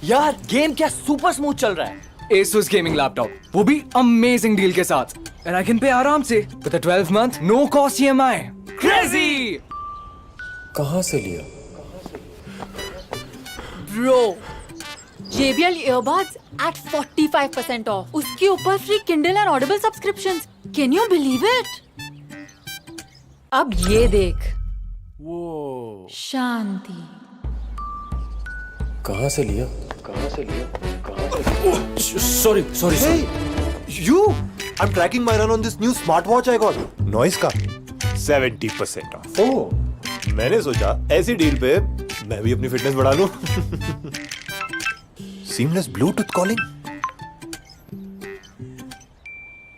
यार गेम क्या super smooth चल रहा है। Asus गेमिंग लैपटॉप, वो भी अमेजिंग डील के साथ, and I can pay आराम से with a 12-month no cost EMI. Crazy! कहाँ से लिया? Bro, JBL earbuds at 45% off. उसके ऊपर free Kindle and Audible subscriptions. Can you believe it? अब ये देख। शांति। कहाँ से लिया? Sorry. Hey, you! I'm tracking my run on this new smartwatch I got. Noise का 70% off. Oh, मैंने सोचा ऐसी डील पे मैं भी अपनी फिटनेस बढ़ा लूं. Seamless Bluetooth calling.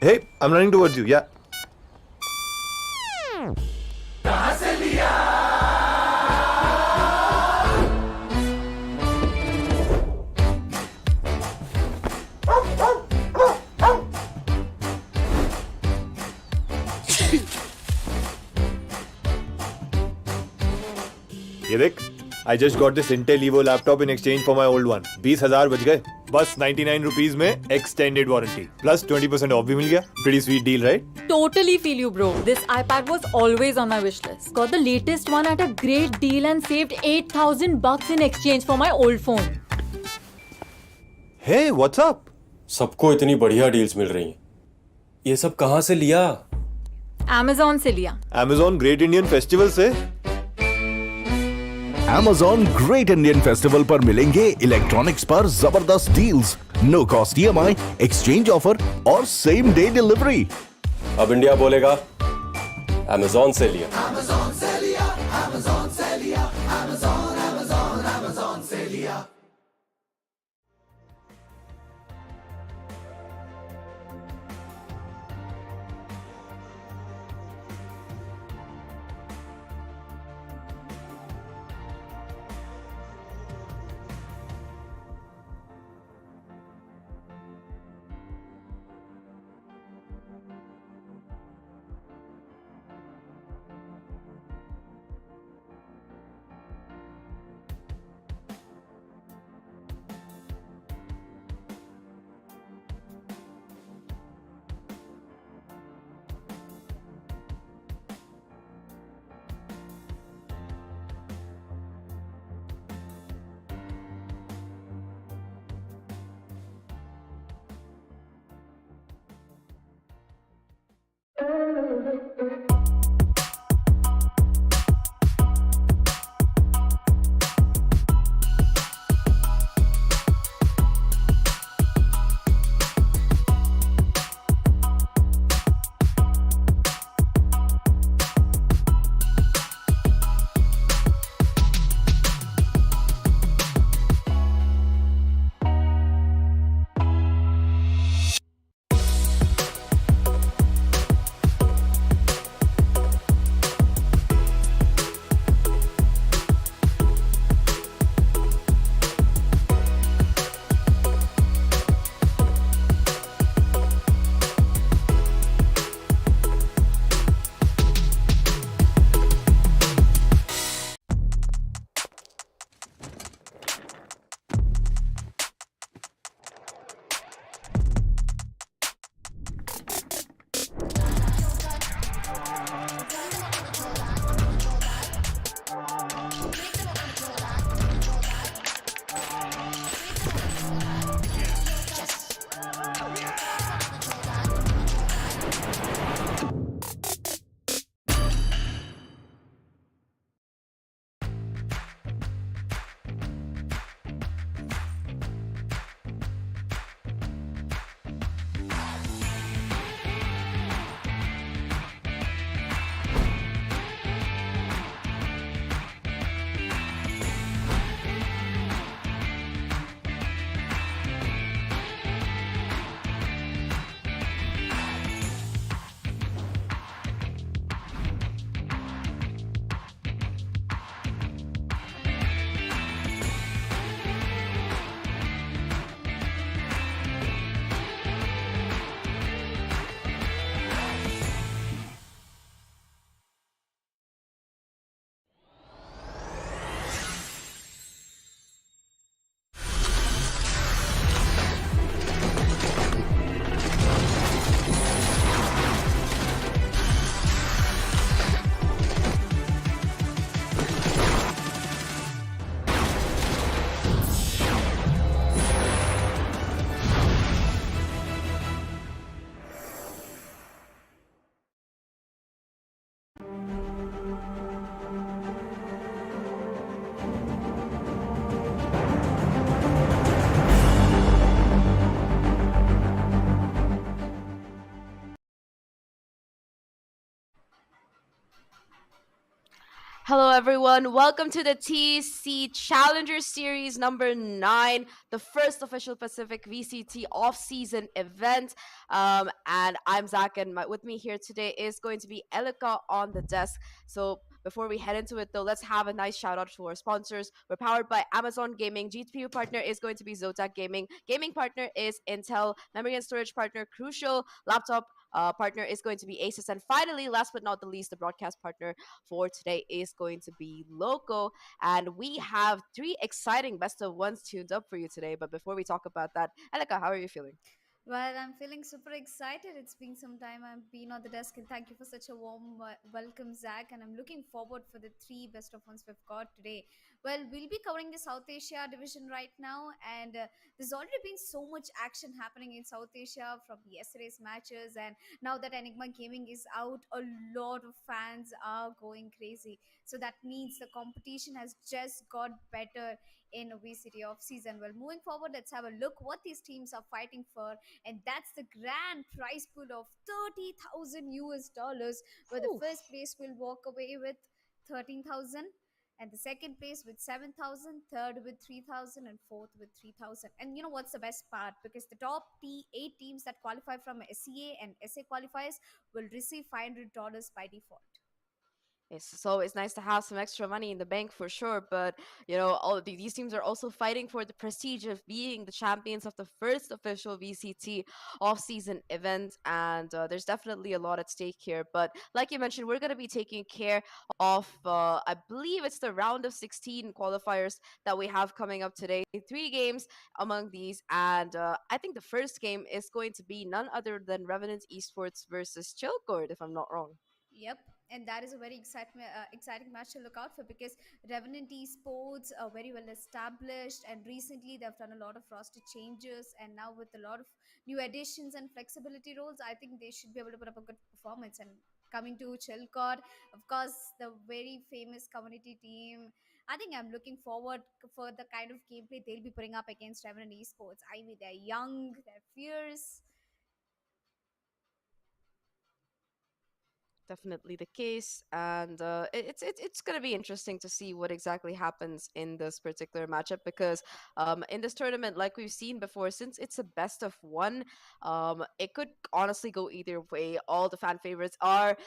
Hey, I'm running towards you. Yeah. ये देख, I just got this Intel Evo laptop in exchange for my old one. 20,000 बच गए, बस 99 rupees में extended warranty, plus 20% off भी मिल गया. Pretty sweet deal, right? Totally feel you, bro. This iPad was always on my wish list. Got the latest one at a great deal and saved $8,000 in exchange for my old phone. Hey, what's up? सबको इतनी बढ़िया deals मिल रही हैं। ये सब कहाँ से लिया? Amazon से लिया। Amazon Great Indian Festival से Amazon ग्रेट इंडियन फेस्टिवल पर मिलेंगे इलेक्ट्रॉनिक्स पर जबरदस्त deals, no cost EMI, exchange offer और सेम डे डिलीवरी। अब इंडिया बोलेगा Amazon से लिया। Hello, everyone. Welcome to the TEC Challenger Series number 9, the first official Pacific VCT off-season event. And I'm Zach, and with me here today is going to be Elika on the desk. So before we head into it, though, let's have a nice shout out to our sponsors. We're powered by Amazon Gaming. GPU partner is going to be Zotac Gaming. Gaming partner is Intel. Memory and storage partner Crucial. Laptop partner is going to be Asus. And finally, last but not the least, the broadcast partner for today is going to be Loco. And we have 3 exciting best of ones tuned up for you today. But before we talk about that, Elika, how are you feeling? Well, I'm feeling super excited. It's been some time I've been on the desk, and thank you for such a warm welcome, Zach. And I'm looking forward for the 3 best of ones we've got today. Well, we'll be covering the South Asia division right now, and there's already been so much action happening in South Asia from yesterday's matches. And now that Enigma Gaming is out, a lot of fans are going crazy. So that means the competition has just got better in VCT off season. Well, moving forward, let's have a look what these teams are fighting for, and that's the grand prize pool of 30,000 US dollars, where the first place will walk away with 13,000, and the second place with 7,000, third with 3,000, and fourth with 3,000. And you know what's the best part? Because the top 8 teams that qualify from SEA and SA qualifiers will receive $500 by default. It's always nice to have some extra money in the bank for sure, but all of these teams are also fighting for the prestige of being the champions of the first official VCT off-season event, and there's definitely a lot at stake here. But like you mentioned, we're going to be taking care of, I believe it's the round of 16 qualifiers that we have coming up today. 3 games among these, and I think the first game is going to be none other than Revenant Esports versus Chillcord, if I'm not wrong. Yep, and that is a very exciting match to look out for, because Revenant Esports are very well established, and recently they've done a lot of roster changes, and now with a lot of new additions and flexibility roles, I think they should be able to put up a good performance. And coming to Chilcod, of course, the very famous community team, I think I'm looking forward for the kind of gameplay they'll be putting up against Revenant Esports. I mean, they're young, they're fierce. Definitely the case, and it's going to be interesting to see what exactly happens in this particular matchup, because in this tournament, like we've seen before, since it's a best of 1, it could honestly go either way. All the fan favorites are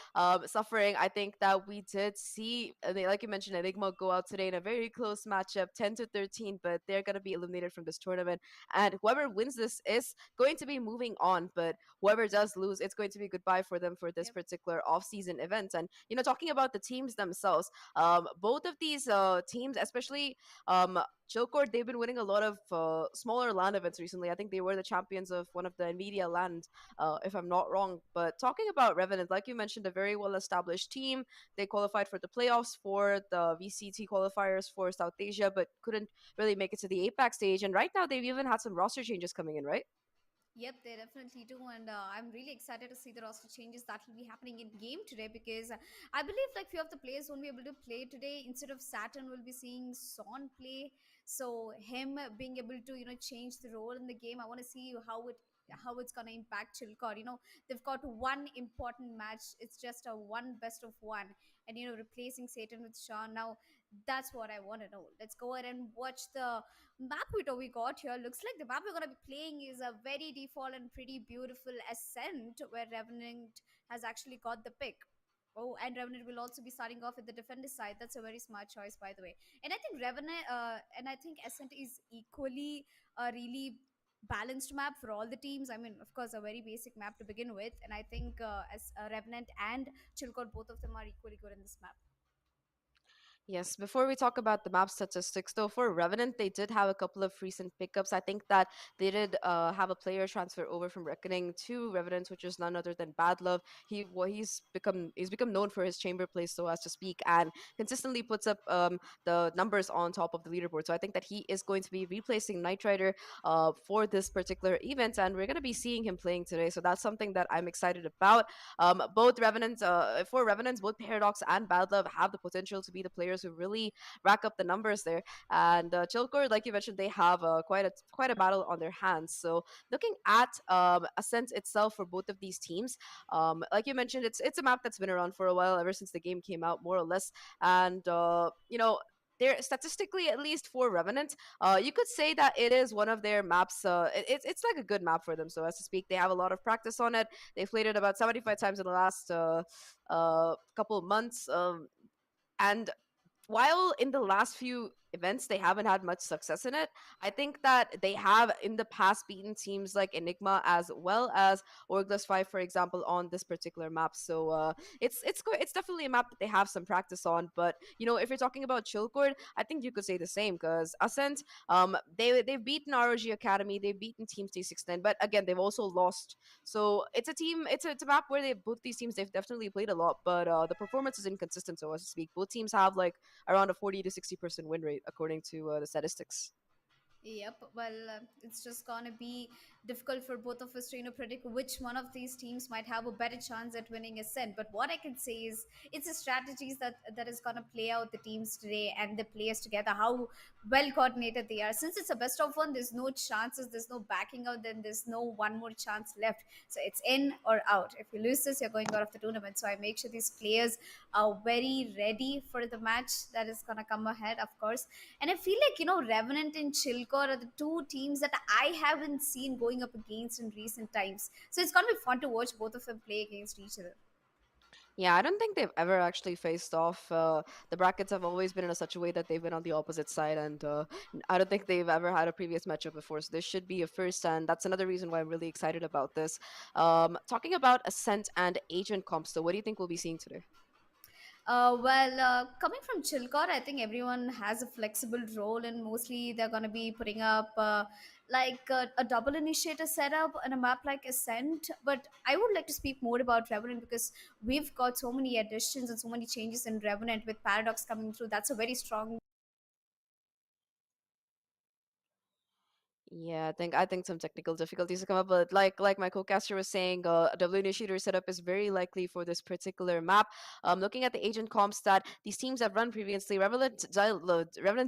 suffering. I think that we did see, like you mentioned, Enigma go out today in a very close matchup, 10-13, but they're going to be eliminated from this tournament, and whoever wins this is going to be moving on, but whoever does lose, it's going to be goodbye for them for this particular off-season event. And talking about the teams themselves, both of these teams, especially Chilcord, they've been winning a lot of smaller LAN events recently. I think they were the champions of one of the NVIDIA LAN, if I'm not wrong. But talking about Revenant, like you mentioned, a very well-established team. They qualified for the playoffs for the VCT qualifiers for South Asia, but couldn't really make it to the APAC stage. And right now, they've even had some roster changes coming in, right? Yep, they definitely do, and I'm really excited to see the roster changes that will be happening in game today, because I believe like few of the players won't be able to play today. Instead of Saturn, we'll be seeing Son play. So him being able to change the role in the game, I want to see how it's gonna impact Chilcot. They've got one important match. It's just a one best of 1, and replacing Satan with Sean. Now that's what I want to know. Let's go ahead and watch the map we got here. Looks like the map we're going to be playing is a very default and pretty beautiful Ascent, where Revenant has actually got the pick. Oh, and Revenant will also be starting off with the defender side. That's a very smart choice, by the way. And I think Ascent is equally a really balanced map for all the teams. I mean, of course, a very basic map to begin with, and I think as Revenant and Chilcot, both of them are equally good in this map. Yes, before we talk about the map statistics, though, for Revenant, they did have a couple of recent pickups. I think that they did have a player transfer over from Reckoning to Revenant, which is none other than Bad Love. He's become known for his chamber play, so as to speak, and consistently puts up the numbers on top of the leaderboard. So I think that he is going to be replacing Knight Rider for this particular event, and we're going to be seeing him playing today. So that's something that I'm excited about. Both Revenants, both Paradox and Bad Love have the potential to be the players players who really rack up the numbers there. And Chilcord, like you mentioned, they have quite a battle on their hands. So looking at Ascent itself for both of these teams, like you mentioned, it's a map that's been around for a while, ever since the game came out, more or less. And they're statistically, at least for Revenant, you could say that it is one of their maps. It's like a good map for them, so as to speak. They have a lot of practice on it. They've played it about 75 times in the last couple of months. And while in the last few events they haven't had much success in it, I think that they have in the past beaten teams like Enigma as well as Orglas 5, for example, on this particular map. So it's definitely a map that they have some practice on. But if you're talking about Chilcord, I think you could say the same, because Ascent, they've beaten ROG Academy, they've beaten Team T69, but again they've also lost. So it's a team, it's a map where both these teams, they've definitely played a lot, but the performance is inconsistent, so as to speak. Both teams have like around a 40 to 60% win rate according to the statistics. Yep. Well, it's just gonna be difficult for both of us to predict which one of these teams might have a better chance at winning Ascent. But what I can say is it's the strategies that is gonna play out the teams today and the players together, how well coordinated they are. Since it's a best of one, there's no chances, there's no backing out, then there's no one more chance left. So it's in or out. If you lose this, you're going out of the tournament. So I make sure these players are very ready for the match that is gonna come ahead, of course. And I feel like Revenant and Chilco are the two teams that I haven't seen going up against in recent times. So it's gonna be fun to watch both of them play against each other. Yeah, I don't think they've ever actually faced off. The brackets have always been in such a way that they've been on the opposite side, and I don't think they've ever had a previous matchup before. So this should be a first, and that's another reason why I'm really excited about this. Talking about Ascent and Agent comps, so what do you think we'll be seeing today? Coming from Chilcot, I think everyone has a flexible role, and mostly they're going to be putting up a double initiator setup on a map like Ascent. But I would like to speak more about Revenant, because we've got so many additions and so many changes in Revenant with Paradox coming through. That's a very strong. Yeah, I think some technical difficulties have come up, but like my co-caster was saying, a W initiator setup is very likely for this particular map. Looking at the agent comps that these teams have run previously, Revenant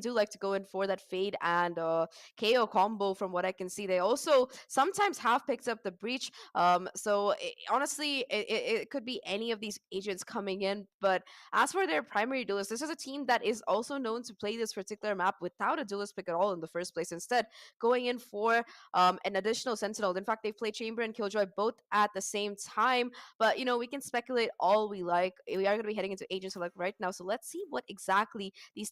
do like to go in for that fade and KO combo. From what I can see, they also sometimes have picked up the breach. Honestly, it could be any of these agents coming in. But as for their primary duelist, this is a team that is also known to play this particular map without a duelist pick at all in the first place. Instead, going in for an additional Sentinel. In fact, they've played Chamber and Killjoy both at the same time. But we can speculate all we like. We are going to be heading into Agent Select right now, so let's see what exactly these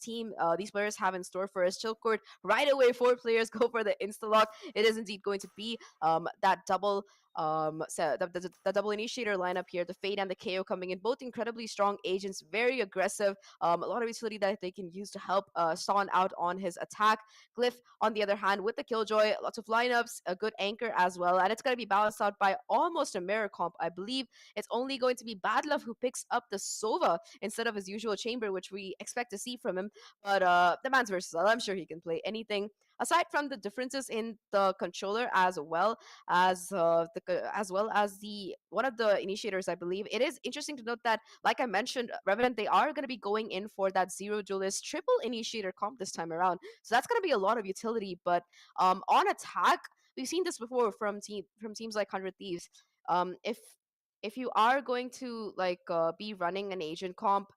players have in store for us. Chilcord, right away, 4 players go for the insta lock. It is indeed going to be that double. The double initiator lineup here, the Fade and the KO coming in, both incredibly strong agents, very aggressive, a lot of utility that they can use to help Son out on his attack. Glyph, on the other hand, with the Killjoy, lots of lineups, a good anchor as well, and it's going to be balanced out by almost a mirror comp. I believe it's only going to be Badlove who picks up the Sova instead of his usual Chamber, which we expect to see from him. But the man's versatile. I'm sure he can play anything. Aside from the differences in the controller, as well as the one of the initiators, I believe it is interesting to note that, like I mentioned, Revenant, they are going to be going in for that zero duelist triple initiator comp this time around. So that's going to be a lot of utility. But on attack, we've seen this before from teams like 100 Thieves. If you are going to be running an agent comp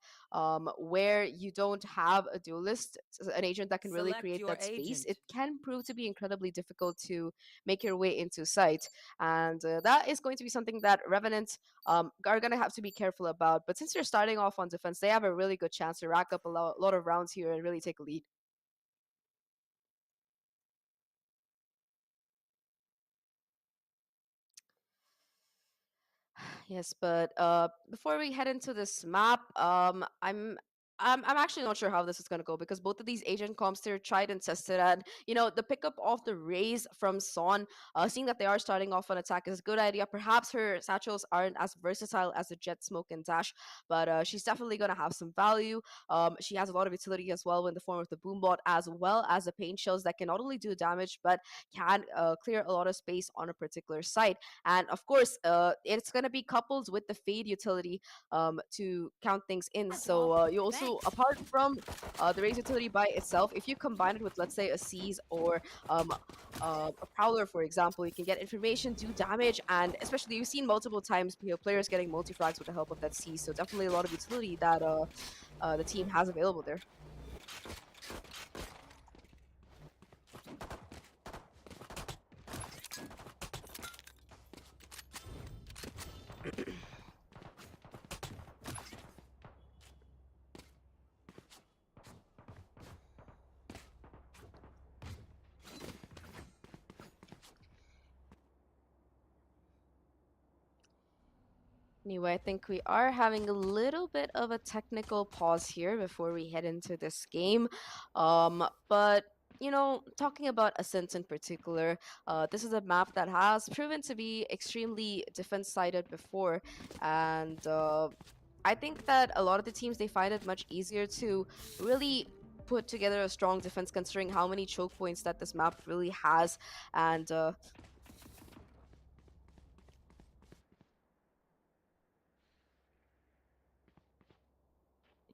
where you don't have a duelist, an agent that can really Select create your that space, agent. it can prove to be incredibly difficult to make your way into sight. And that is going to be something that Revenant are going to have to be careful about. But since they're starting off on defense, they have a really good chance to rack up a lot of rounds here and really take a lead. Yes, but before we head into this map, I'm actually not sure how this is going to go, because both of these agent comps, they're tried and tested, and the pickup of the raise from Son, seeing that they are starting off on attack, is a good idea. Perhaps her satchels aren't as versatile as the Jet, Smoke, and Dash, but she's definitely going to have some value. She has a lot of utility as well in the form of the Boombot, as well as the Pain Shells that can not only do damage but can clear a lot of space on a particular site. And of course, it's going to be coupled with the Fade utility to count things in. So you also to, apart from the raise utility by itself, if you combine it with, let's say, a Seize or a Prowler, for example, you can get information, do damage, and especially you've seen multiple times players getting multi-frags with the help of that Seize, so definitely a lot of utility that the team has available there. Anyway, I think we are having a little bit of a technical pause here before we head into this game. But you know, talking about Ascent in particular, this is a map that has proven to be extremely defense-sided before, and I think that a lot of the teams, they find it much easier to really put together a strong defense considering how many choke points that this map really has, and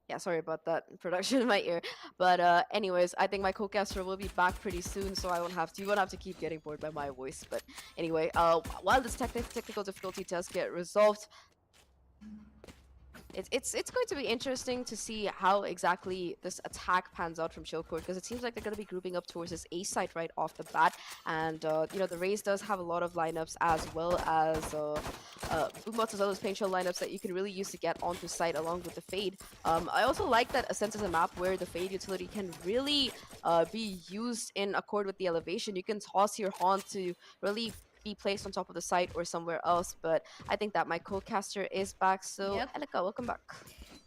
yeah, sorry about that production in my ear. But anyways, I think my co-caster will be back pretty soon, so you won't have to keep getting bored by my voice. But anyway, while this technical difficulty does get resolved, it's going to be interesting to see how exactly this attack pans out from Chillcore, because it seems like they're going to be grouping up towards this A site right off the bat, and you know, the Raze does have a lot of lineups as well as Boombots as well as Paintshell lineups that you can really use to get onto site along with the Fade. I also like that Ascent is a map where the Fade utility can really be used in accord with the elevation. You can toss your Haunt to really be placed on top of the site or somewhere else, but I think that my co-caster is back, so Yep. Elika, welcome back.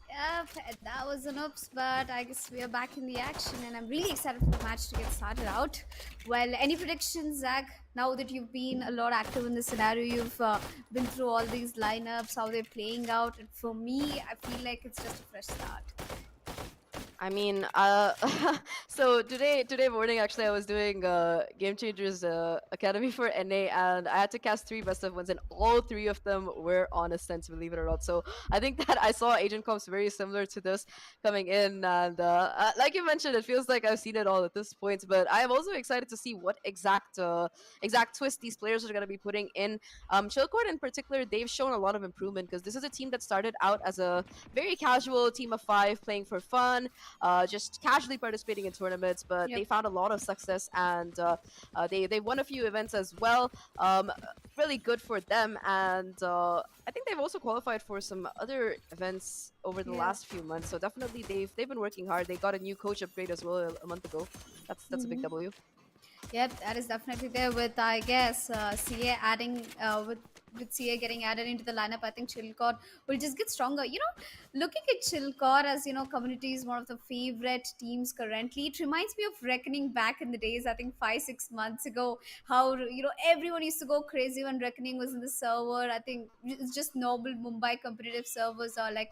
Yep, that was an oops, but I guess we are back in the action, and I'm really excited for the match to get started out. Well, any predictions, Zach? Now that you've been a lot active in this scenario, you've been through all these lineups, how they're playing out, and for me, I feel like it's just a fresh start. I mean, so today morning, actually, I was doing Game Changers Academy for NA, and I had to cast 3 best of ones, and all 3 of them were on Ascent, believe it or not. So I think that I saw agent comps very similar to this coming in, and like you mentioned, it feels like I've seen it all at this point. But I am also excited to see what exact twist these players are going to be putting in. Chillcore in particular, they've shown a lot of improvement, because this is a team that started out as a very casual team of 5 playing for fun. Just casually participating in tournaments, but they found a lot of success, and they won a few events as well. Really good for them, and I think they've also qualified for some other events over the last few months. So definitely they've been working hard. They got a new coach upgrade as well a month ago. That's a big W. Yep, that is definitely there with, I guess, CA adding, with CA getting added into the lineup. I think Chillcore will just get stronger. You know, looking at Chillcore as, you know, community is one of the favorite teams currently. It reminds me of Reckoning back in the days, I think 5-6 months ago, how, you know, everyone used to go crazy when Reckoning was in the server. I think it's just noble Mumbai competitive servers are like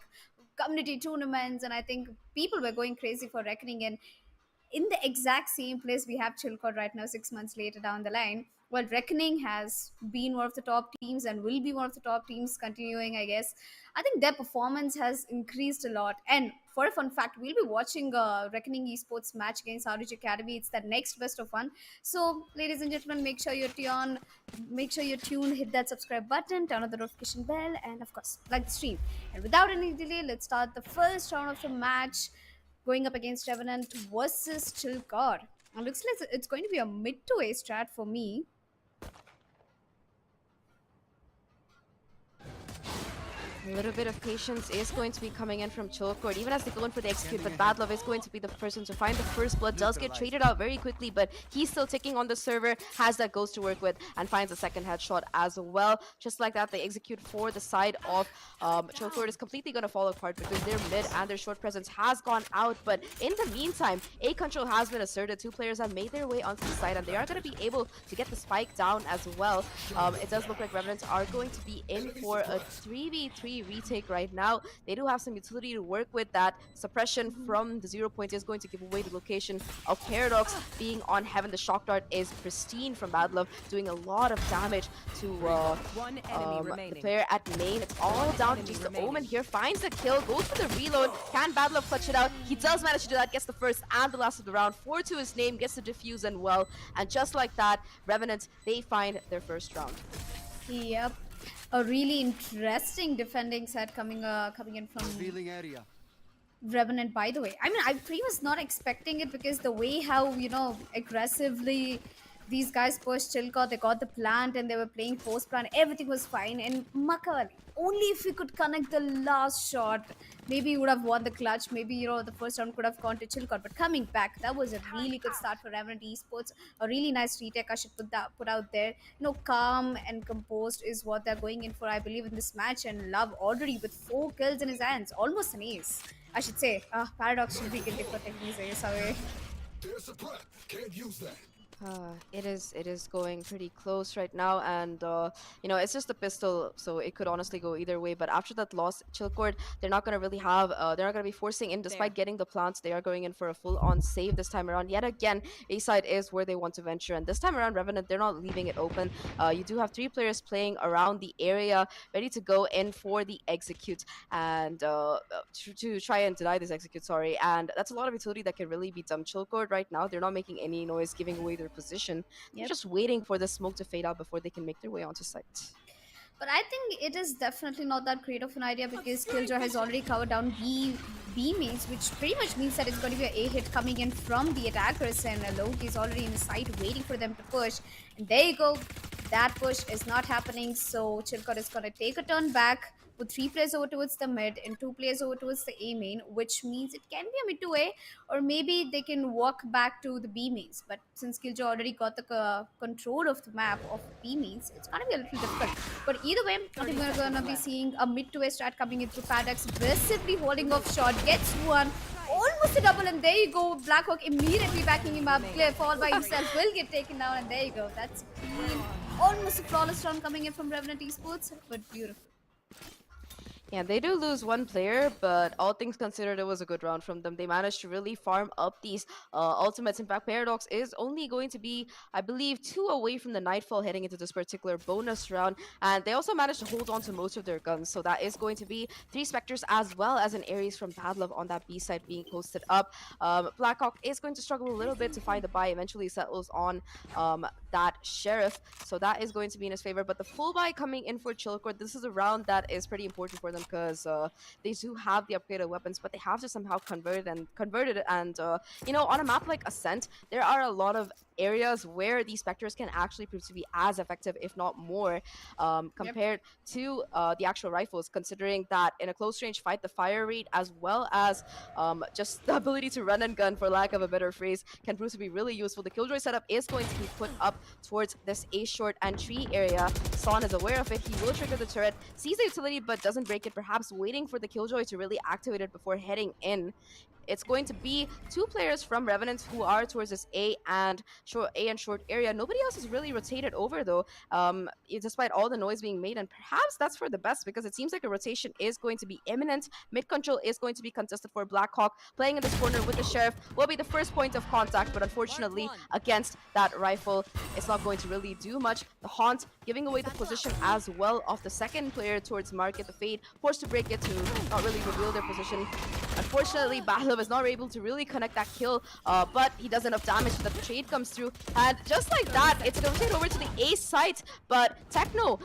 community tournaments, and I think people were going crazy for Reckoning, and in the exact same place we have Chillcore right now, 6 months later down the line. Well, Reckoning has been one of the top teams and will be one of the top teams continuing, I guess. I think their performance has increased a lot. And for a fun fact, we'll be watching a Reckoning Esports match against Asus Academy. It's the next best of one. So, ladies and gentlemen, make sure you're tuned, hit that subscribe button, turn on the notification bell, and of course, like the stream. And without any delay, let's start the first round of the match, going up against Revenant versus Chillcore. It looks like it's going to be a mid to A strat for me. A little bit of patience is going to be coming in from Chillcore, even as they go in for the execute, but Bad Love is going to be the person to find the first blood. Does get traded out very quickly, but he's still ticking on the server, has that Ghost to work with, and finds a second headshot as well. Just like that, they execute for the side of Chillcore. Is completely going to fall apart because their mid and their short presence has gone out, but in the meantime, A control has been asserted. 2 players have made their way onto the side, and they are going to be able to get the spike down as well. It does look like Revenants are going to be in for a 3v3 free retake right now. They do have some utility to work with. That suppression from the 0 point is going to give away the location of Paradox being on Heaven. The shock dart is pristine from Bad Love, doing a lot of damage to the player at main. It's all down to just the Omen here. Finds the kill, goes for the reload. Can Bad Love clutch it out? He does manage to do that, gets the first and the last of the round. 4 to his name, gets the defuse and well. And just like that, Revenant, they find their first round. Yep. A really interesting defending set coming in from Revenant, by the way. I mean, I pretty was not expecting it because the way how, aggressively these guys pushed Chilcot, they got the plant and they were playing post plant, everything was fine. And Makawali, only if we could connect the last shot, maybe we would have won the clutch. Maybe, the first round could have gone to Chilcot. But coming back, that was a really good start for Revenant Esports. A really nice retake I should put out there. Calm and composed is what they're going in for, I believe, in this match. And Love already with 4 kills in his hands, almost an ace, I should say. Paradox should be guilty for taking his ace away. There's a prep. Can't use that. It is going pretty close right now, and it's just a pistol, so it could honestly go either way. But after that loss, Chilcord, they're not gonna really have they're not gonna be forcing in. Despite getting the plants, they are going in for a full-on save this time around. Yet again, A side is where they want to venture, and this time around, Revenant, they're not leaving it open. You do have 3 players playing around the area, ready to go in for the execute, and to try and deny this execute. Sorry, and that's a lot of utility that can really be done. Chilcord right now, they're not making any noise, giving away their position. They're just waiting for the smoke to fade out before they can make their way onto site. But I think it is definitely not that great of an idea because Killjoy has already covered down B mains, which pretty much means that it's going to be an A hit coming in from the attackers, and Loki is already in the site waiting for them to push. And there you go. That push is not happening, so Chilcot is going to take a turn back, put 3 players over towards the mid and 2 players over towards the A main, which means it can be a mid to A, or maybe they can walk back to the B mains. But since Killjoy already got the control of the map of B mains, it's gonna be a little difficult. But either way, I think we're gonna be seeing a mid to A strat coming in through Paradox, aggressively holding off shot, gets one, almost a double, and there you go. Blackhawk immediately backing him up. Clear fall by himself will get taken down, and there you go. That's clean. Almost a flawless round coming in from Revenant Esports, but beautiful. Yeah, they do lose 1 player, but all things considered, it was a good round from them. They managed to really farm up these ultimates. In fact, Paradox is only going to be, I believe, 2 away from the Nightfall heading into this particular bonus round. And they also managed to hold on to most of their guns. So that is going to be 3 Spectres as well as an Ares from Bad Love on that B side being posted up. Blackhawk is going to struggle a little bit to find the buy. Eventually settles on that Sheriff. So that is going to be in his favor. But the full buy coming in for Chilcord, this is a round that is pretty important for them, because they do have the upgraded weapons, but they have to somehow convert it. And on a map like Ascent, there are a lot of areas where these Spectres can actually prove to be as effective, if not more, compared to the actual rifles, considering that in a close range fight, the fire rate as well as just the ability to run and gun, for lack of a better phrase, can prove to be really useful. The Killjoy setup is going to be put up towards this A short and tree area. Son is aware of it. He will trigger the turret, sees the utility but doesn't break it, perhaps waiting for the Killjoy to really activate it before heading in. It's going to be 2 players from Revenant who are towards this A and short area. Nobody else is really rotated over though, despite all the noise being made, and perhaps that's for the best, because it seems like a rotation is going to be imminent. Mid control is going to be contested for Blackhawk. Playing in this corner with the Sheriff will be the first point of contact, but unfortunately against that rifle, it's not going to really do much. The Haunt giving away the position as well of the second player towards Market. The Fade forced to break it to not really reveal their position. Unfortunately, Battle is not able to really connect that kill, but he does enough damage so that the trade comes through. And just like that, it's going to rotate over to the A site, but Techno,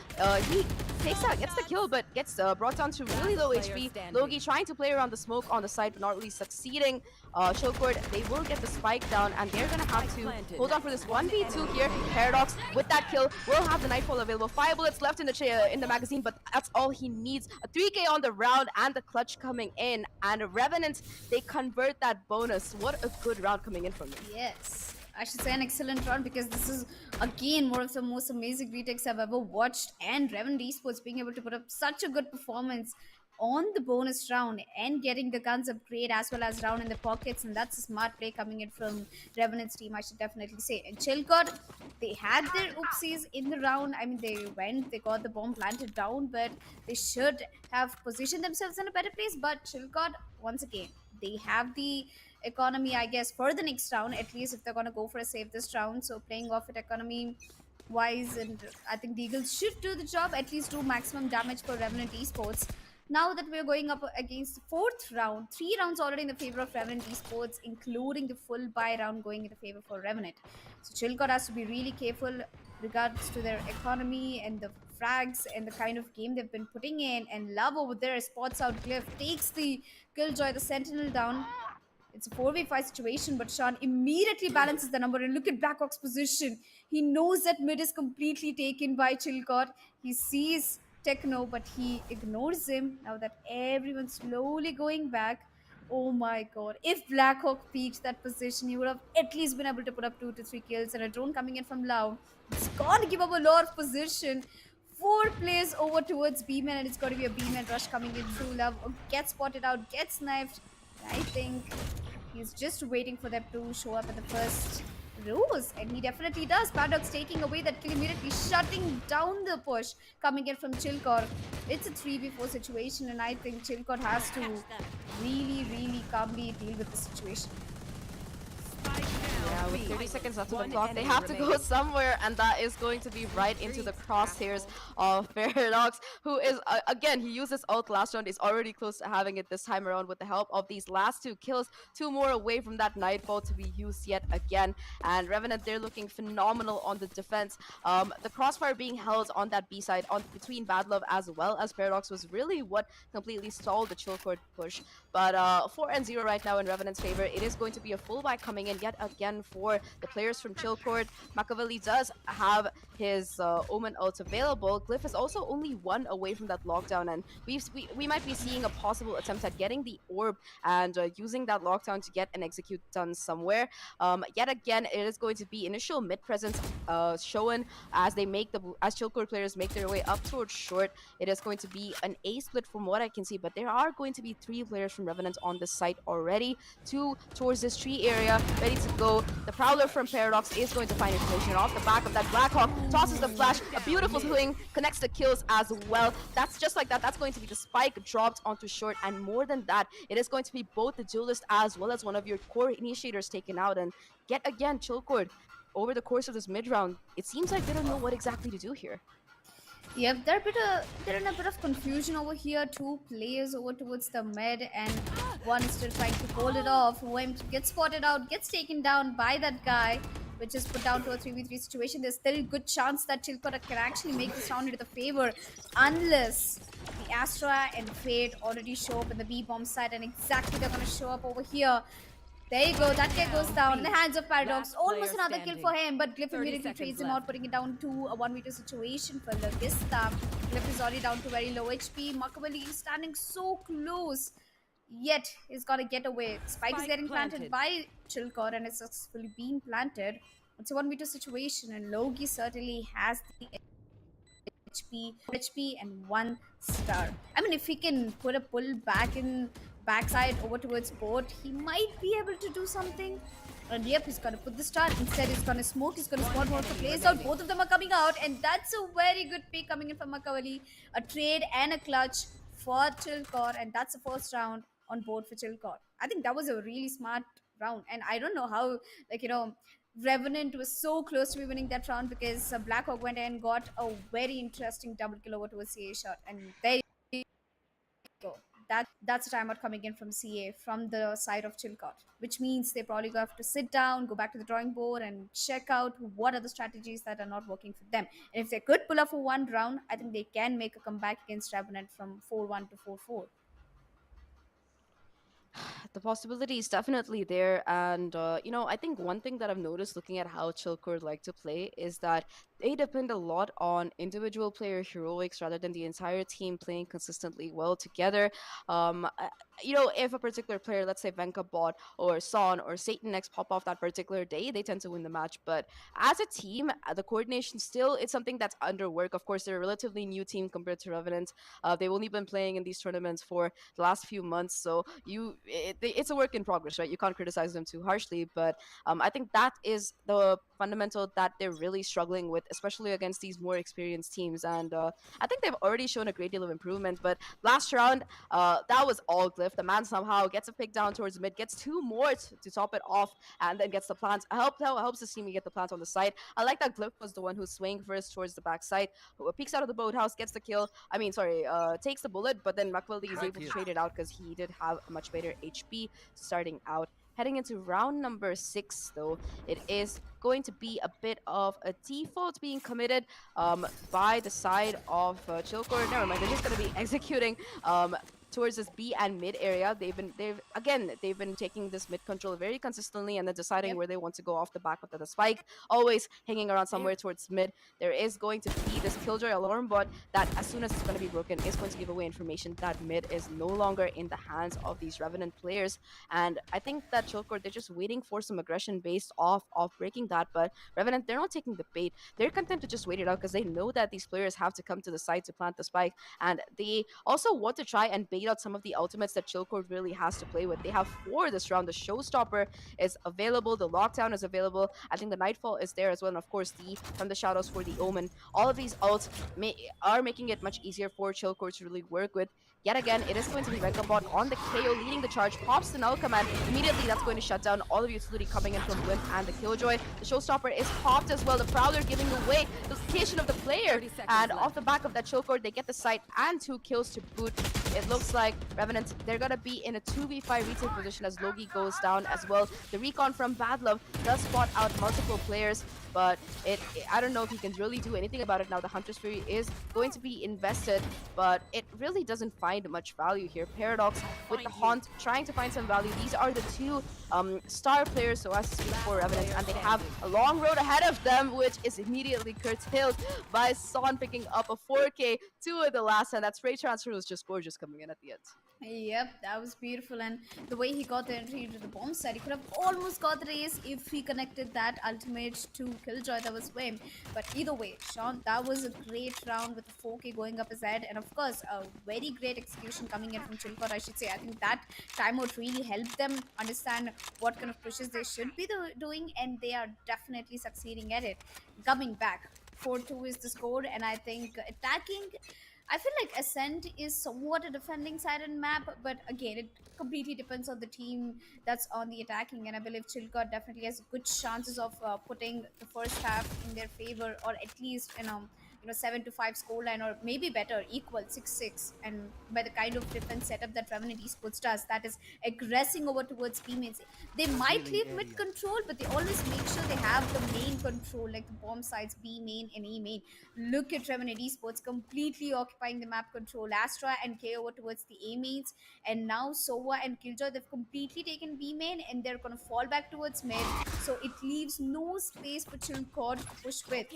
he gets the kill, but gets brought down to really low HP. Logi trying to play around the smoke on the side, but not really succeeding. Chilcord, they will get the spike down, and they're going to have to hold on for this 1v2 here. Paradox, with that kill, will have the Nightfall available. 5 bullets left in the magazine, but that's all he needs. A 3k on the round, and the clutch coming in. And Revenant, they convert that bonus. What a good round coming in from them. Yes. I should say an excellent round, because this is again one of the most amazing retakes I've ever watched, and Revenant Esports being able to put up such a good performance on the bonus round and getting the guns upgrade as well as round in the pockets, and that's a smart play coming in from Revenant's team, I should definitely say. And Chilcott, they had their oopsies in the round. I mean, they got the bomb planted down, but they should have positioned themselves in a better place. But Chilcott, once again, they have the economy, I guess, for the next round, at least if they're going to go for a save this round. So playing off it economy wise, and I think the Eagles should do the job, at least do maximum damage for Revenant Esports. Now that we're going up against the fourth round, 3 rounds already in the favor of Revenant Esports, including the full buy round going in the favor for Revenant. So Chilcott has to be really careful regards to their economy and the frags and the kind of game they've been putting in. And Love over there spots out Glyph, takes the Killjoy, the Sentinel, down. It's a 4v5 situation, but Sean immediately balances the number. And look at Blackhawk's position. He knows that mid is completely taken by Chilcott. He sees Techno, but he ignores him. Now that everyone's slowly going back. Oh my god. If Blackhawk peaked that position, he would have at least been able to put up 2 to 3 kills. And a drone coming in from Lau. It's gonna give up a lot of position. 4 players over towards B-Man, and it's got to be a B-Man rush coming in through. Love gets spotted out, gets knifed. I think he's just waiting for them to show up at the first rows, and he definitely does. Paradox taking away that kill immediately, shutting down the push coming in from Chilcott. It's a 3v4 situation, and I think Chilcott has to really calmly deal with the situation. Yeah, with 30 seconds left on the clock, they have to go somewhere, and that is going to be right into the crosshairs of Paradox, who is, again, he used his ult last round, is already close to having it this time around with the help of these last 2 kills. 2 more away from that Nightfall to be used yet again, and Revenant, they're looking phenomenal on the defense. The crossfire being held on that B side, on between Bad Love as well as Paradox, was really what completely stalled the Chilcott push. But 4-0 right now in Revenant's favor. It is going to be a full buy coming in yet again for the players from Chilcott. Machiavelli does have his Omen ult available. Glyph is also only 1 away from that lockdown, and we might be seeing a possible attempt at getting the orb and using that lockdown to get an execute done somewhere. Yet again, it is going to be initial mid presence shown as Chilcott players make their way up towards short. It is going to be an A split from what I can see, but there are going to be 3 players from Revenant on the site already. 2 towards this tree area, ready to go. The Prowler from Paradox is going to find information off the back of that. Blackhawk tosses the flash, a beautiful swing, connects the kills as well. That's just like that. That's going to be the spike dropped onto short, and more than that, it is going to be both the duelist as well as one of your core initiators taken out. And yet again, Chilcott, over the course of this mid round, it seems like they don't know what exactly to do here. Yep, they're in a bit of confusion over here. 2 players over towards the mid, and one is still trying to hold it off. Wimp gets spotted out, gets taken down by that guy, which is put down to a 3v3 situation. There's still a good chance that Chilcott can actually make this round into the favor, unless the Astra and Fate already show up in the B-bomb side, and exactly they're going to show up over here. There you go, that guy goes down in the hands of Paradox. Almost another kill for him, but Glyph immediately trades him out, putting it down to a 1v2 situation for Logista. Glyph is already down to very low HP. Machiavelli is standing so close, yet he's got to get away. Spike is getting planted by Chilcott, and it's successfully being planted. It's a 1v2 situation, and Logi certainly has the HP and 1 star. I mean, if he can put a pull back in backside over towards port, he might be able to do something. And yep, he's gonna put the star. Instead, he's gonna smoke. He's gonna spot more of the plays out. Both of them are coming out, and that's a very good pick coming in from Machiavelli. A trade and a clutch for Chilcott, and that's the first round on board for Chilcott. I think that was a really smart round, and I don't know how, Revenant was so close to be winning that round, because Blackhawk went and got a very interesting double kill over towards CA shot, and there you go. That's a timeout coming in from CA from the side of Chilcott, which means they probably have to sit down, go back to the drawing board, and check out what are the strategies that are not working for them. And if they could pull off a 1 round, I think they can make a comeback against Revenant from 4-1 to 4-4. The possibility is definitely there, and I think one thing that I've noticed looking at how Chilcott like to play is that they depend a lot on individual player heroics rather than the entire team playing consistently well together. If a particular player, let's say Venka bot or Son or Satan X pop off that particular day, they tend to win the match. But as a team, the coordination still, it's something that's under work. Of course, they're a relatively new team compared to Revenant. They've only been playing in these tournaments for the last few months, so it's a work in progress, right? You can't criticize them too harshly, but I think that is the fundamental that they're really struggling with, especially against these more experienced teams. And I think they've already shown a great deal of improvement. But last round, that was all Glyph. The man somehow gets a pick down towards mid, gets two more to top it off, and then gets the plant. Helps the team get the plant on the side. I like that Glyph was the one who's swaying first towards the backside, who peeks out of the boathouse, gets the kill. Takes the bullet, but then Makweldi is able to trade it out because he did have a much better HP starting out. Heading into round number 6, though, it is going to be a bit of a default being committed by the side of Chillcore. Never mind, they're just going to be executing towards this B and mid area. They've been taking this mid control very consistently and then deciding where they want to go off the back of the spike, always hanging around somewhere towards mid. There is going to be this Killjoy alarm bot that, as soon as it's going to be broken, is going to give away information that mid is no longer in the hands of these Revenant players. And I think that Chillcore, they're just waiting for some aggression based off of breaking that, but Revenant, they're not taking the bait. They're content to just wait it out because they know that these players have to come to the side to plant the spike, and they also want to try and bait out some of the ultimates that Chillcore really has to play with. They have 4 this round. The Showstopper is available, the Lockdown is available, I think the Nightfall is there as well, and of course the From the Shadows for the Omen. All of these ults are making it much easier for Chillcore to really work with. Yet again, it is going to be Venkabot on the KO leading the charge, pops the null command. Immediately, that's going to shut down all of utility coming in from Wimp and the Killjoy. The Showstopper is popped as well. The Prowler giving away the location of the player. And off the back of that Chokecore, they get the site and 2 kills to boot. It looks like Revenant, they're going to be in a 2v5 retake position as Logi goes down as well. The recon from Bad Love does spot out multiple players, but I don't know if he can really do anything about it now. The Hunter's Fury is going to be invested, but it really doesn't find much value here. Paradox with the Haunt trying to find some value. These are the 2 star players, so as to speak, for Revenant, and they have a long road ahead of them, which is immediately curtailed by Son picking up a 4K, 2 at the last, and that spray transfer was just gorgeous coming in at the end. Yep, that was beautiful, and the way he got the entry to the bomb side, he could have almost got the race if he connected that ultimate to Killjoy that was Wim. But either way, Sean, that was a great round with the 4K going up his head, and of course, a very great execution coming in from Chillcore, I should say. I think that timeout really helped them understand what kind of pushes they should be doing, and they are definitely succeeding at it. Coming back, 4-2 is the score, and I think attacking, I feel like Ascent is somewhat a defending side in map, but again, it completely depends on the team that's on the attacking, and I believe Chillcore definitely has good chances of putting the first half in their favor, or at least 7-5 scoreline, or maybe better, equal 6-6, and by the kind of defense setup that Revenant Esports does, that is aggressing over towards B mains. They might leave mid control, but they always make sure they have the main control, like the bomb sides, B main and E main. Look at Revenant Esports completely occupying the map control. Astra and K over towards the A mains, and now Sova and Killjoy, they've completely taken B main, and they're gonna fall back towards mid, so it leaves no space for Chillcore to push with.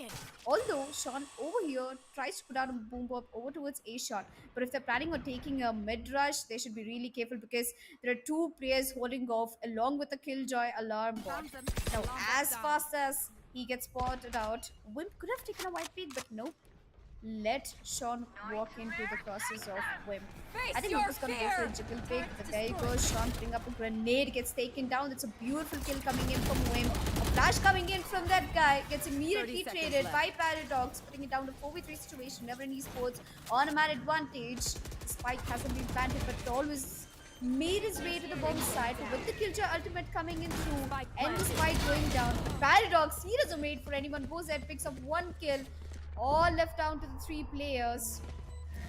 Although Sean over here tries to put out a boom pop over towards A shot, but if they're planning on taking a mid rush, they should be really careful because there are 2 players holding off along with the Killjoy alarm bot. Now, as fast as he gets spotted out, Wimp could have taken a white pick, but nope. Let Sean walk into the process of Wimp. I think Wimp is going to go for a jiggle pick, but there he goes. Sean putting up a grenade, gets taken down. It's a beautiful kill coming in from Wimp. A flash coming in from that guy, gets immediately traded by Paradox, putting it down to 4v3 situation. Revenant Esports on a man advantage. The spike hasn't been planted, but it always made his way to the bomb side with the Killjoy ultimate coming in through and the spike going down. Paradox, he doesn't wait for anyone, goes ahead, picks up 1 kill. All left down to the 3 players.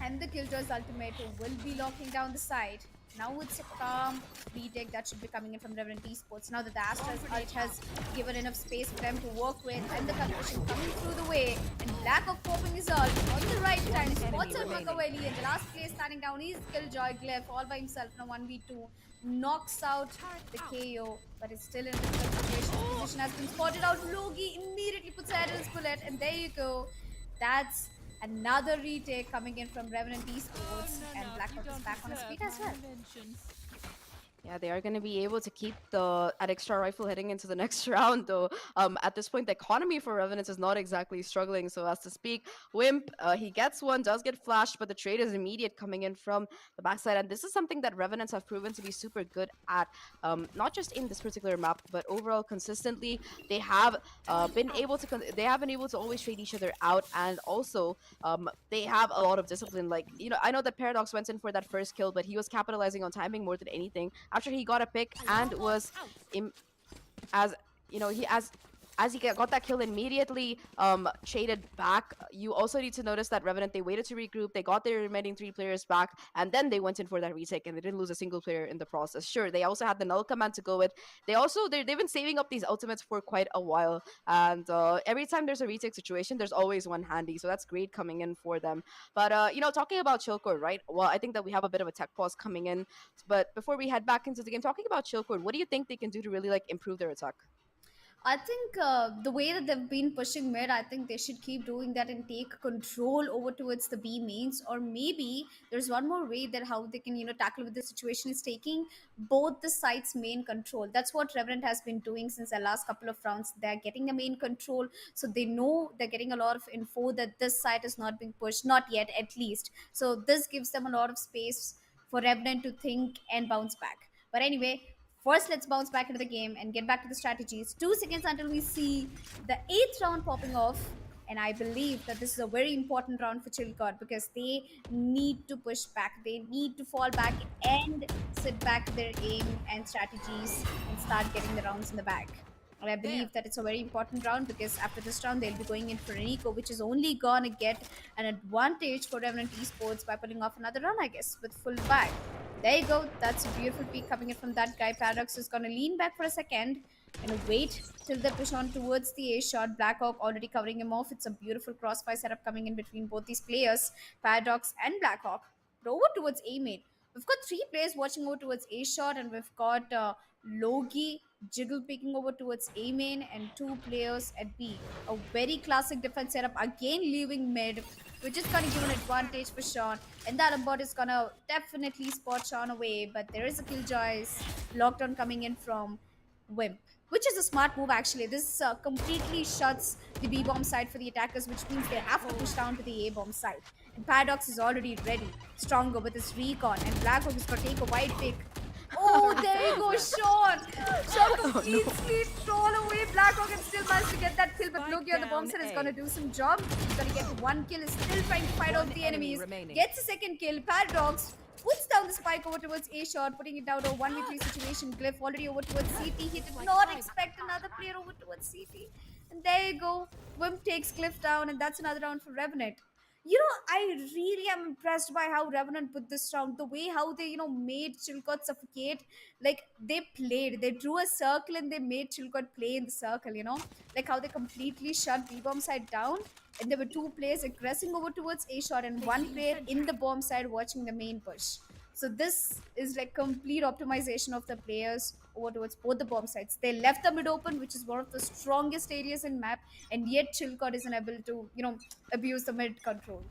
And the Killjoy's ultimate will be locking down the side. Now it's a calm retake that should be coming in from Revenant Esports. Now that the Astra's ult has given enough space for them to work with, and the concussion coming through the way, and Black of popping his ult on the right time. Spots out Makaweli, and the last player standing down is Killjoy. Glyph all by himself in a 1v2. Knocks out the KO, but it's still in a difficult situation. His position has been spotted out. Logi immediately puts Adil's bullet, and there you go. That's another retake coming in from Revenant Esports, and Blackhawk is back on his feet as well. Yeah, they are going to be able to keep the at extra rifle heading into the next round, though. At this point, the economy for Revenant is not exactly struggling, so as to speak. Wimp, he gets one, does get flashed, but the trade is immediate coming in from the backside, and this is something that Revenants have proven to be super good at, not just in this particular map, but overall consistently. They have been able to always trade each other out, and also they have a lot of discipline. Like, you know, I know that Paradox went in for that first kill, but he was capitalizing on timing more than anything. After he got a pick and was as he got that kill immediately traded back. You also need to notice that Revenant, they waited to regroup, they got their remaining 3 players back, and then they went in for that retake, and they didn't lose a single player in the process. Sure, they also had the null command to go with. They've been saving up these ultimates for quite a while, and every time there's a retake situation, there's always one handy, so that's great coming in for them. But you know, talking about Chillcore, right? Well, I think that we have a bit of a tech pause coming in, but before we head back into the game, talking about Chillcore, what do you think they can do to really like improve their attack? I think the way that they've been pushing mid, I think they should keep doing that and take control over towards the B mains. Or maybe there's one more way that how they can, you know, tackle with the situation is taking both the sides main control. That's what Revenant has been doing since the last couple of rounds. They're getting the main control, so they know they're getting a lot of info that this side is not being pushed, not yet at least. So this gives them a lot of space for Revenant to think and bounce back. But anyway, first, let's bounce back into the game and get back to the strategies. 2 seconds until we see the 8th round popping off. And I believe that this is a very important round for Chillcore because they need to push back. They need to fall back and sit back their aim and strategies and start getting the rounds in the bag. And I believe that it's a very important round because after this round, they'll be going in for an eco, which is only going to get an advantage for Revenant Esports by pulling off another run, I guess, with full bag. There you go. That's a beautiful peek coming in from that guy. Paradox is going to lean back for a second and wait till they push on towards the A shot. Blackhawk already covering him off. It's a beautiful crossfire setup coming in between both these players, Paradox and Blackhawk. But over towards A main. We've got 3 players watching over towards A shot, and we've got Logi Jiggle peeking over towards A main, and 2 players at B. A very classic defense setup, again leaving mid, which is going to give an advantage for Sean. And that bot is going to definitely spot Sean away, but there is a Killjoy's lockdown coming in from Wimp, which is a smart move actually. This completely shuts the B bomb side for the attackers, which means they have to push down to the A bomb side. And Paradox is already ready, stronger with his recon, and Blackhawk is going to take a wide pick. Oh, there you go, Sean! Sean completely troll away Blackhawk and still managed to get that kill, but Loki on the bomb set is going to do some job. He's going to get 1 kill, is still trying to fight off the enemies. Gets a second kill. Paradox puts down the spike over towards A shot, putting it down to a 1v3 situation. Glyph already over towards CT. He did not expect another player over towards CT. And there you go. Wimp takes Glyph down, and that's another round for Revenant. You know, I really am impressed by how Revenant put this round. The way how they, you know, made Chillcore suffocate. Like, they played. They drew a circle and they made Chillcore play in the circle, you know. Like how they completely shut B-bomb side down. And there were 2 players aggressing over towards A-shot and 1 player in the bomb side watching the main push. So this is like complete optimization of the players over towards both the bomb sides. They left the mid open, which is one of the strongest areas in map, and yet Chillcore isn't able to, you know, abuse the mid control.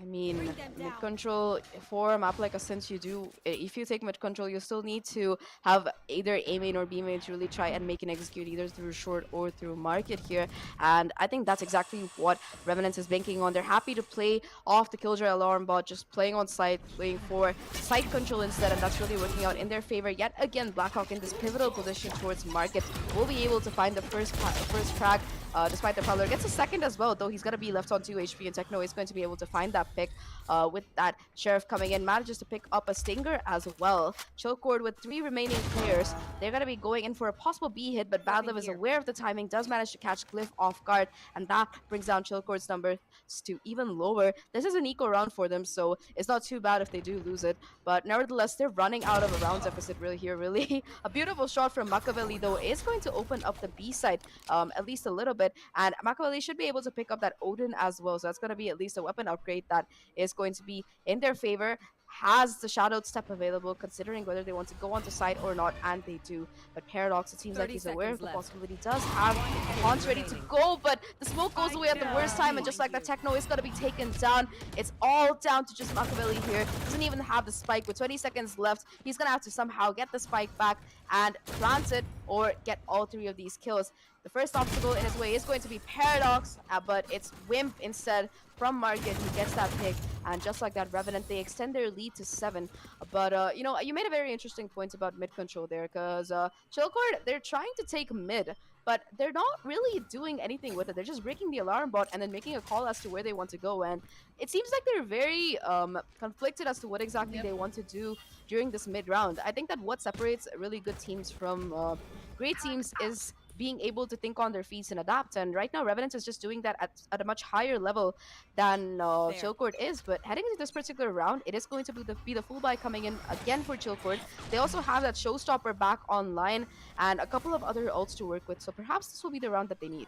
I mean, mid control for a map like Ascent, if you take mid control, you still need to have either A main or B main to really try and make an execute either through short or through market here. And I think that's exactly what Revenant is banking on. They're happy to play off the Killjoy alarm bot, just playing on site, playing for site control instead, and that's really working out in their favor. Yet again, Blackhawk in this pivotal position towards market will be able to find the first frag. Despite the Prowler gets a second as well, though he's going to be left on 2 HP, and Techno is going to be able to find that pick. With that, Sheriff coming in manages to pick up a Stinger as well. Chillcord with 3 remaining players. They're going to be going in for a possible B hit, but Badlove is aware of the timing, does manage to catch Glyph off guard, and that brings down Chillcord's numbers to even lower. This is an eco round for them, so it's not too bad if they do lose it. But nevertheless, they're running out of a round deficit really here, really. A beautiful shot from Machiavelli, though, is going to open up the B side at least a little bit. And Machiavelli should be able to pick up that Odin as well. So that's going to be at least a weapon upgrade that is going to be in their favor. Has the Shadowed Step available, considering whether they want to go onto site or not, and they do. But Paradox, it seems like he's aware of the possibility, does have Haunts ready to go, but the smoke goes away at the worst time, and just like that, Techno is going to be taken down. It's all down to just Machiavelli here. Doesn't even have the spike. With 20 seconds left, he's going to have to somehow get the spike back and plant it, or get all 3 of these kills. The first obstacle in his way is going to be Paradox, but it's Wimp instead from Market. He gets that pick, and just like that, Revenant, they extend their lead to 7. But, you know, you made a very interesting point about mid control there, because Chillcord, they're trying to take mid, but they're not really doing anything with it. They're just breaking the alarm bot and then making a call as to where they want to go, and it seems like they're very conflicted as to what exactly they want to do during this mid round. I think that what separates really good teams from great teams is being able to think on their feet and adapt. And right now, Revenant is just doing that at a much higher level than Chillcord is. But heading into this particular round, it is going to be the full buy coming in again for Chillcord. They also have that Showstopper back online and a couple of other ults to work with. So perhaps this will be the round that they need.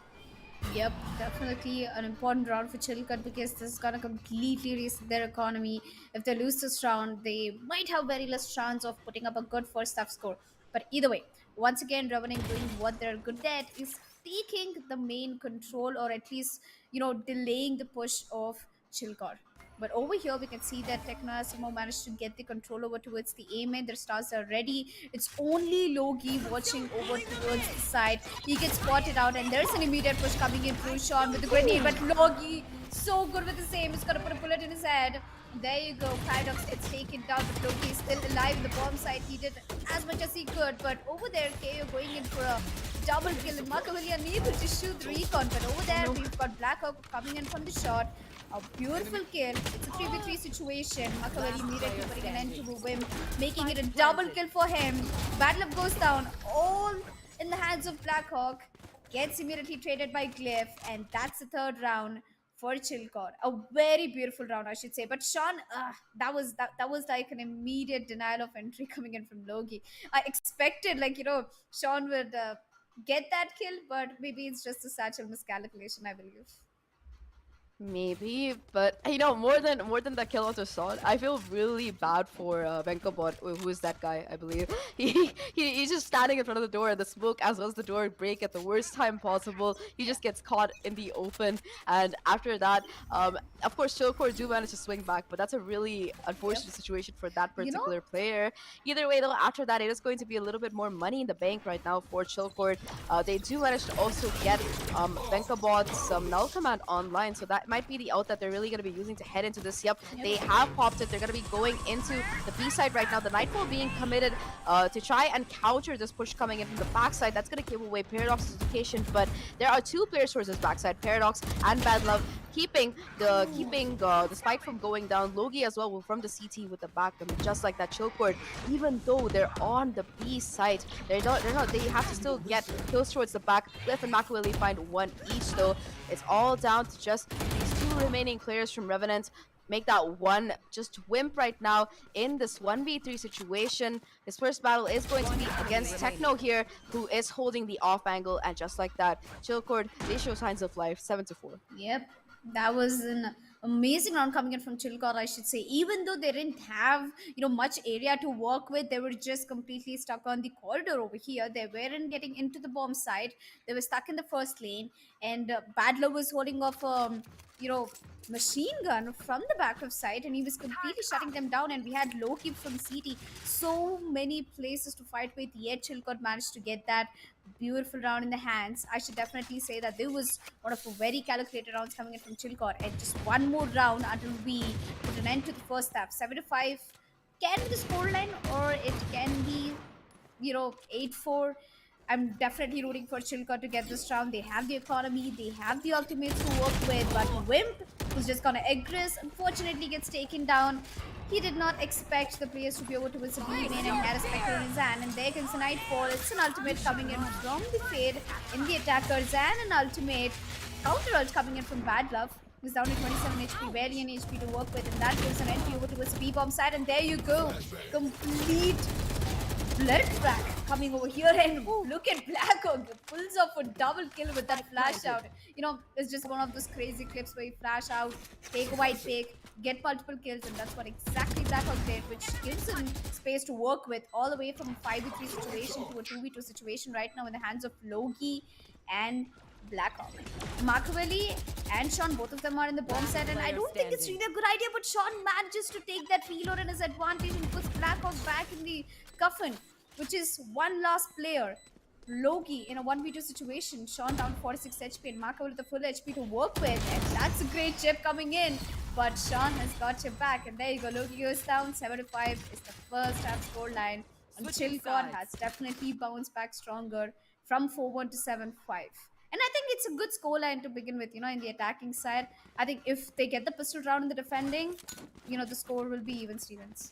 Yep, definitely an important round for Chillcut, because this is gonna completely reset their economy. If they lose this round, they might have very less chance of putting up a good first half score. But either way, once again, Revenant doing what they're good at is taking the main control, or at least, you know, delaying the push of Chillcore. But over here, we can see that Tekna has somehow managed to get the control over towards the A main. Their stars are ready. It's only Logi watching over towards the side. He gets spotted out, and there's an immediate push coming in through Sean with the grenade. But Logi, so good with his aim, is going to put a bullet in his head. There you go. Paradox gets taken down, but Loki is still alive in the bomb site. He did as much as he could, but over there, KO going in for a double kill, and Machiavelli unable to shoot the recon. But over there, we've got Blackhawk coming in from the shot. A beautiful kill. It's a 3v3 situation. Machiavelli immediately putting an end to the Wim, making it a double kill for him. Battle Up goes down, all in the hands of Blackhawk. Gets immediately traded by Glyph, and that's the 3rd round for Chillcore. A very beautiful round, I should say. But Sean, that was like an immediate denial of entry coming in from Logi. I expected, like, you know, Sean would get that kill, but maybe it's just a satchel miscalculation, I believe. Maybe, but you know, more than the kill onto Sean, I feel really bad for Venkabot, who is that guy, I believe. He's just standing in front of the door, and the smoke as well as the door break at the worst time possible. He just gets caught in the open, and after that, of course, Chillcore do manage to swing back, but that's a really unfortunate situation for that particular player. Either way, though, after that, it is going to be a little bit more money in the bank right now for Chillcore. They do manage to also get Venkabot's null command online, so that might be the out that they're really going to be using to head into this. Yep, they have popped it. They're going to be going into the B side right now. The Nightfall being committed to try and counter this push coming in from the backside. That's going to give away Paradox's location, but there are 2 players towards this backside, Paradox and Bad Love, keeping the spike from going down. Logi as well from the CT with the back. I mean, just like that, Chillcord, even though they're on the B side, they're not. They have to still get kills towards the back. Glyph and Machiavelli find 1 each, though. It's all down to just these 2 remaining players from Revenant. Make that one just Wimp right now in this 1v3 situation. His first battle is going to be against Techno here, who is holding the off angle, and just like that, Chillcord, they show signs of life, 7-4. Yep, that was an amazing round coming in from Chillcore, I should say. Even though they didn't have, you know, much area to work with, they were just completely stuck on the corridor over here. They weren't getting into the bomb site. They were stuck in the first lane, and Badler was holding off you know, machine gun from the back of site, and he was completely shutting them down. And we had Loki from CT, so many places to fight with, yet Chillcore managed to get that beautiful round in the hands. I should definitely say that there was one of the very calculated rounds coming in from Chillcore, and just one more round until we put an end to the first half. 7-5 can be the scoreline, or it can be, you know, 8-4. I'm definitely rooting for Chilka to get this round. They have the economy, they have the ultimates to work with, but Wimp, who's just gonna aggress, unfortunately gets taken down. He did not expect the players to be over towards the B main and had a Spectre in his hand, and there comes a Nightfall. It's an ultimate coming in from the Fade in the attackers, and an ultimate counter ult coming in from Bad Love. He's down to 27 HP, barely any HP to work with, and that gives an entry over towards the B-bomb side, and there you go. Complete Blurback coming over here, and look at Blackhawk pulls off a double kill with that flash out. You know, it's just one of those crazy clips where you flash out, take a white pick, get multiple kills, and that's what exactly Blackhawk did, which gives him space to work with all the way from a 5v3 situation to a 2v2 situation right now in the hands of Logi and Blackhawk. Machiavelli and Sean, both of them are in the bomb set, and I don't think it's really a good idea, but Sean manages to take that reload and his advantage and puts Blackhawk back in the coffin, which is one last player. Logi in a 1v2 situation, Sean down 46 HP and Machiavelli with the full HP to work with, and that's a great chip coming in, but Sean has got you back, and there you go, Logi goes down 7-5 is the first half scoreline, and Chilcon has definitely bounced back stronger from 4-1 to 7-5. And I think it's a good scoreline to begin with, you know, in the attacking side. I think if they get the pistol round in the defending, you know, the score will be even Stevens.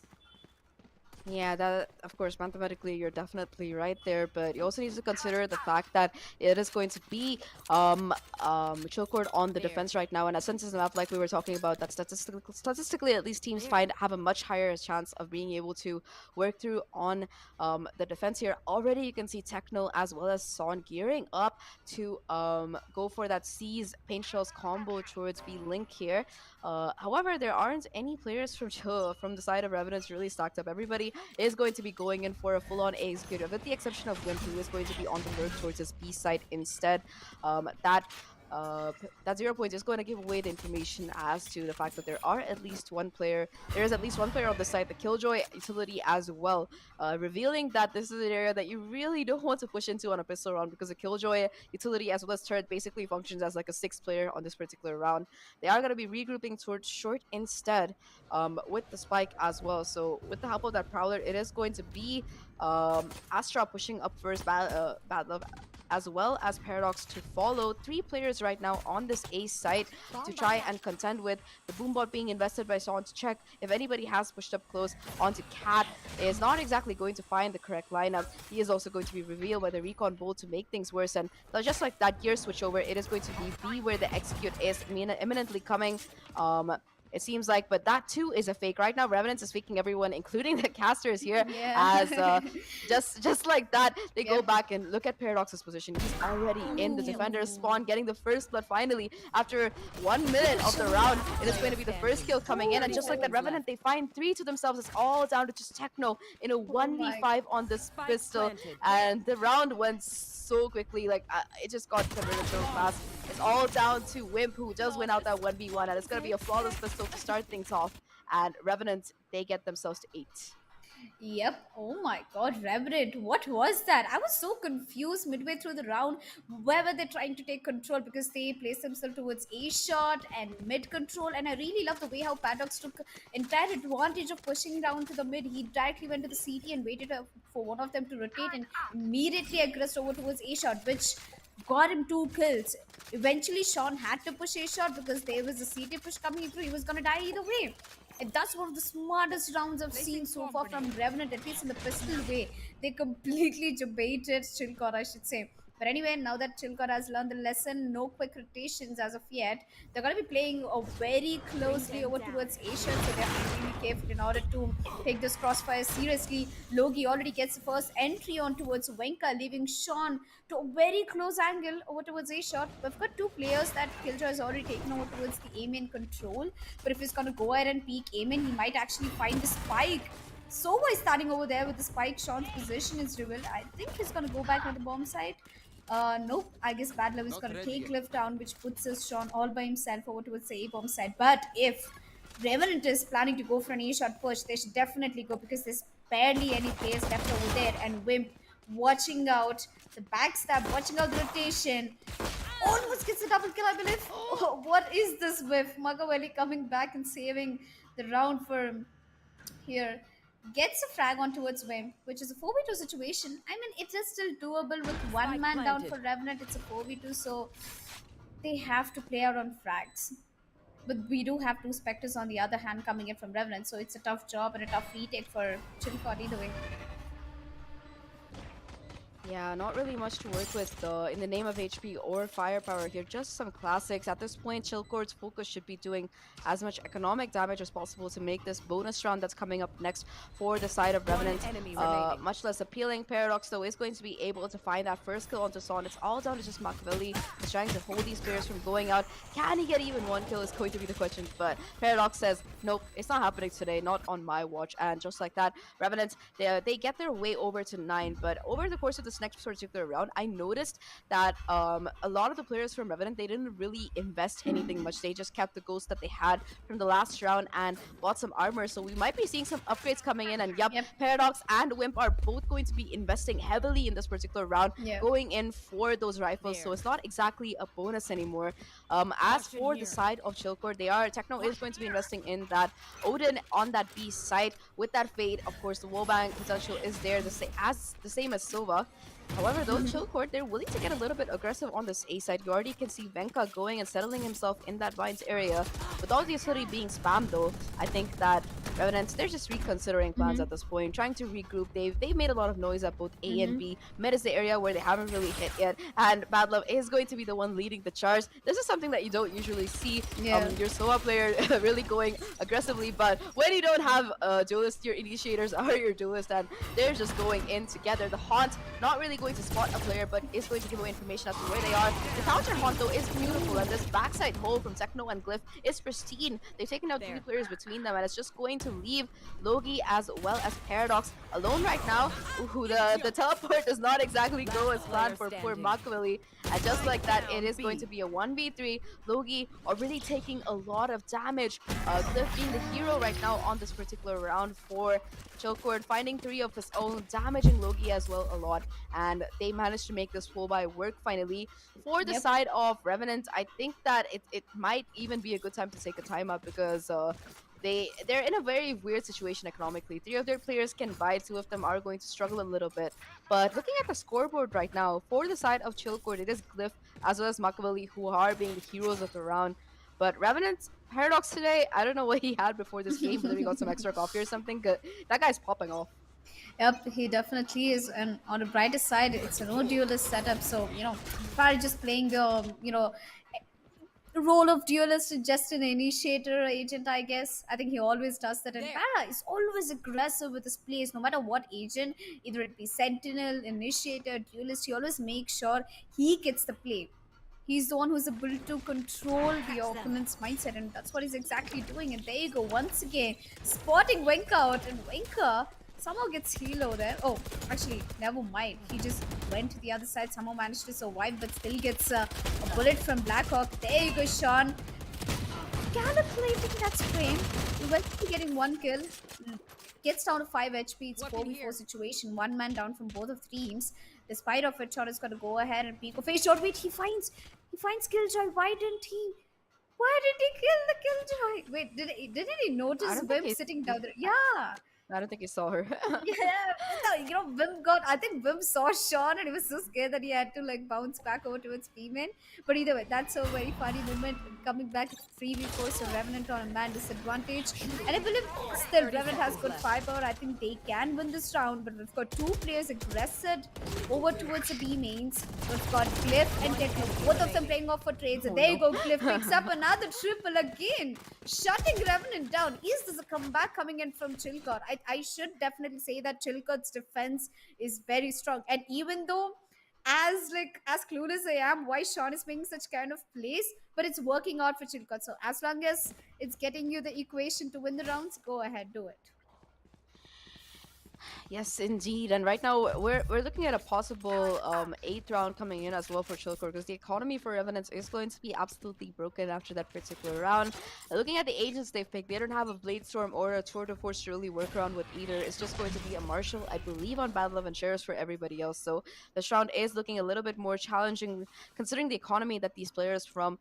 Yeah, that of course, mathematically you're definitely right there, but you also need to consider the fact that it is going to be Chilcord on the defense right now, and a census map like we were talking about, that statistically at least teams have a much higher chance of being able to work through on the defense here. Already you can see Techno as well as Son gearing up to go for that C's Paint Shells combo towards B-Link here. However, there aren't any players from the side of Revenant really stacked up. Everybody is going to be going in for a full-on A executive, with the exception of Wimp, who is going to be on the lurk towards his B side instead. That 0 point is going to give away the information as to the fact that there is at least one player on the side, the Killjoy utility as well, revealing that this is an area that you really don't want to push into on a pistol round, because the Killjoy utility as well as turret basically functions as like a 6th player on this particular round. They are going to be regrouping towards short instead, with the spike as well. So with the help of that Prowler, it is going to be Astra pushing up first, Bad Love as well as Paradox to follow. 3 players right now on this A site to try and contend with. The Boombot being invested by Sean to check if anybody has pushed up close onto Cat. Is not exactly going to find the correct lineup. He is also going to be revealed by the Recon Bolt to make things worse, and just like that gear switch over, it is going to be B where the execute is imminently coming. It seems like, but that too is a fake. Right now, Revenant is faking everyone, including the casters here, as just like that, they go back and look at Paradox's position. He's already in the defender's spawn, getting the first blood finally after 1 minute of the round. It is going to be the first kill coming in, and just like that, Revenant, they find 3 to themselves. It's all down to just Techno in a 1v5 on this pistol, and the round went so quickly, like it just got converted so fast. It's all down to Wimp, who does win out that 1v1, and it's going to be a flawless pistol to start things off, and Revenant, they get themselves to 8. Yep. Oh my god, Revenant, what was that? I was so confused midway through the round. Where were they trying to take control? Because they placed themselves towards A shot and mid control, and I really love the way how Paradox took entire advantage of pushing down to the mid. He directly went to the CT and waited for one of them to rotate, and immediately aggressed over towards A shot, which got him 2 kills. Eventually, Sean had to push A shot because there was a CT push coming through. He was gonna die either way. And that's one of the smartest rounds I've seen so far from Revenant, at least in the pistol way. They completely debated Chilcot, I should say. But anyway, now that Chilcot has learned the lesson, no quick rotations as of yet. They're going to be playing very closely over towards Asia, so they have to be really careful in order to take this crossfire seriously. Logi already gets the first entry on towards Wenka, leaving Sean to a very close angle over towards A-shot. We've got 2 players that Killjoy has already taken over towards the A-main control. But if he's going to go ahead and peek A-main, he might actually find the spike. Sova is starting over there with the spike. Sean's position is revealed. I think he's going to go back on the bomb side. Nope, I guess Bad Love is going to take Cliff down, which puts us Sean all by himself over towards the A-bomb side. But if Revenant is planning to go for an A-shot push, they should definitely go, because there's barely any players left over there. And Wimp watching out the backstab, watching out the rotation. Almost gets a double kill, I believe. Oh, what is this with Machiavelli coming back and saving the round for him here? gets a frag on towards Wim, which is a 4v2 situation. I mean, it is still doable with one man down for Revenant. It's a 4v2, so they have to play out on frags. But we do have two Spectres on the other hand coming in from Revenant, so it's a tough job and a tough retake for Chilcott either way. Yeah, not really much to work with in the name of HP or firepower here. Just some classics. At this point, Chilcourt's focus should be doing as much economic damage as possible to make this bonus round that's coming up next for the side of Revenant much less appealing. Paradox, though, is going to be able to find that first kill onto Son. It's all down to just Machiavelli. He's trying to hold these players from going out. Can he get even one kill is going to be the question, but Paradox says, nope, it's not happening today, not on my watch. And just like that, Revenant, they get their way over to 9, but over the course of this next particular round, I noticed that a lot of the players from Revenant, they didn't really invest anything much. They just kept the ghosts that they had from the last round and bought some armor. So we might be seeing some upgrades coming in. And yep. Paradox and Wimp are both going to be investing heavily in this particular round, going in for those rifles. So it's not exactly a bonus anymore. As for the side of Chilcourt, Techno is going to be investing in that Odin on that B site with that Fade. Of course, the wallbang potential is there, the same as Sova. However, though, Chilcourt, they're willing to get a little bit aggressive on this A side. You already can see Venka going and settling himself in that Vines area. With all the utility being spammed, though, I think that Revenants, they're just reconsidering plans at this point, trying to regroup. They've made a lot of noise at both A and B. Mid is the area where they haven't really hit yet, and Bad Love is going to be the one leading the charge. This is something that you don't usually see. Your Sova player really going aggressively, but when you don't have duelist, your initiators are your duelist, and they're just going in together. The Haunt, not really going to spot a player, but is going to give away information as to where they are. The counter Haunt, though, is beautiful, and this backside hole from Techno and Glyph is pristine. They've taken out 3 players between them, and it's just going to leave Logi as well as Paradox alone right now. Ooh, the teleport does not exactly go as planned for poor Machiavelli, and just like that, it is going to be a 1v3. Logi already taking a lot of damage. Glyph being the hero right now on this particular round for Chilcourt, finding 3 of his own, damaging Logi as well a lot, and they managed to make this full buy work finally. For the side of Revenant, I think that it might even be a good time to take a timeout because they're in a very weird situation economically. 3 of their players can buy, 2 of them are going to struggle a little bit. But looking at the scoreboard right now, for the side of Chilcourt, it is Glyph as well as Machiavelli who are being the heroes of the round. But Revenant's Paradox today, I don't know what he had before this game, whether he got some extra coffee or something. That guy's popping off. Yep, he definitely is. And on the brighter side, it's a no duelist setup. So, probably just playing the, role of duelist, just an initiator agent, I guess. I think he always does that. And Para is always aggressive with his plays, no matter what agent, either it be Sentinel, initiator, duelist, he always makes sure he gets the play. He's the one who's able to control the opponent's mindset, and that's what he's exactly doing. And there you go, once again, spotting Wenka out, and Wenka somehow gets helo there. Oh, actually, never mind. He just went to the other side, somehow managed to survive, but still gets a bullet from Blackhawk. There you go, Sean. Calculating that frame. He went to getting 1 kill. Gets down to 5 HP. It's 4v4 situation. 1 man down from both of teams. Despite of it, Sean is going to go ahead and peek. Face shot. Wait, he finds Killjoy. Why didn't he kill the Killjoy? Wait, didn't he notice Wim sitting down there? Yeah. I don't think he saw her. Yeah, I think Wim saw Sean and he was so scared that he had to bounce back over towards B-man. But either way, that's a very funny moment coming back 3v4, so Revenant on a man disadvantage. And I believe still Revenant has good firepower. I think they can win this round, but we've got 2 players aggressive over towards the B mains. We've got Glyph and Techno, both of them playing off for trades. And there you go, Glyph picks up another triple again, shutting Revenant down. Is this a comeback coming in from Chilcott? I should definitely say that Chilcott's defense is very strong, and even though as clueless I am why Sean is making such kind of plays, but it's working out for Chilcott. So as long as it's getting you the equation to win the rounds, go ahead, do it. Yes, indeed. And right now we're looking at a possible eighth round coming in as well for Chilcore, because the economy for Revenants is going to be absolutely broken after that particular round. Looking at the agents they've picked, they don't have a Bladestorm or a Tour de Force to really work around with either. It's just going to be a Marshall, I believe, on Battle of Enchères for everybody else. So this round is looking a little bit more challenging considering the economy that these players from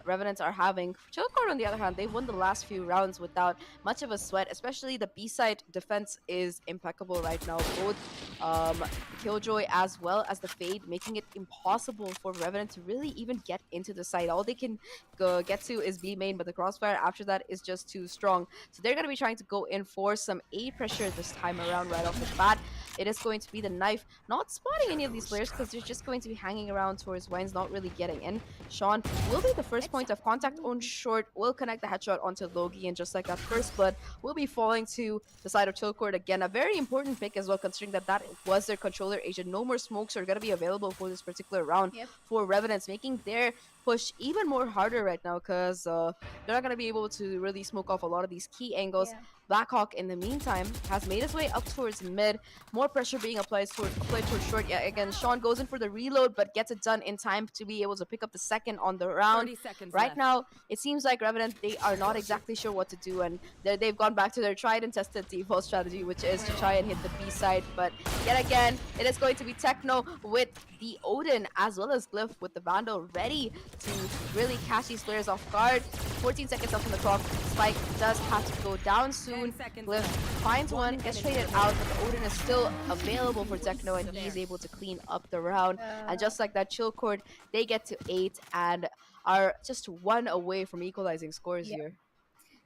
Revenants are having. Chilcore, on the other hand, they've won the last few rounds without much of a sweat, especially the B-side defense is impeccable right now. Both Killjoy as well as the Fade, making it impossible for Revenant to really even get into the site. All they can get to is B main, but the crossfire after that is just too strong. So they're going to be trying to go in for some A pressure this time around right off the bat. It is going to be the knife, not spotting any of these players because they're just going to be hanging around towards Wines, not really getting in. Sean will be the first point of contact on short, will connect the headshot onto Logi, and just like that, first blood will be falling to the side of Chilcourt again. A very important pick as well, considering that that was their controller agent. No more smokes are going to be available for this particular round for Revenants, making their push even more harder right now because they're not going to be able to really smoke off a lot of these key angles. Blackhawk, in the meantime, has made his way up towards mid. More pressure being applied towards short. Yeah, again, Sean goes in for the reload, but gets it done in time to be able to pick up the second on the round. 30 seconds Right left. now, it seems like Revenant, they are not exactly sure what to do, and they've gone back to their tried and tested default strategy, which is to try and hit the B side. But yet again, it is going to be Techno with the Odin as well as Glyph with the Vandal ready to really catch these players off guard. 14 seconds left on the clock. Spike does have to go down soon. Glyph finds one, gets traded out, but the Odin is still available for Techno, and he is able to clean up the round. And just like that, Chilcourt, they get to 8 and are just 1 away from equalizing scores here.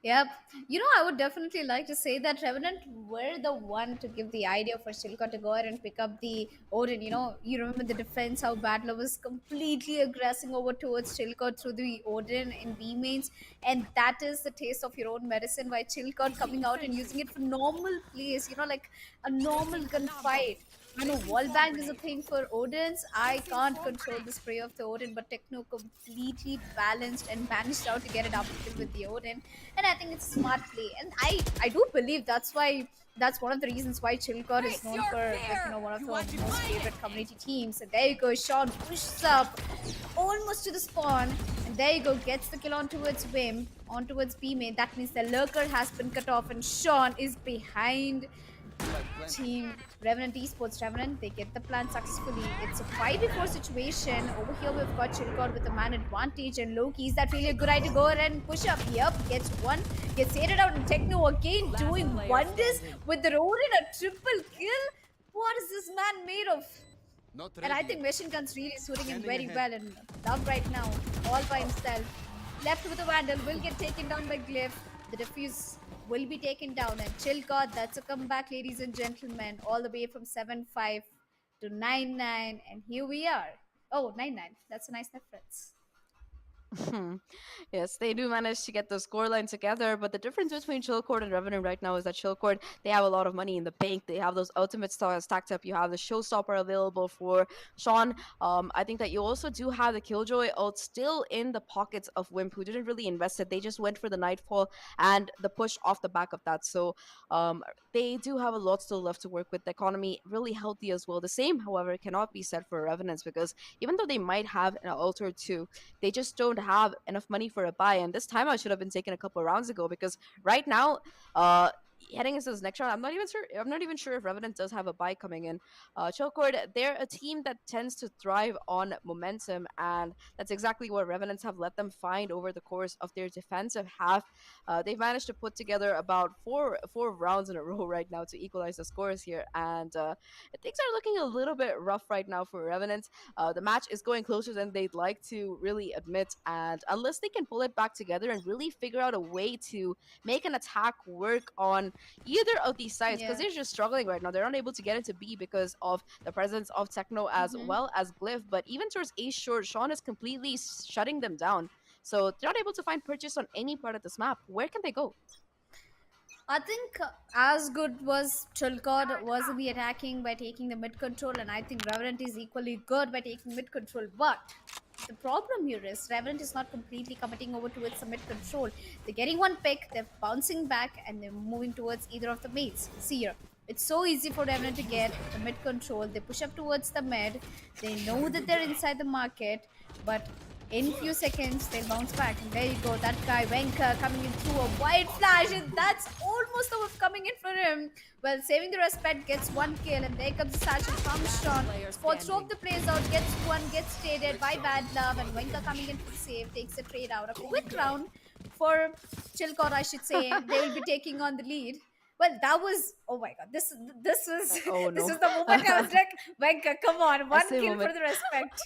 Yep. You know, I would definitely like to say that Revenant were the one to give the idea for Silka to go ahead and pick up the Odin. You know, you remember the defense, how Battler was completely aggressing over towards Chilcot through the Odin in B mains. And that is the taste of your own medicine by Chilcot coming out and using it for normal plays, you know, like a normal gunfight. I know wallbang is a thing for Odins. I can't control the spray of the Odin, but Techno completely balanced and managed out to get it up with the Odin. And I think it's smart play. And I do believe that's one of the reasons why Chilcot is known for, like, you know, one of the most favorite community teams. And there you go, Sean pushes up almost to the spawn. And there you go, gets the kill on towards Wim, on towards B main. That means the lurker has been cut off and Sean is behind Team Revenant Esports. Revenant, they get the plan successfully. It's a 5v4 situation. Over here we've got Chilcot with a man advantage, and Loki, is that really a good idea to go ahead and push up? Yep, gets one, gets aided out, and Techno again doing wonders with the road in a triple kill. What is this man made of? And I think machine gun's really suiting him very well, and Love right now, all by himself. Left with a Vandal, will get taken down by Glyph. The defuse will be taken down, and Chilcot, that's a comeback, ladies and gentlemen, all the way from 7-5 to 9-9, and here we are. Oh, 9-9, that's a nice reference. Yes, they do manage to get the scoreline together, but the difference between Chilcourt and Revenant right now is that Chilcourt, they have a lot of money in the bank. They have those ultimate stars stacked up. You have the Showstopper available for Sean. I think that you also do have the Killjoy ult still in the pockets of Wimp, who didn't really invest it. They just went for the Nightfall and the push off the back of that. So they do have a lot still left to work with. The economy really healthy as well. The same, however, cannot be said for Revenants, because even though they might have an ult or two, they just don't have enough money for a buy. And this timeout should have been taken a couple of rounds ago, because right now, heading into this next round, I'm not even sure if Revenant does have a buy coming in. Chilcourt, they're a team that tends to thrive on momentum, and that's exactly what Revenants have let them find over the course of their defensive half. They've managed to put together about four rounds in a row right now to equalize the scores here, and things are looking a little bit rough right now for Revenant. The match is going closer than they'd like to really admit, and unless they can pull it back together and really figure out a way to make an attack work on either of these sides, because they're just struggling right now. They're not able to get into B because of the presence of Techno as well as Glyph, but even towards A short, Sean is completely shutting them down. So they're not able to find purchase on any part of this map. Where can they go? I think as good was Chilcot was in the attacking by taking the mid control, and I think Revenant is equally good by taking mid control. But the problem here is Revenant is not completely committing over towards the mid control. They're getting one pick, they're bouncing back, and they're moving towards either of the mates. See here. It's so easy for Revenant to get the mid control. They push up towards the mid. They know that they're inside the market, but in few seconds they'll bounce back. And there you go, that guy Venka coming in through a wide flash, and that's almost the whiff coming in for him. Well, saving the respect, gets one kill, and there comes the satchel from Sean. Spots two of the players out, gets one, gets traded by Bad Love, and Venka coming in for the save, takes the trade out. A quick round for Chilcot, I should say. They will be taking on the lead. Well, that was, oh my god, this was Oh, this no. was the moment I was like, Venka, come on, one Same kill moment. for the respect.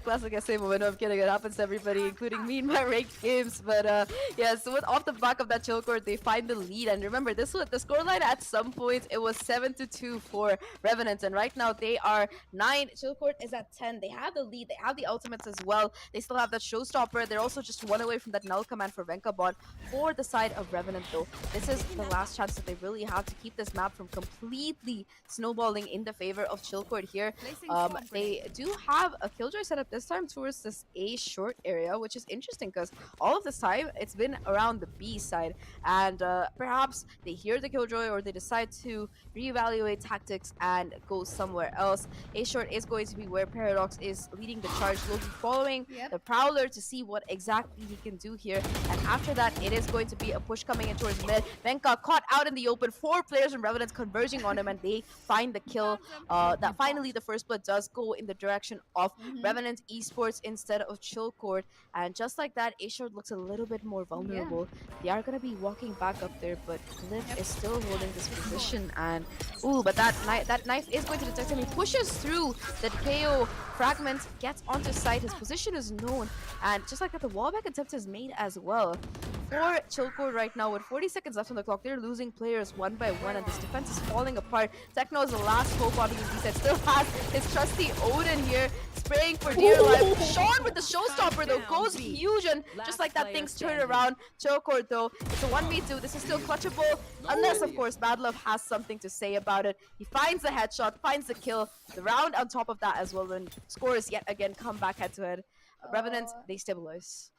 classic SA moment. I'm kidding. It happens to everybody, including me in my ranked games. But yeah, so off the back of that chill court, they find the lead. And remember, this was the scoreline at some point. It was 7-2 for Revenant, and right now they are 9. Chill court is at 10. They have the lead. They have the ultimates as well. They still have that showstopper. They're also just one away from that null command for Venkabon. For the side of Revenant, though, this is the last chance that they really have to keep this map from completely snowballing in the favor of chill court here. They do have a killjoy set up this time towards this A short area, which is interesting because all of this time it's been around the B side, and perhaps they hear the killjoy or they decide to reevaluate tactics and go somewhere else. A short is going to be where Paradox is leading the charge, Loki following Yep. the Prowler to see what exactly he can do here, and after that it is going to be a push coming in towards mid. Venka caught out in the open, 4 players from Revenant converging on him, and they find the kill. That finally the first blood does go in the direction of Revenant Esports instead of chill court, and just like that, A-Short looks a little bit more vulnerable. They are going to be walking back up there, but Glyph is still holding this position, and ooh, but that knife is going to detect him. He pushes through the KO fragment, gets onto site. His position is known, and just like that, the wallback attempt is made as well. For Chilcourt right now, with 40 seconds left on the clock, they're losing players one by one, and this defense is falling apart. Techno is the last hope out of his reset. Still has his trusty Odin here, spraying for dear life. Sean with the showstopper though goes huge, and just like that, things turn around. Chilcourt though, it's a 1v2. This is still clutchable, unless of course Bad Love has something to say about it. He finds the headshot, finds the kill, the round on top of that as well, and scores yet again come back head to head. Revenant, they stabilize.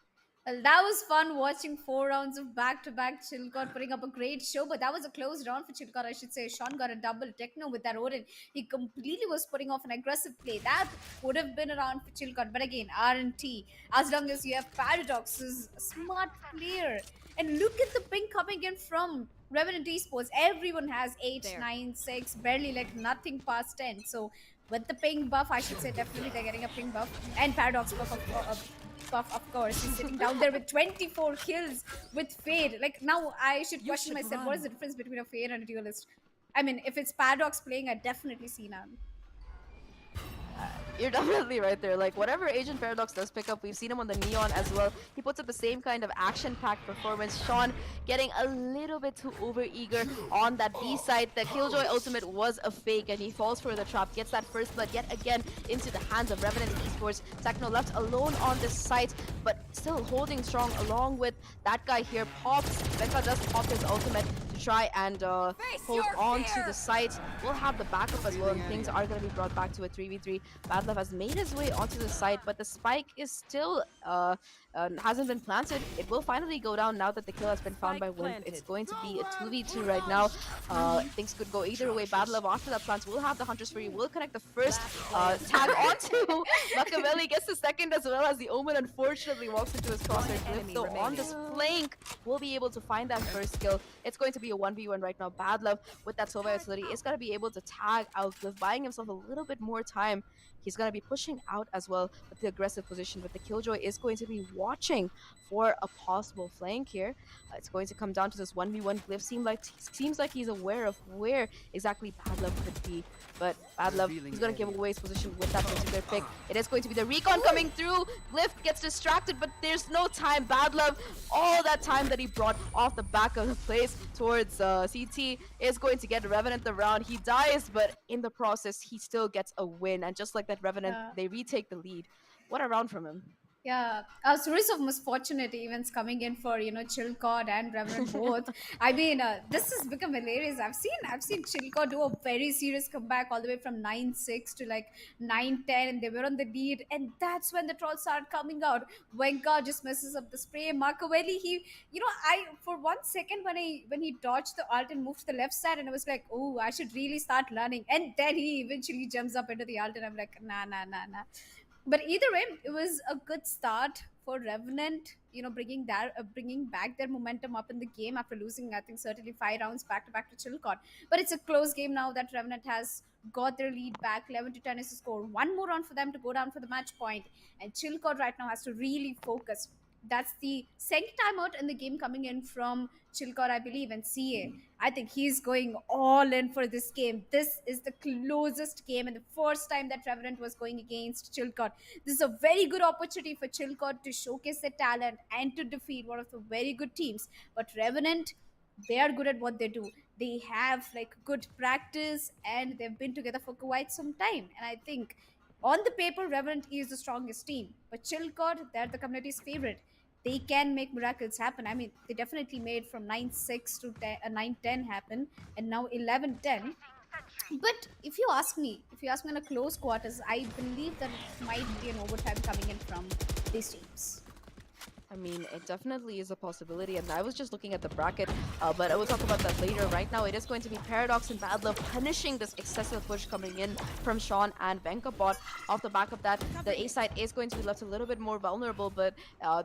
Well, that was fun watching 4 rounds of back-to-back Chilcot putting up a great show, but that was a close round for Chilcot, I should say. Sean got a double. Techno with that Odin, he completely was putting off an aggressive play. That would have been a round for Chilcot, but again, R&T, as long as you have Paradox, is a smart player. And look at the ping coming in from Revenant Esports. Everyone has 8, 9, 6, barely like nothing past 10. So with the ping buff, I should say definitely they're getting a ping buff. And Paradox buff, of course. He's sitting down there with 24 kills with Fade. Like, now I should question myself. What is the difference between a Fade and a duelist? I mean, if it's Paradox playing, I definitely see none. You're definitely right there. Like, whatever Agent Paradox does pick up, we've seen him on the Neon as well. He puts up the same kind of action-packed performance. Sean getting a little bit too over-eager on that B side. The Killjoy ultimate was a fake, and he falls for the trap. Gets that first blood yet again into the hands of Revenant Esports. Techno left alone on this site, but still holding strong along with that guy here. Pops. Becca does pop his ultimate to try and hold on to the site. We'll have the backup as well, and things are going to be brought back to a 3v3. Bad Love has made his way onto the site, but the spike is still hasn't been planted. It will finally go down now that the kill has been found by Wimp. It's going to be a 2v2 right now. Things could go either way. Bad Love after that plant will have the Hunter's Fury, will connect the first tag onto Machiavelli, gets the second as well as the Omen unfortunately walks into his crosshair. Glyph though on this flank will be able to find that first kill. It's going to be a 1v1 right now. Bad Love with that Sova utility is going to be able to tag out Glyph, buying himself a little bit more time. He's going to be pushing out as well with the aggressive position, but the Killjoy is going to be watching for a possible flank here. It's going to come down to this 1v1. Glyph seems like he's aware of where exactly Bad Love could be, but Bad Love is going to give away his position with that particular pick. It is going to be the recon coming through. Glyph gets distracted, but there's no time. Bad Love, all that time that he brought off the back of the plays towards CT is going to get Revenant the round. He dies, but in the process, he still gets a win. And just like that, Revenant, they retake the lead. What a round from him. Yeah, a series of misfortunate events coming in for Chilcot and Revenant both. I mean, this has become hilarious. I've seen Chilcot do a very serious comeback all the way from 9-6 to like 9-10, and they were on the lead, and that's when the trolls started coming out. Wenka just messes up the spray. Marcavelli, I for 1 second when he dodged the ult and moved to the left side, and I was like, oh, I should really start learning. And then he eventually jumps up into the ult, and I'm like, nah, nah, nah, nah. But either way, it was a good start for Revenant, bringing back their momentum up in the game after losing, I think, certainly 5 rounds back to back to Chilcot. But it's a close game now that Revenant has got their lead back. 11-10 is the score. One more round for them to go down for the match point, and Chilcot right now has to really focus. That's the second timeout in the game coming in from Chilcot, I believe, and CA. I think he's going all in for this game. This is the closest game and the first time that Revenant was going against Chilcot. This is a very good opportunity for Chilcot to showcase their talent and to defeat one of the very good teams. But Revenant, they are good at what they do. They have like good practice and they've been together for quite some time. And I think on the paper, Revenant is the strongest team. But Chilcot, they're the community's favorite. They can make miracles happen. I mean, they definitely made from 9-6 to 9-10 happen, and now 11-10. But if you ask me in a close quarters, I believe that it might be an overtime coming in from these teams. I mean, it definitely is a possibility, and I was just looking at the bracket, but I will talk about that later. Right now, it is going to be Paradox and Bad Love punishing this excessive push coming in from Sean and Venkabot. Off the back of that, the A side is going to be left a little bit more vulnerable, but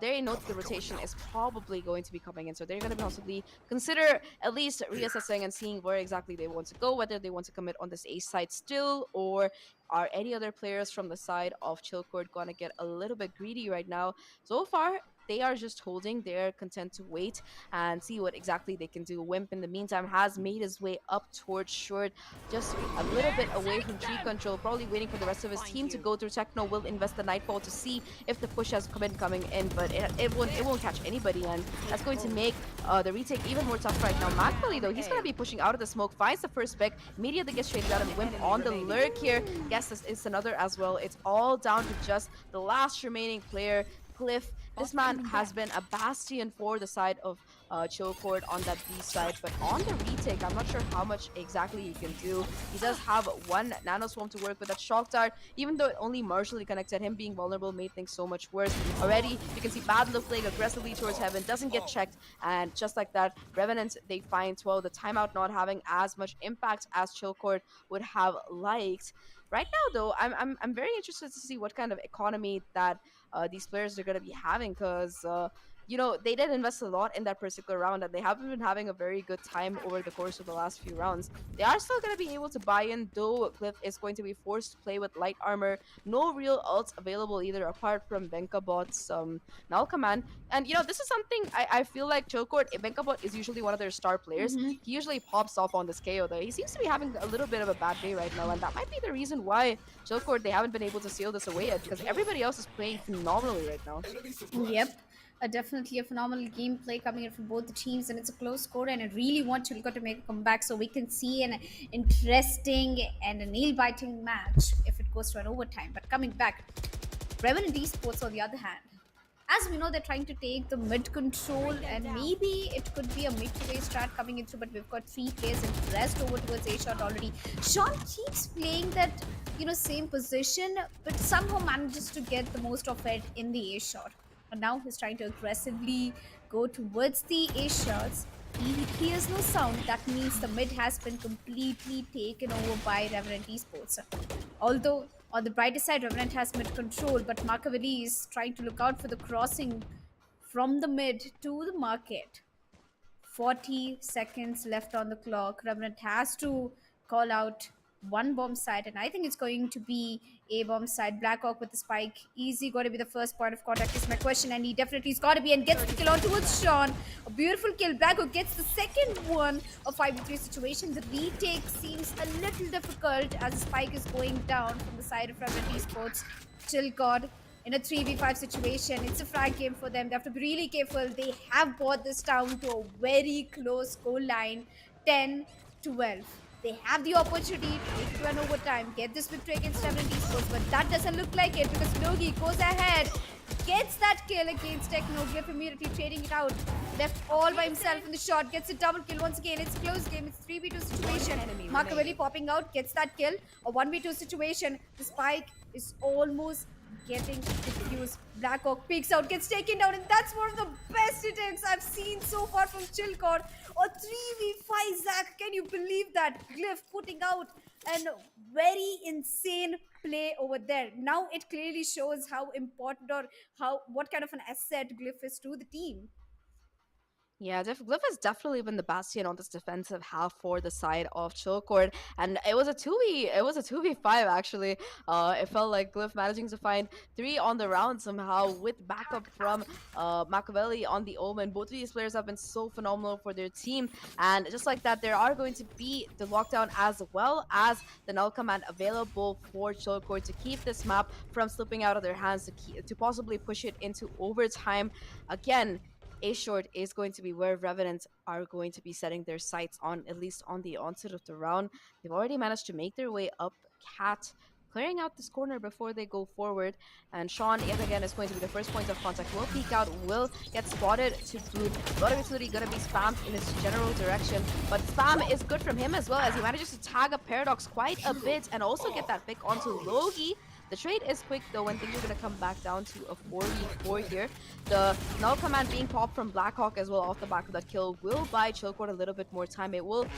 they know the rotation is probably going to be coming in, so they're going to possibly consider at least reassessing and seeing where exactly they want to go, whether they want to commit on this A side still, or are any other players from the side of Chilcourt going to get a little bit greedy right now. So far, they are just holding. They're content to wait and see what exactly they can do. Wimp, in the meantime, has made his way up towards short, just a little bit away from tree control, probably waiting for the rest of his team to go through. Techno will invest the Nightfall to see if the push has been coming in, but it won't catch anybody, and that's going to make the retake even more tough right now. Macbelly, though, he's going to be pushing out of the smoke, finds the first pick, immediately gets traded out, and Wimp on the lurk here. Guess this is another as well. It's all down to just the last remaining player, Cliff. This man has been a bastion for the side of Chilcourt on that B side, but on the retake, I'm not sure how much exactly he can do. He does have one Nano Swarm to work with. That Shock Dart, even though it only marginally connected, him being vulnerable made things so much worse. Already, you can see Bad Luck playing aggressively towards Heaven, doesn't get checked, and just like that, Revenant, they find 12. The timeout not having as much impact as Chilcourt would have liked. Right now, though, I'm very interested to see what kind of economy that these players are going to be having, because they did invest a lot in that particular round, and they haven't been having a very good time over the course of the last few rounds. They are still going to be able to buy in, though Cliff is going to be forced to play with light armor. No real ults available either, apart from Venkabot's null command. And this is something I feel like Chilcourt, Venkabot is usually one of their star players. He usually pops off on this KO, though. He seems to be having a little bit of a bad day right now, and that might be the reason why Chilcourt, they haven't been able to seal this away yet, because everybody else is playing phenomenally right now. Yep. Definitely a phenomenal gameplay coming in from both the teams, and it's a close score, and I really want Chilcot to make a comeback so we can see an interesting and a nail-biting match if it goes to an overtime. But coming back, Revenant Esports on the other hand, as we know, they're trying to take the mid control, and maybe it could be a mid-to-way strat coming in through, but we've got 3 players impressed over towards A-Shot already. Sean keeps playing that, same position, but somehow manages to get the most of it in the A-Shot. And now he's trying to aggressively go towards the A-Shots. He hears no sound. That means the mid has been completely taken over by Revenant Esports. Although, on the brighter side, Revenant has mid control, but Marcavelli is trying to look out for the crossing from the mid to the market. 40 seconds left on the clock. Revenant has to call out one bomb side, and I think it's going to be a bomb side. Blackhawk with the spike. Easy got to be the first point of contact is my question, and he definitely has got to be, and gets the kill on towards Sean. A beautiful kill. Blackhawk gets the second one. A 5v3 situation. The retake seems a little difficult as the spike is going down from the side of Revenant Esports. Chilcot in a 3v5 situation. It's a frag game for them. They have to be really careful. They have brought this down to a very close goal line. 10-12. They have the opportunity to take it to an overtime, get this victory against Revenant Esports, but that doesn't look like it because Logi goes ahead, Gets that kill against Techno. Glyph immediately trading it out. Left all by himself in the shot. Gets a double kill once again. It's close game. It's 3v2 situation. Machiavelli popping out. Gets that kill. A 1v2 situation. The spike is almost getting diffused. Blackhawk peeks out, gets taken down, and that's one of the best attacks I've seen so far from Chilcot. Or 3v5 Zach, can you believe that? Glyph putting out a very insane play over there. Now it clearly shows how important or what kind of an asset Glyph is to the team. Yeah, Glyph has definitely been the bastion on this defensive half for the side of Chilcord, and it was a 2v5 actually. It felt like Glyph managing to find 3 on the round somehow with backup from Machiavelli on the Omen. Both of these players have been so phenomenal for their team, and just like that, there are going to be the lockdown as well as the null command available for Chilcord to keep this map from slipping out of their hands, to possibly push it into overtime. Again, A short is going to be where Revenant are going to be setting their sights on, at least on the onset of the round. They've already managed to make their way up Cat, clearing out this corner before they go forward. And Sean, yet again, is going to be the first point of contact. Will peek out, will get spotted to boot. A lot of utility going to be spammed in its general direction, but spam is good from him as well, as he manages to tag up Paradox quite a bit and also get that pick onto Logi. The trade is quick though, when things are going to come back down to a 4v4 here. The null command being popped from Blackhawk as well off the back of that kill will buy Chilcord a little bit more time. Will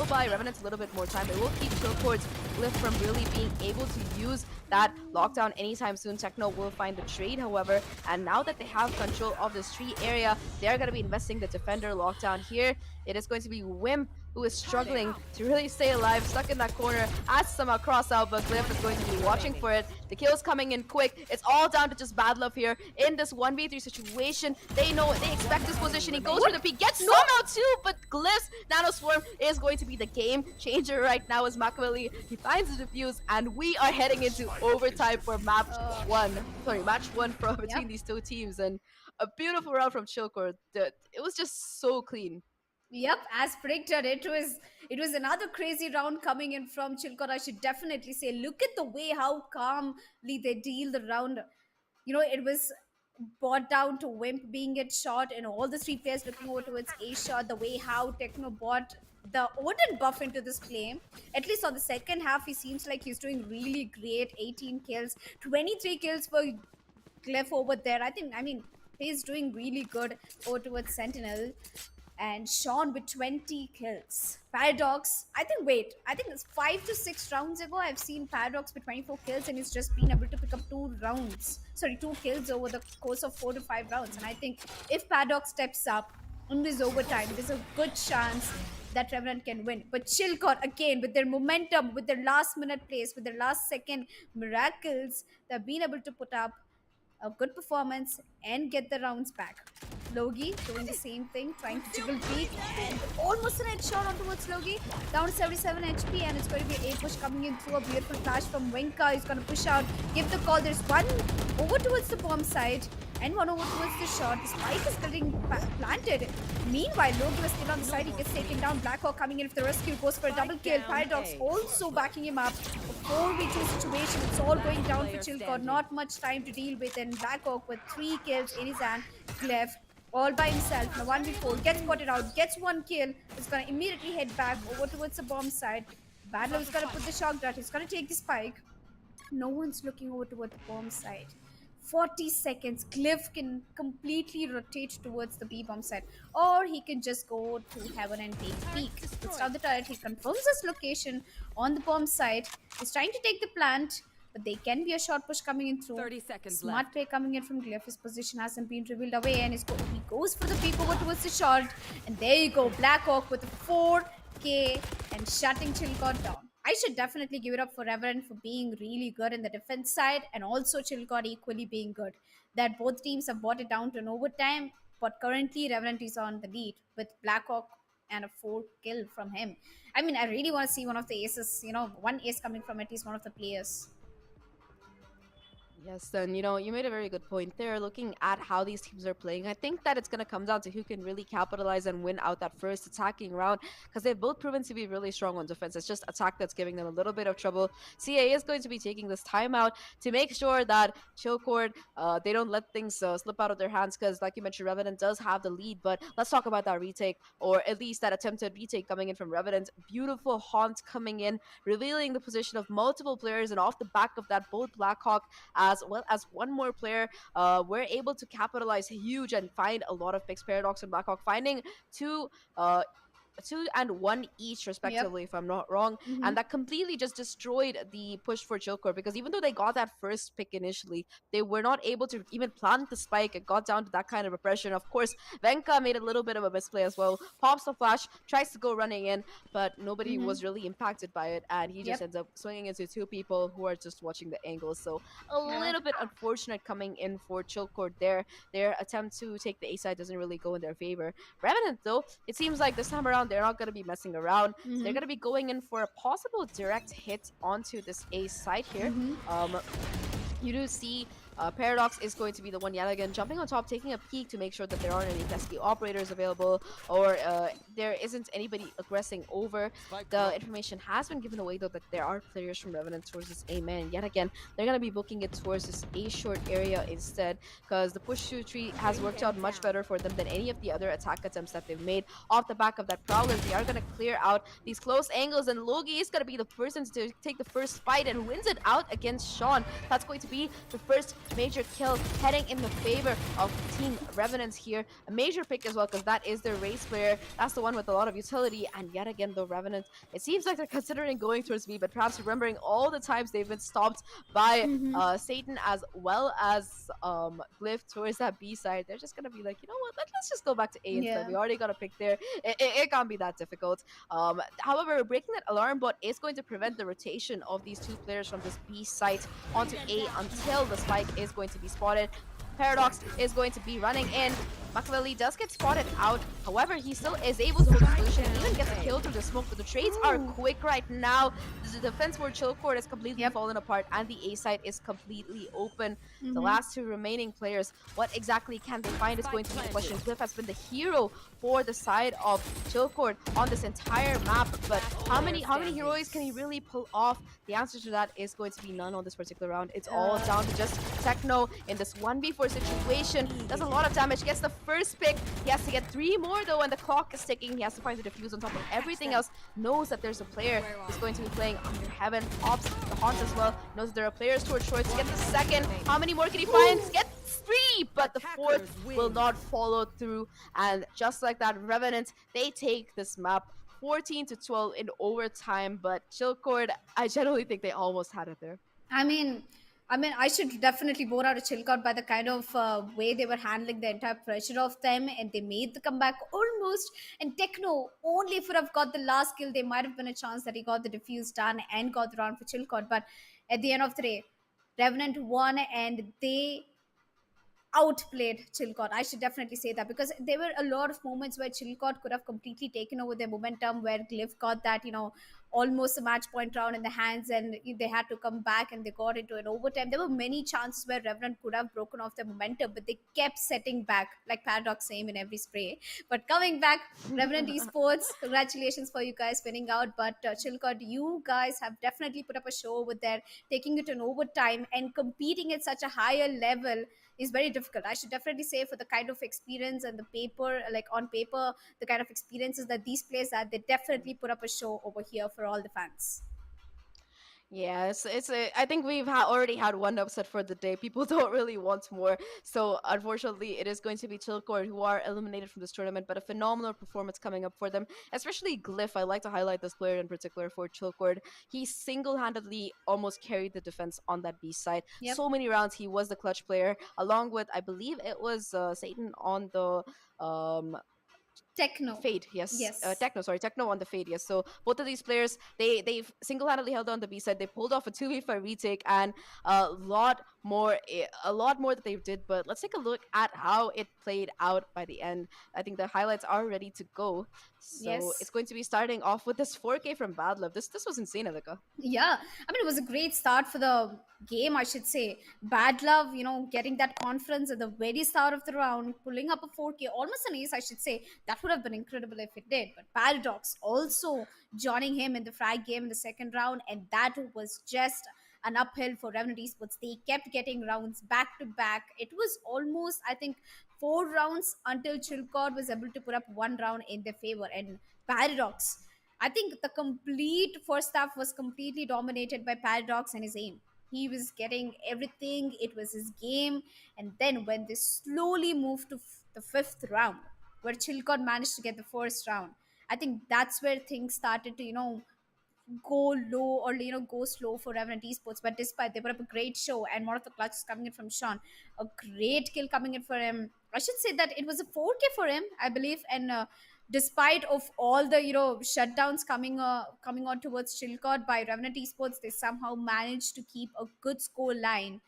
buy Revenant a little bit more time. It will keep Chilcord's Glyph from really being able to use that lockdown anytime soon. Techno will find the trade, however, and now that they have control of this tree area, they're going to be investing the defender lockdown here. It is going to be Wimp who is struggling to really stay alive, stuck in that corner, has to somehow cross out, but Glyph is going to be watching for it. The kill's coming in quick. It's all down to just bad luck here in this 1v3 situation. They know it. They expect this position. He goes for the peek, gets somehow too, but Glyph's Nano Swarm is going to be the game changer right now as Machiavelli, he finds the defuse, and we are heading into overtime for match one from between these two teams, and a beautiful round from Chilcord. It was just so clean. Yep, as predicted, it was another crazy round coming in from Chilcot. I should definitely say, look at the way how calmly they deal the round. You know, it was brought down to Wimp being it shot, and all the 3 players looking over towards A shot. The way how Techno bought the Odin buff into this play, at least on the second half, he seems like he's doing really great. 18 kills, 23 kills for Glyph over there. I mean, he's doing really good over towards Sentinel. And Sean with 20 kills. Paradox, I think it's 5 to 6 rounds ago, I've seen Paradox with 24 kills, and he's just been able to pick up 2 kills over the course of 4 to 5 rounds. And I think if Paradox steps up in this overtime, there's a good chance that Revenant can win. But Chilcot, again, with their momentum, with their last minute plays, with their last second miracles, they've been able to put up a good performance and get the rounds back. Logi doing the same thing, trying to jiggle peek, and almost an headshot on towards Logi. Down 77 HP, and it's going to be a push coming in through a beautiful flash from Winka. He's going to push out, give the call. There's one over towards the bomb side and one over towards the shot. The spike is getting planted. Meanwhile, Logi was still on the side. He gets taken down. Blackhawk coming in for the rescue, goes for a double kill. Paradox also backing him up. A 4v2 situation. It's all going down for Chilcot. Not much time to deal with, and Blackhawk with 3 kills in his hand. Glyph all by himself. Now 1v4, gets spotted out, gets 1 kill. He's gonna immediately head back over towards the bomb side. Battler is gonna put the shock dart. He's gonna take the spike. No one's looking over toward the bomb side. 40 seconds. Glyph can completely rotate towards the B bomb side, or he can just go to heaven and take a peek. Puts down the turret. He confirms his location on the bomb side. He's trying to take the plant, but they can be a short push coming in through. 30 seconds Smart left. play coming in from Glyph. His position hasn't been revealed away, and he goes for the peek over towards the shot. And there you go, Blackhawk with a 4K and shutting Chilcot down. I should definitely give it up for Revenant for being really good in the defense side, and also Chilcot equally being good. That both teams have brought it down to an overtime, but currently Revenant is on the lead with Blackhawk and a 4 kill from him. I mean, I really want to see one of the aces, one ace coming from at least one of the players. Yes, and you made a very good point there. Looking at how these teams are playing, I think that it's going to come down to who can really capitalize and win out that first attacking round, because they've both proven to be really strong on defense. It's just attack that's giving them a little bit of trouble. CA is going to be taking this timeout to make sure that Chillcord, they don't let things slip out of their hands, because like you mentioned, Revenant does have the lead, but let's talk about that retake, or at least that attempted retake coming in from Revenant. Beautiful haunt coming in, revealing the position of multiple players, and off the back of that, both Blackhawk as well as one more player were able to capitalize huge and find a lot of picks. Paradox and Blackhawk finding two uh, 2 and 1 each respectively, if I'm not wrong, and that completely just destroyed the push for Chillcore, because even though they got that first pick initially, they were not able to even plant the spike. It got down to that kind of oppression. Of course, Venka made a little bit of a misplay as well, pops the flash, tries to go running in, but nobody was really impacted by it, and he just ends up swinging into two people who are just watching the angles. So a little bit unfortunate coming in for Chillcore there. Their attempt to take the A side doesn't really go in their favor. Revenant, though, it seems like this time around they're not going to be messing around. They're going to be going in for a possible direct hit onto this A side here. You do see Paradox is going to be the one yet again jumping on top, taking a peek to make sure that there aren't any pesky operators available, or there isn't anybody aggressing over. The information has been given away though that there are players from Revenant towards this A man. Yet again, they're going to be booking it towards this A short area instead, because the push to tree has worked out much better for them than any of the other attack attempts that they've made. Off the back of that Prowler, they are going to clear out these close angles, and Logi is going to be the person to take the first fight and wins it out against Sean. That's going to be the first major kill heading in the favor of Team Revenants here. A major pick as well, because that is their race player. That's the one with a lot of utility. And yet again, the Revenant, it seems like they're considering going towards B, but perhaps remembering all the times they've been stopped by Satan as well as Glyph towards that B side. They're just gonna be like, you know what, let's just go back to A instead. We already got a pick there. It can't be that difficult. However, breaking that alarm bot is going to prevent the rotation of these two players from this B site onto A until the spike is going to be spotted. Paradox is going to be running in. Machiavelli does get spotted out. However, he still is able to hold his position and even gets a kill through the smoke. But the trades are quick right now. The defense for Chillcore has completely fallen apart, and the A side is completely open. The last two remaining players, what exactly can they find is going to be the question. Cliff has been the hero for the side of Chillcore on this entire map, but how many heroes can he really pull off? The answer to that is going to be none on this particular round. It's all down to just Techno in this 1v4 situation. Does a lot of damage, gets the first pick. He has to get 3 more though, and the clock is ticking. He has to find the defuse on top of everything else. Knows that there's a player who's going to be playing under Heaven. Ops the Haunt as well. Knows that there are players towards shorts to get the second. How many more can he find? Gets 3, but the fourth will not follow through. And just like that, Revenant, they take this map 14-12 in overtime. But Chillcord, I generally think they almost had it there. I mean, I should definitely bore out a Chillcord by the kind of way they were handling the entire pressure of them, and they made the comeback almost. And Techno, only if would have got the last kill, there might have been a chance that he got the defuse done and got the round for Chillcord. But at the end of the day, Revenant won, and they outplayed Chillcord. I should definitely say that, because there were a lot of moments where Chillcord could have completely taken over their momentum, where Glyph got that, almost a match point round in the hands, and they had to come back and they got into an overtime. There were many chances where Revenant could have broken off their momentum, but they kept setting back, like Paradox same in every spray. But coming back, Revenant Esports, congratulations for you guys winning out. But Chillcord, you guys have definitely put up a show over there, taking it in overtime and competing at such a higher level is very difficult. I should definitely say, for the kind of experience and the paper, like on paper, the kind of experiences that these players had, they definitely put up a show over here for all the fans. Yeah, I think we've already had one upset for the day. People don't really want more. So unfortunately, it is going to be Chillcord who are eliminated from this tournament, but a phenomenal performance coming up for them, especially Glyph. I like to highlight this player in particular for Chillcord. He single-handedly almost carried the defense on that B side. So many rounds, he was the clutch player, along with, I believe it was Satan on the Techno. Fade, yes. Yes. Techno on the Fade, yes. So both of these players, they've single-handedly held on the B side. They pulled off a 2v5 retake and a lot more that they did. But let's take a look at how it played out by the end. I think the highlights are ready to go. So Yes. it's going to be starting off with this 4K from Bad Love. This was insane, Alika. Yeah, I mean, it was a great start for the game, I should say. Bad Love, getting that confidence at the very start of the round, pulling up a 4K, almost an ace, I should say. That would have been incredible if it did. But Paradox also joining him in the frag game in the second round, and that was just an uphill for Revenant Esports. They kept getting rounds back to back. It was almost, I think, 4 rounds until Chilcod was able to put up 1 round in their favor. And Paradox, I think the complete first half was completely dominated by Paradox and his aim. He was getting everything, it was his game. And then when they slowly moved to the fifth round, where Chilcott managed to get the first round, I think that's where things started to, go low or go slow for Revenant Esports. But despite, they put up a great show, and one of the clutches coming in from Sean, a great kill coming in for him. I should say that it was a 4K for him, I believe, and despite of all the shutdowns coming on towards Chilcott by Revenant Esports, they somehow managed to keep a good score line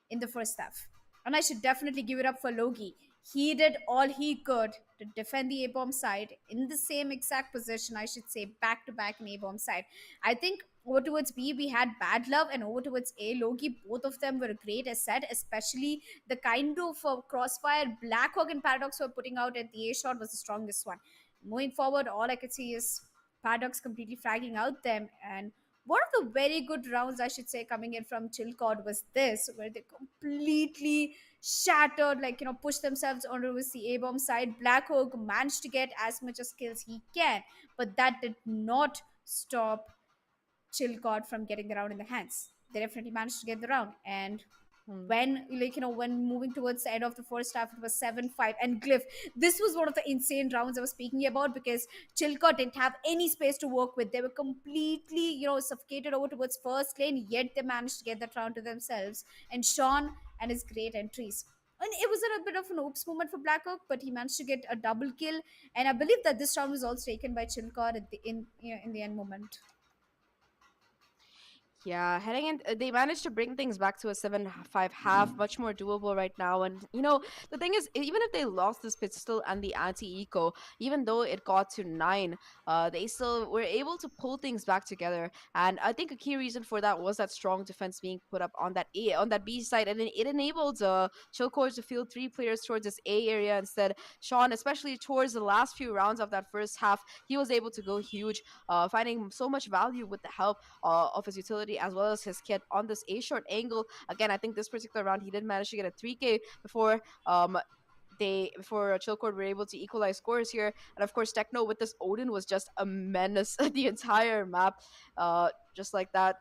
in the first half. And I should definitely give it up for Logi. He did all he could to defend the A-bomb side in the same exact position, I should say, back to back in A-bomb side. I think over towards B, we had Bad Love, and over towards A, Logi, both of them were a great asset, especially the kind of crossfire Blackhawk and Paradox were putting out at the A shot was the strongest one. Moving forward, all I could see is Paradox completely fragging out them. And one of the very good rounds, I should say, coming in from Chilcod was this, where they completely shattered, pushed themselves onto the A-bomb side. Blackhawk managed to get as much as kills he can, but that did not stop Chilcott from getting the round in the hands. They definitely managed to get the round. And when moving towards the end of the first half, it was 7-5. And Glyph, this was one of the insane rounds I was speaking about, because Chilcott didn't have any space to work with. They were completely suffocated over towards first lane, yet they managed to get that round to themselves. And Sean and his great entries, and it was a bit of an oops moment for Blackhawk, but he managed to get a double kill. And I believe that this round was also taken by Chilcott in the end moment. Yeah, heading in, they managed to bring things back to a 7-5 half, much more doable right now. And the thing is, even if they lost this pistol and the anti-eco, even though it got to 9, they still were able to pull things back together. And I think a key reason for that was that strong defense being put up on that B side, and it enabled Chilcore to field 3 players towards this A area instead. Sean, especially towards the last few rounds of that first half, he was able to go huge, finding so much value with the help of his utility as well as his kit on this A short angle. Again, I think this particular round he did manage to get a 3K before Chilcord were able to equalize scores here. And of course, Techno with this Odin was just a menace the entire map, just like that.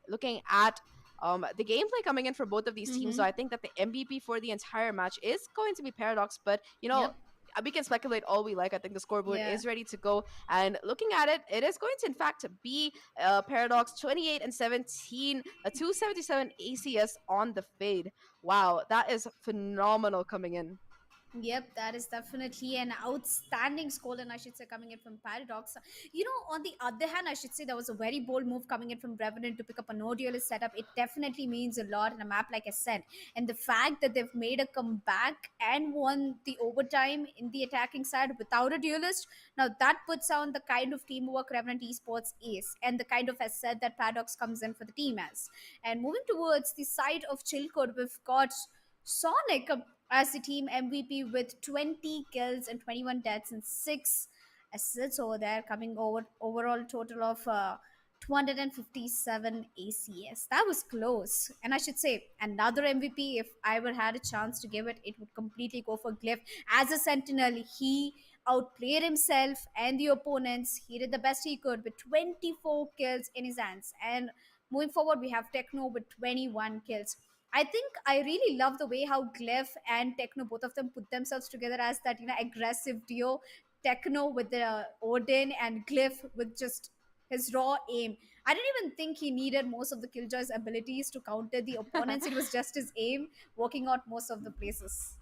Looking at the gameplay coming in for both of these teams, so I think that the MVP for the entire match is going to be Paradox, but Yep. we can speculate all we like. I think the scoreboard Yeah. is ready to go. And looking at it, it is going to, in fact, be Paradox 28 and 17, a 277 ACS on the fade. Wow, that is phenomenal coming in. Yep, that is definitely an outstanding scoreline, I should say, coming in from Paradox. On the other hand, I should say there was a very bold move coming in from Revenant to pick up a no duelist setup. It definitely means a lot in a map like Ascent. And the fact that they've made a comeback and won the overtime in the attacking side without a duelist, now that puts on the kind of teamwork Revenant Esports is, and the kind of asset that Paradox comes in for the team as. And moving towards the side of Chillcode, we've got Sonic as the team MVP with 20 kills and 21 deaths and 6 assists over there, coming overall total of 257 ACS. That was close. And I should say, another MVP, if I ever had a chance to give it, it would completely go for Glyph. As a Sentinel, he outplayed himself and the opponents. He did the best he could with 24 kills in his hands. And moving forward, we have Techno with 21 kills. I think I really love the way how Glyph and Techno, both of them, put themselves together as that aggressive duo. Techno with the Odin and Glyph with just his raw aim. I didn't even think he needed most of the Killjoy's abilities to counter the opponents. It was just his aim working out most of the places.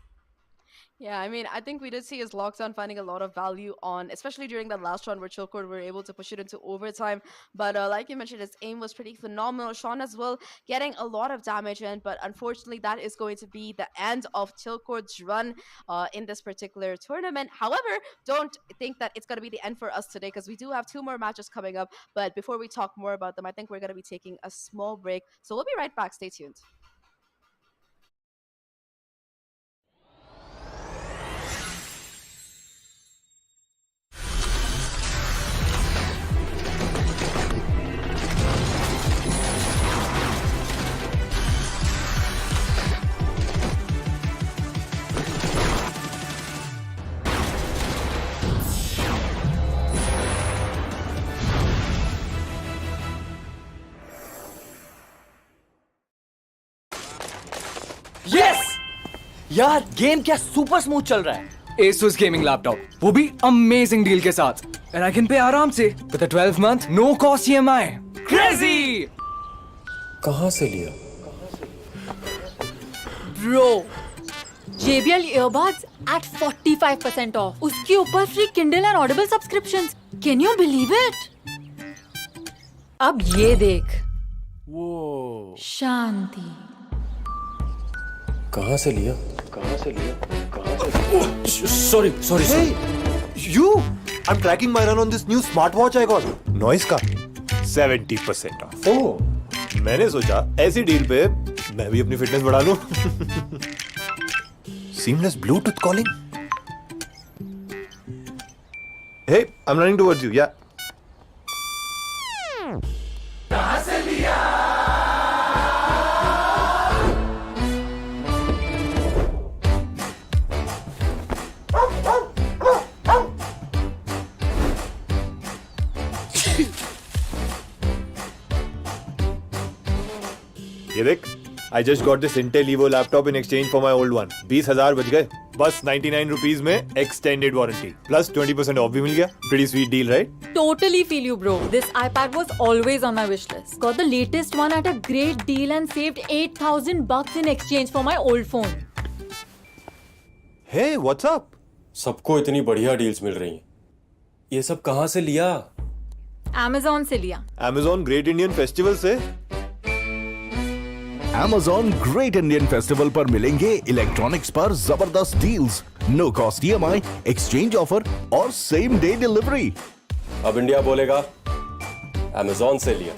Yeah, I mean, I think we did see his lockdown finding a lot of value on, especially during that last round where Chilcord were able to push it into overtime. But like you mentioned, his aim was pretty phenomenal. Sean as well getting a lot of damage in, but unfortunately, that is going to be the end of Chilcord's run in this particular tournament. However, don't think that it's going to be the end for us today because we do have two more matches coming up. But before we talk more about them, I think we're going to be taking a small break. So we'll be right back. Stay tuned. Yes यार game क्या super smooth चल रहा है. Asus gaming laptop, वो भी amazing deal के साथ. And I can pay आराम से with a 12-month no cost EMI. Crazy! कहाँ से लिया? Bro, JBL earbuds at 45% off. उसके ऊपर free Kindle and Audible subscriptions. Can you believe it? अब ये देख. शांति. कहाँ से लिया? Sorry. Hey, you! I'm tracking my run on this new smartwatch I got. Noise का 70% off. Oh, मैंने सोचा ऐसी डील पे मैं भी अपनी फिटनेस बढ़ा लूं. Seamless Bluetooth calling. Hey, I'm running towards you. Yeah. ये देख, I just got this Intel Evo laptop in exchange for my old one. 20,000 बच गए. बस 99 rupees में extended warranty. Plus 20% off भी मिल गया. Pretty sweet deal, right? Totally feel you, bro. This iPad was always on my wish list. Got the latest one at a great deal and saved $8,000 in exchange for my old phone. Hey, what's up? सबको इतनी बढ़िया deals मिल रही हैं. ये सब कहाँ से लिया? Amazon से लिया. Amazon Great Indian Festival से. Amazon Great Indian Festival पर मिलेंगे इलेक्ट्रॉनिक्स पर जबरदस्त deals, no cost EMI, exchange offer और सेम डे डिलीवरी. अब इंडिया बोलेगा Amazon से लिया.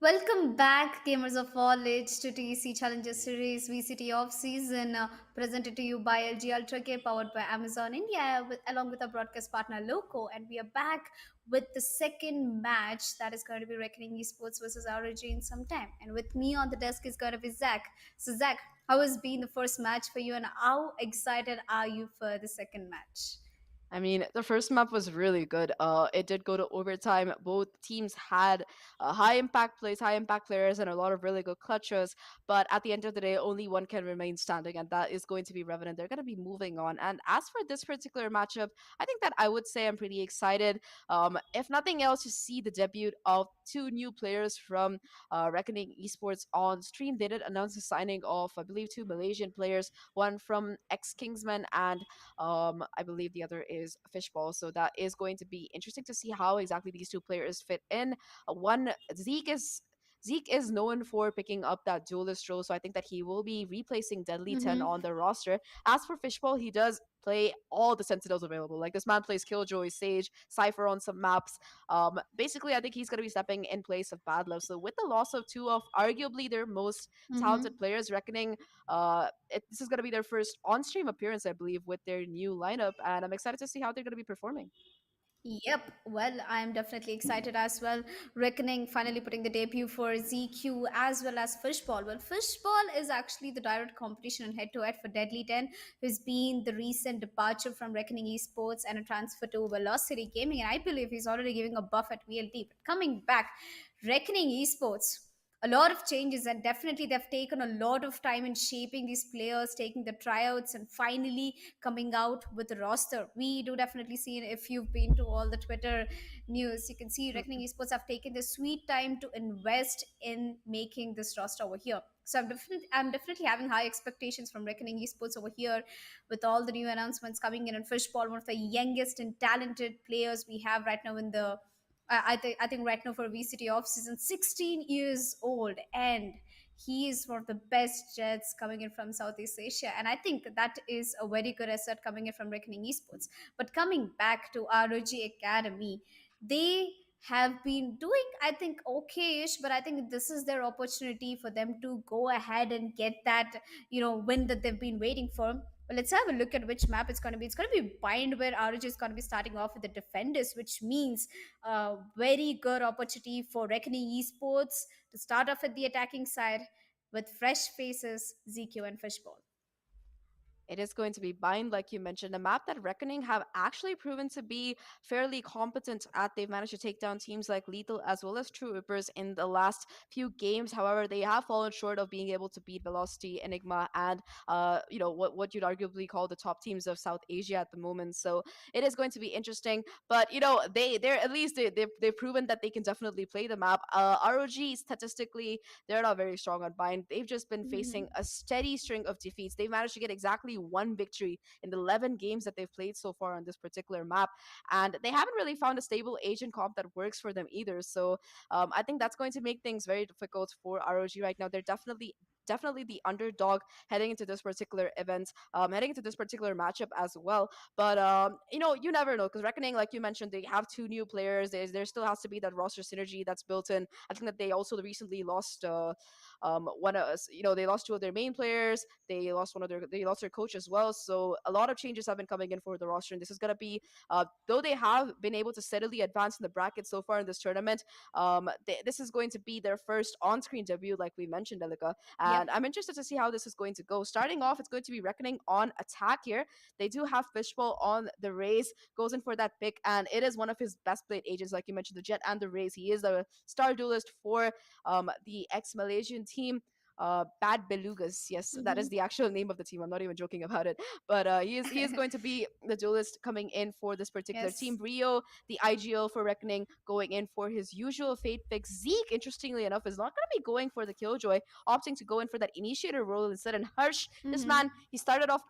Welcome back, gamers of all age, to TEC Challenger Series VCT off season, presented to you by LG Ultragear, powered by Amazon India, along with our broadcast partner Loco. And we are back with the second match that is going to be Reckoning Esports versus ROG in some time. And with me on the desk is going to be Zach. So, Zach, how has been the first match for you, and how excited are you for the second match? I mean, the first map was really good. It did go to overtime. Both teams had high impact plays, high impact players, and a lot of really good clutches. But at the end of the day, only one can remain standing, and that is going to be Revenant. They're going to be moving on. And as for this particular matchup, I think that I would say I'm pretty excited. If nothing else, to see the debut of two new players from Reckoning Esports on stream. They did announce the signing of, I believe, two Malaysian players, one from ex Kingsman and I believe the other is Fishball. So that is going to be interesting to see how exactly these two players fit in. One Zeke is known for picking up that duelist role, so I think that he will be replacing Deadly 10 Mm-hmm. on the roster. As for Fishball, he does play all the sentinels available. Like, this man plays Killjoy, Sage, Cypher on some maps. Basically, I think he's going to be stepping in place of Bad Love. So with the loss of two of arguably their most Mm-hmm. talented players, Reckoning, this is going to be their first on-stream appearance, I believe, with their new lineup, and I'm excited to see how they're going to be performing. Yep. Well, I'm definitely excited as well. Reckoning finally putting the debut for ZQ as well as Fishball. Well, Fishball is actually the direct competition in head-to-head for Deadly 10, who's been the recent departure from Reckoning Esports and a transfer to Velocity Gaming. And I believe he's already giving a buff at VLT. But coming back, Reckoning Esports, a lot of changes, and definitely they've taken a lot of time in shaping these players, taking the tryouts, and finally coming out with the roster. We do definitely see, if you've been to all the Twitter news, you can see Reckoning Esports have taken the sweet time to invest in making this roster over here. So I'm definitely having high expectations from Reckoning Esports over here, with all the new announcements coming in. And Fishball, one of the youngest and talented players we have right now in the I think right now for VCT off season, 16 years old, and he is one of the best Jets coming in from Southeast Asia, and I think that is a very good asset coming in from Reckoning Esports. But coming back to ROG Academy, they have been doing, I think, okay-ish, but I think this is their opportunity for them to go ahead and get that win that they've been waiting for. But let's have a look at which map it's going to be. It's going to be Bind, where ROG is going to be starting off with the defenders, which means a very good opportunity for Reckoning Esports to start off at the attacking side with fresh faces, ZQ and Fishball. It is going to be Bind, like you mentioned, a map that Reckoning have actually proven to be fairly competent at. They've managed to take down teams like Lethal as well as Troopers in the last few games. However, they have fallen short of being able to beat Velocity, Enigma, and what you'd arguably call the top teams of South Asia at the moment. So it is going to be interesting. But they're at least they've proven that they can definitely play the map. ROG statistically, they're not very strong on Bind. They've just been facing a steady string of defeats. They've managed to get exactly one victory in the 11 games that they've played so far on this particular map, and they haven't really found a stable agent comp that works for them either. So I think that's going to make things very difficult for ROG right now. They're definitely the underdog heading into this particular event, heading into this particular matchup as well. But you never know, because Reckoning, like you mentioned, they have two new players. There still has to be that roster synergy that's built in. I think that they also recently lost one of us. They lost two of their main players. They lost their coach as well. So a lot of changes have been coming in for the roster, and this is gonna be though they have been able to steadily advance in the bracket so far in this tournament. This is going to be their first on-screen debut, like we mentioned, Elika, and I'm interested to see how this is going to go. Starting off, it's going to be Reckoning on attack here. They do have Fishbowl on the Raze, goes in for that pick, and it is one of his best played agents, like you mentioned, the Jet and the Raze. He is a star duelist for the ex-Malaysian team. Bad Belugas, yes, that is the actual name of the team. I'm not even joking about it. But he is going to be the duelist coming in for this particular team. Rio, the IGL for Reckoning, going in for his usual fate pick. Zeke, interestingly enough, is not going to be going for the Killjoy, opting to go in for that initiator role instead. And Harsh, this man, he started off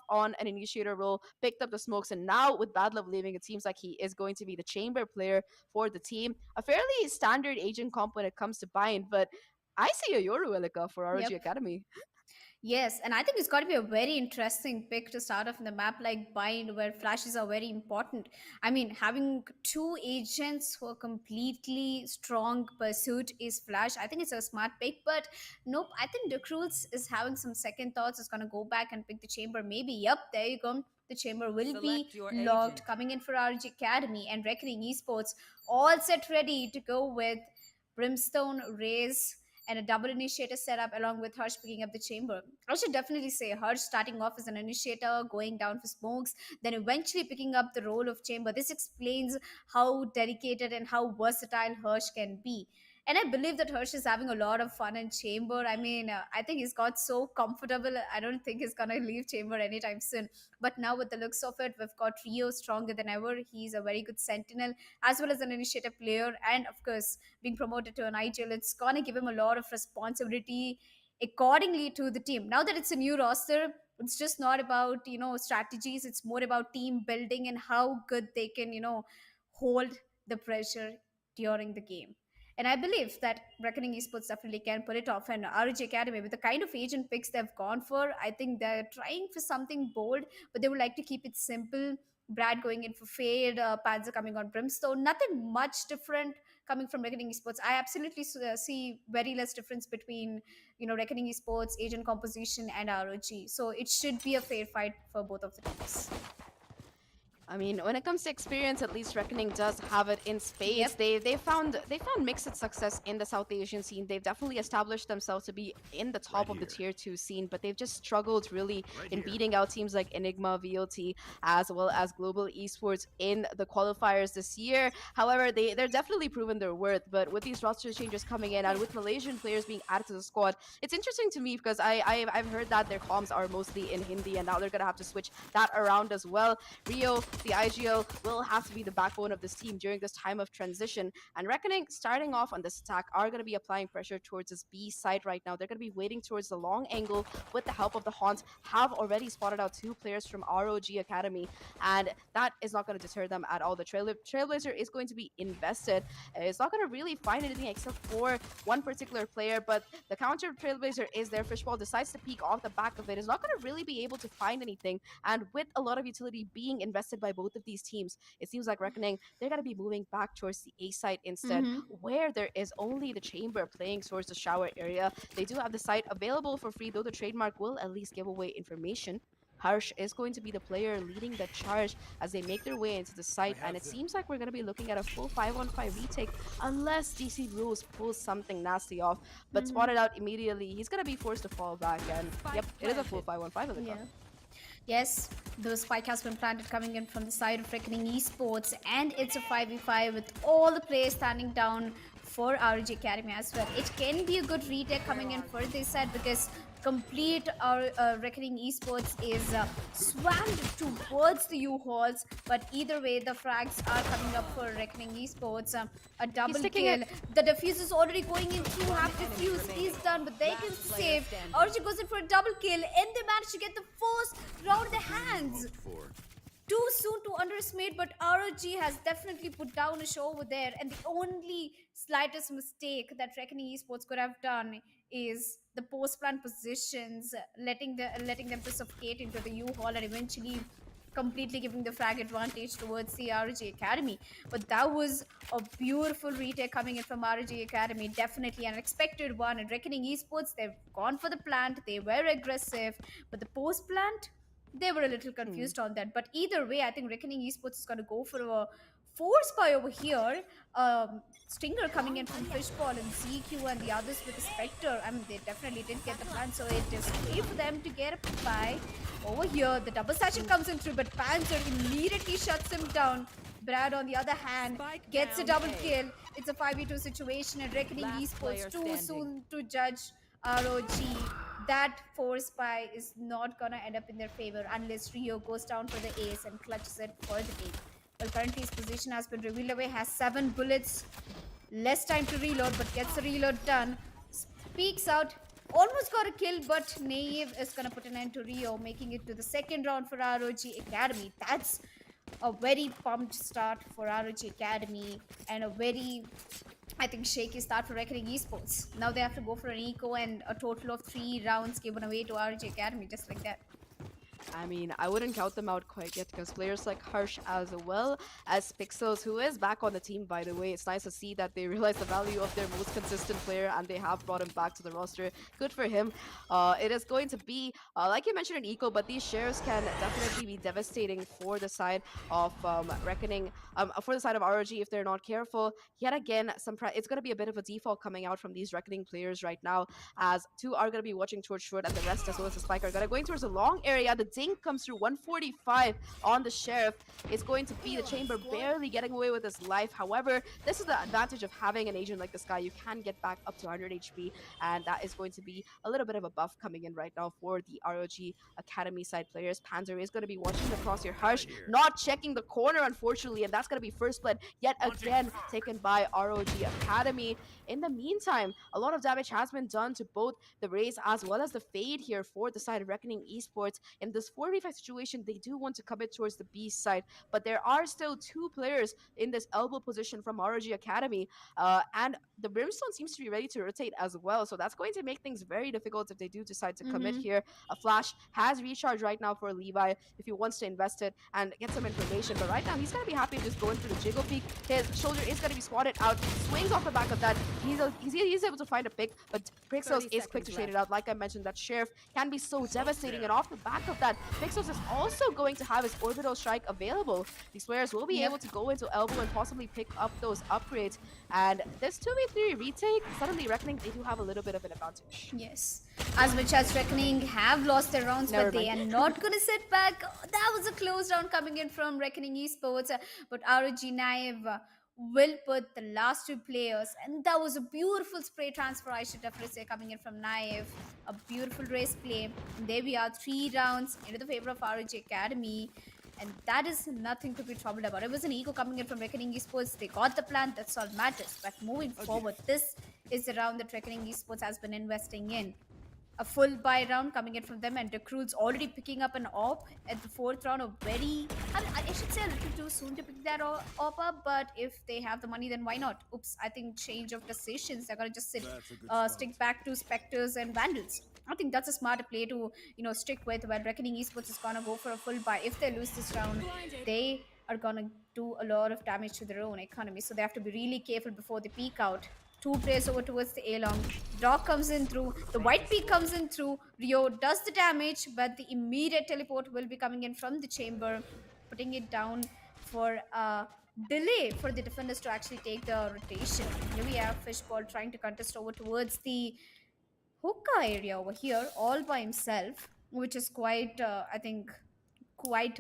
on an initiator role, picked up the smokes, and now with Bad Love leaving, it seems like he is going to be the chamber player for the team. A fairly standard agent comp when it comes to Bind, but I see a Yoru, Elika, for ROG Academy. Yes, and I think it's got to be a very interesting pick to start off in the map like Bind, where flashes are very important. I mean, having two agents who are completely strong pursuit is flash. I think it's a smart pick, but nope. I think the Cruels is having some second thoughts. Is going to go back and pick the chamber. Maybe, yep, there you go. The chamber will be logged coming in for RG Academy and Reckoning Esports, all set ready to go with Brimstone, Raze, and a double initiator setup along with Harsh picking up the chamber. I should definitely say Harsh starting off as an initiator, going down for smokes, then eventually picking up the role of chamber. This explains how dedicated and how versatile Harsh can be. And I believe that Harsh is having a lot of fun in chamber. I mean, I think he's got so comfortable. I don't think he's going to leave chamber anytime soon. But now with the looks of it, we've got Rio stronger than ever. He's a very good sentinel as well as an initiator player. And of course, being promoted to an IGL, it's gonna give him a lot of responsibility accordingly to the team. Now that it's a new roster, it's just not about strategies. It's more about team building and how good they can hold the pressure during the game. And I believe that Reckoning Esports definitely can pull it off. And RG Academy, with the kind of agent picks they've gone for, I think they're trying for something bold, but they would like to keep it simple. Brad going in for Fade, Panzer coming on Brimstone. Nothing much different coming from Reckoning Esports. I absolutely see very less difference between Reckoning Esports, agent composition, and ROG. So it should be a fair fight for both of the teams. I mean, when it comes to experience, at least Reckoning does have it in spades. Yep. They found mixed success in the South Asian scene. They've definitely established themselves to be in the top of the tier 2 scene, but they've just struggled really in beating out teams like Enigma, VOT, as well as Global Esports in the qualifiers this year. However, they're definitely proven their worth, but with these roster changes coming in and with Malaysian players being added to the squad, it's interesting to me because I've heard that their comms are mostly in Hindi, and now they're going to have to switch that around as well. Rio, the IGL, will have to be the backbone of this team during this time of transition. And Reckoning, starting off on this attack, are going to be applying pressure towards this B side right now. They're going to be waiting towards the long angle with the help of the Haunt. Have already spotted out 2 players from ROG Academy, and that is not going to deter them at all. The Trailblazer is going to be invested. It's not going to really find anything except for one particular player, but the counter Trailblazer is there. Fishball decides to peek off the back of it. Is not going to really be able to find anything, and with a lot of utility being invested by both of these teams, it seems like Reckoning, they're going to be moving back towards the A site instead, where there is only the chamber playing towards the shower area. They do have the site available for free, though the trademark will at least give away information. Harsh is going to be the player leading the charge as they make their way into the site, and it seems like we're going to be looking at a full 5-on-5 retake unless DC Rules pulls something nasty off, but spotted out immediately. He's going to be forced to fall back, and yep, it is a full 5-on-5 in the cup. Yes, the spike has been planted coming in from the side of Reckoning Esports, and it's a 5v5 with all the players standing down for RG Academy as well. It can be a good retake coming in for this side because complete our Reckoning Esports is swarmed towards the U-Halls, but either way the frags are coming up for Reckoning Esports. A double kill. The defuse is already going in through half defuse. He's done, but they can save. RG goes in for a double kill, and they manage to get the first round in their hands. Too soon to underestimate, but ROG has definitely put down a show over there, and the only slightest mistake that Reckoning Esports could have done is the post-plant positions, letting them to suffocate into the U-Haul and eventually completely giving the frag advantage towards the ROG Academy. But that was a beautiful retake coming in from ROG Academy, definitely an unexpected one. And Reckoning Esports, they've gone for the plant, they were aggressive, but the post-plant, they were a little confused on that. But either way, I think Reckoning Esports is going to go for a force buy over here. Stinger coming in from Fishball and ZQ and the others with the Spectre. I mean, they definitely didn't get the plan, so it is free for them to get a buy. Over here, the double session comes in through, but Panzer immediately shuts him down. Brad, on the other hand, gets a double kill. It's a 5v2 situation, and Reckoning Esports too soon to judge ROG. That force buy is not gonna end up in their favor unless Rio goes down for the ace and clutches it for the game. Well, currently his position has been revealed away, has 7 bullets, less time to reload, but gets the reload done. Speaks out, almost got a kill, but Naive is gonna put an end to Rio, making it to the second round for ROG Academy. That's a very pumped start for ROG Academy and a very I think shaky start for Reckoning Esports. Now they have to go for an eco and a total of 3 rounds given away to RG Academy, just like that. I mean, I wouldn't count them out quite yet because players like Harsh as well as Pixels, who is back on the team, by the way. It's nice to see that they realize the value of their most consistent player and they have brought him back to the roster. Good for him. It is going to be, like you mentioned, an eco, but these shares can definitely be devastating for the side of Reckoning, for the side of ROG if they're not careful. Yet again, it's going to be a bit of a default coming out from these Reckoning players right now, as 2 are going to be watching towards short and the rest, as well as the Spike, are going towards the long area. The dink comes through 145 on the Sheriff. It's going to be the Chamber barely getting away with his life. However, this is the advantage of having an agent like this guy. You can get back up to 100 HP, and that is going to be a little bit of a buff coming in right now for the ROG Academy side players. Panzer is going to be watching the crosshair. Harsh not checking the corner, unfortunately, and that's going to be first blood yet again taken by ROG Academy. In the meantime, a lot of damage has been done to both the Raze as well as the Fade here for the side of Reckoning Esports. In this 4v5 situation, they do want to commit towards the B side, but there are still 2 players in this elbow position from ROG Academy, and the Brimstone seems to be ready to rotate as well, so that's going to make things very difficult if they do decide to commit here. A flash has recharged right now for Levi if he wants to invest it and get some information, but right now he's going to be happy just going for the jiggle peek. His shoulder is going to be swatted out, swings off the back of that. He's able to find a pick, but Pixels is quick to trade it out. Like I mentioned, that Sheriff can be so devastating, and off the back of that, Pixels is also going to have his orbital strike available. These players will be able to go into elbow and possibly pick up those upgrades, and this 2v3 retake, suddenly Reckoning, they do have a little bit of an advantage. Yes. As much as Reckoning have lost their rounds, but they are not going to sit back. That was a close round coming in from Reckoning Esports, but ROG Naive will put the last 2 players, and that was a beautiful spray transfer, I should definitely say, coming in from Naive. A beautiful race play. And there we are, 3 rounds into the favor of ROG Academy, and that is nothing to be troubled about. It was an eco coming in from Reckoning Esports. They got the plan, that's all matters. But moving forward, this is the round that Reckoning Esports has been investing in. A full buy round coming in from them, and Recruit's already picking up an op at the 4th round. I should say a little too soon to pick that op up, but if they have the money, then why not? Oops, I think change of decisions. They're gonna just stick back to Spectres and Vandals. I think that's a smarter play to, stick with, while Reckoning Esports is gonna go for a full buy. If they lose this round, they are gonna do a lot of damage to their own economy, so they have to be really careful before they peek out. 2 players over towards the A-long. Dog comes in through. The white peak comes in through. Rio does the damage, but the immediate teleport will be coming in from the chamber, putting it down for a delay for the defenders to actually take the rotation. Here we have Fishball trying to contest over towards the hookah area over here, all by himself, which is quite, I think, quite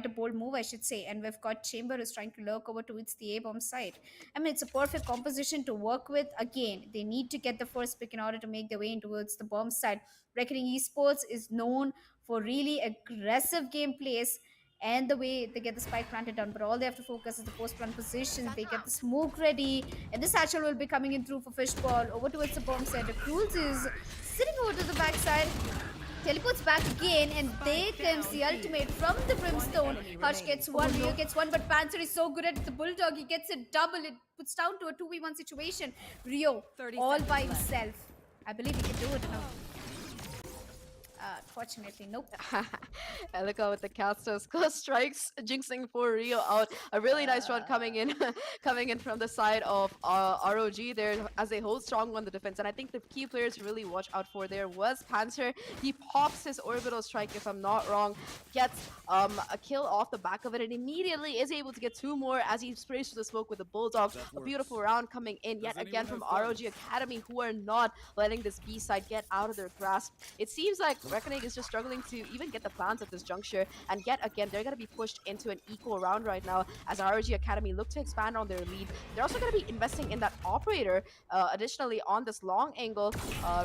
a bold move, I should say. And we've got Chamber is trying to lurk over towards the A-bomb side. I mean, it's a perfect composition to work with. Again, they need to get the first pick in order to make their way in towards the bomb side. Reckoning Esports is known for really aggressive gameplays and the way they get the spike planted down, but all they have to focus is the post-plant position. They get the smoke ready, and this satchel will be coming in through for Fishball over towards the bomb side. The Cruise is sitting over to the backside. Teleports back again, and there comes the ultimate from the Brimstone. Harsh gets 1, Rio gets 1, but Panther is so good at the Bulldog. He gets it double. It puts down to a 2v1 situation. Rio, all by himself. I believe he can do it now. Unfortunately, nope. Elika with the casters, close strikes, jinxing for Rio out. A really nice run coming in from the side of ROG there as they hold strong on the defense. And I think the key players to really watch out for there was Panther. He pops his orbital strike, if I'm not wrong, gets a kill off the back of it, and immediately is able to get 2 more as he sprays through the smoke with the Bulldog. A beautiful round coming in yet again from ROG Academy, who are not letting this B side get out of their grasp. It seems like Reckoning is just struggling to even get the plans at this juncture, and yet again they're going to be pushed into an equal round right now as ROG Academy look to expand on their lead. They're also going to be investing in that operator additionally on this long angle.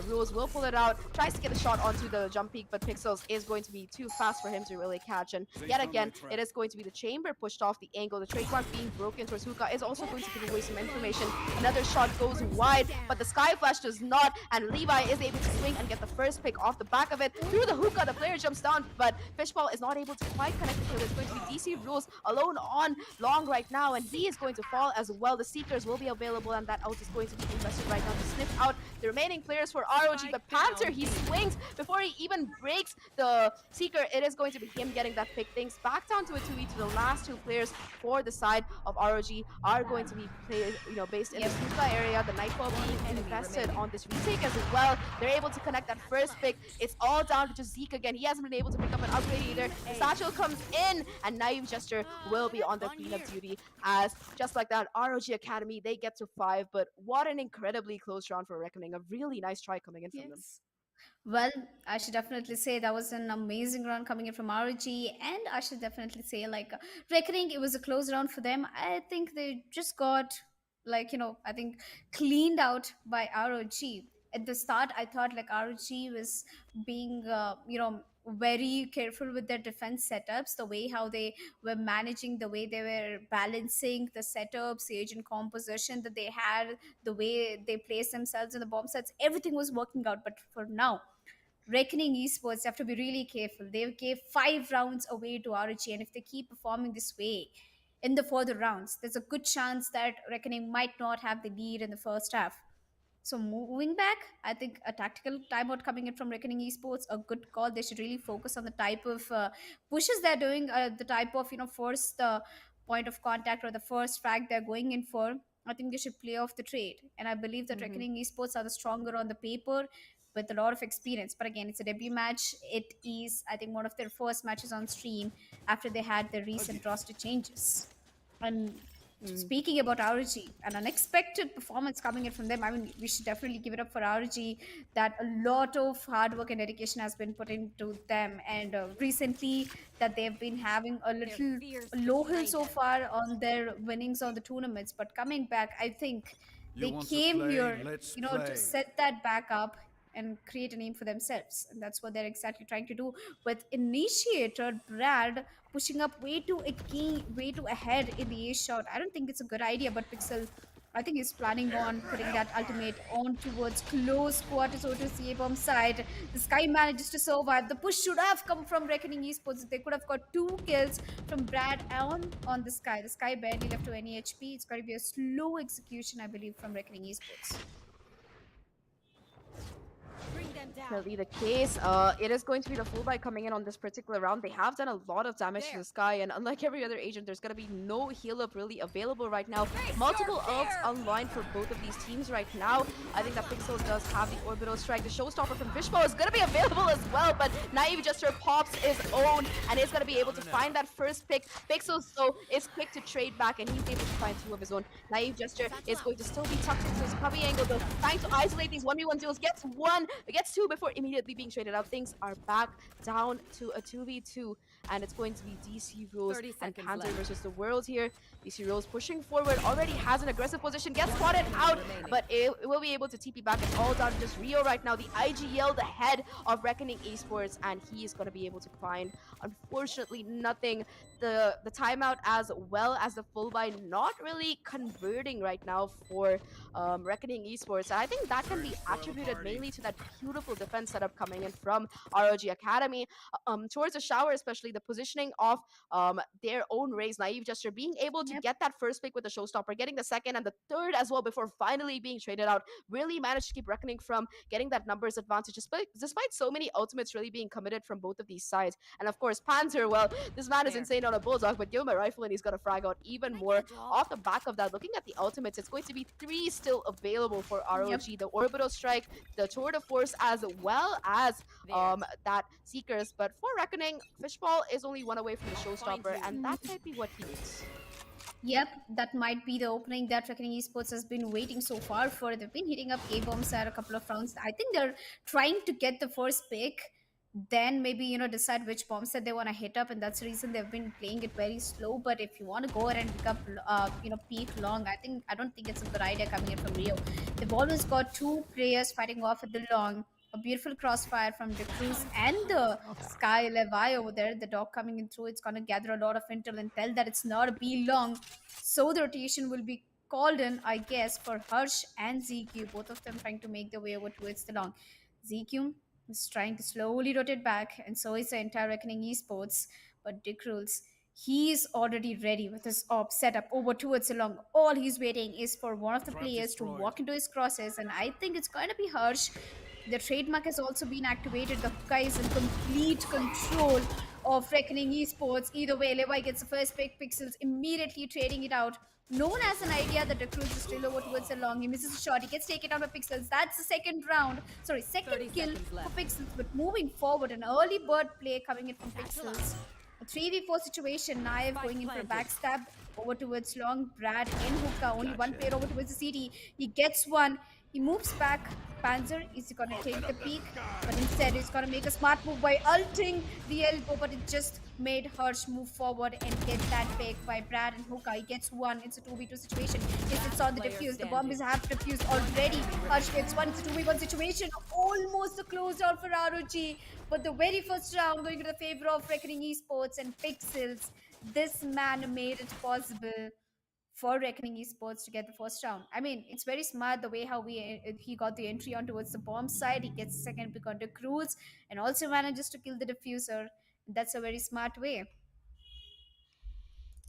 Rules will pull it out, tries to get a shot onto the jump peak, but Pixels is going to be too fast for him to really catch, and yet again it is going to be the chamber pushed off the angle. The trademark being broken towards Hookah is also going to give away some information. Another shot goes wide, but the Sky Flash does not, and Levi is able to swing and get the first pick off the back of it. through the hookah. The player jumps down, but Fishball is not able to quite connect the kill. It's going to be DC Rules alone on long right now, and he is going to fall as well. The Seekers will be available, and that ult is going to be invested right now to sniff out the remaining players for ROG. But Panther, he swings before he even breaks the Seeker. It is going to be him getting that pick. Things back down to a 2v2. The last two players for the side of ROG are going to be based in the Suka area. The Nightfall being invested on this retake as well. They're able to connect that first pick. It's all down to just Zeke again. He hasn't been able to pick up an upgrade either. The Satchel comes in, and Naive Jester will be on the cleanup duty. As just like that, ROG Academy, they get to 5, but what an incredibly close round for Reckoning. A really nice try coming in from them. Well, I should definitely say that was an amazing round coming in from ROG, and I should definitely say, like, Reckoning, it was a close round for them. I think they just got, like, I think cleaned out by ROG. At the start, I thought, like, ROG was being, very careful with their defense setups, the way how they were managing, the way they were balancing the setups, the agent composition that they had, the way they placed themselves in the bomb sets, everything was working out. But for now, Reckoning Esports have to be really careful. They gave 5 rounds away to ROG, and if they keep performing this way in the further rounds, there's a good chance that Reckoning might not have the lead in the first half. So moving back, I think a tactical timeout coming in from Reckoning Esports, a good call. They should really focus on the type of pushes they're doing, the type of first point of contact or the first frag they're going in for. I think they should play off the trade, and I believe that Reckoning Esports are the stronger on the paper with a lot of experience. But again, it's a debut match. It is, I think, one of their first matches on stream after they had their recent roster changes. And speaking about ROG, an unexpected performance coming in from them. I mean, we should definitely give it up for ROG that a lot of hard work and dedication has been put into them. And recently, that they've been having a little low hill so far on their winnings on the tournaments. But coming back, I think they came here, to set that back up and create a name for themselves, and that's what they're exactly trying to do. With initiator Brad pushing up way too ahead in the ace shot, I don't think it's a good idea. But Pixel, I think he's planning on putting that ultimate on towards close quarters over to CA bomb side. The Sky manages to survive. The push should have come from Reckoning Esports. They could have got 2 kills from Brad on the Sky. The Sky barely left to any HP. It's going to be a slow execution, I believe, from Reckoning Esports. Definitely the case. It is going to be the full buy coming in on this particular round. They have done a lot of damage to the Sky, and unlike every other agent, there's going to be no heal up really available right now. Multiple ults online for both of these teams right now. I think that Pixel does have the orbital strike. The showstopper from Fishbowl is going to be available as well, but Naive Jester pops his own and is going to be able to find that first pick. Pixel, though, is quick to trade back, and he's able to find 2 of his own. Naive Jester is going to still be tucked into his cubby angle, though, trying to isolate these 1v1 duels. Gets 2 before immediately being traded out. Things are back down to a 2v2, and it's going to be DC Rules and Panther versus the world here. DC Rules pushing forward, already has an aggressive position, gets spotted out, but it will be able to TP back. It's all down to just Rio right now, the IGL, the head of Reckoning Esports, and he is going to be able to find, unfortunately, nothing. The timeout as well as the full buy not really converting right now for Reckoning Esports. And I think that can be attributed mainly to that beautiful defense setup coming in from ROG Academy. Towards the shower, especially the positioning of their own Raze, Naive Jester being able to get that first pick with the showstopper, getting the second and the third as well before finally being traded out, really managed to keep Reckoning from getting that numbers advantage despite so many ultimates really being committed from both of these sides. And of course, Panther, well, this man is insane on a bulldog, but give him a rifle and he's gonna frag out even more. Off the back of that, looking at the ultimates, it's going to be 3 still available for ROG. The orbital strike, the tour de force, as well as that Seekers. But for Reckoning, Fishball is only 1 away from the showstopper, and that might be what he needs. Yep, that might be the opening that Reckoning Esports has been waiting so far for. They've been hitting up A-bombs at a couple of rounds. I think they're trying to get the first pick, then maybe, decide which bomb set they want to hit up, and that's the reason they've been playing it very slow. But if you want to go ahead and pick up, peak long, I don't think it's a good idea coming in from Rio. They've always got 2 players fighting off at the long. A beautiful crossfire from the Cruz and the Sky Levi over there. The dog coming in through, it's going to gather a lot of intel and tell that it's not a B long. So the rotation will be called in, I guess, for Harsh and ZQ. Both of them trying to make their way over towards the long. ZQ, He's trying to slowly rotate back, and so is the entire Reckoning Esports. But Dick Rules, he's already ready with his op set up over towards along. All he's waiting is for one of the players to walk into his crosses, and I think it's going to be Harsh. The trademark has also been activated. The guy is in complete control of Reckoning Esports. Either way, Levi gets the first pick, Pixels immediately trading it out. No one has an idea that the Cruz is still over towards the long. He misses a shot. He gets taken out by Pixels. That's the second round. Sorry, second kill for Pixels. But moving forward, an early bird play coming in from Pixels. A 3v4 situation. Naev going in for a backstab over towards long. Brad in hookah. Only one player over towards the CT. He gets one. He moves back. Panzer is going to take the peek, but instead he's going to make a smart move by ulting the elbow, but it just made Harsh move forward and get that pick by Brad and Hookah. He gets one. It's a 2v2 situation. If it's on the defuse, the bomb is half defused already. Harsh gets one. It's a 2v1 situation. Almost a close out for ROG, but the very first round going to the favor of Reckoning Esports and Pixels. This man made it possible for Reckoning Esports to get the first round. I mean, it's very smart the way how he got the entry on towards the bomb side. He gets the second pick on the Cruz and also manages to kill the diffuser. That's a very smart way.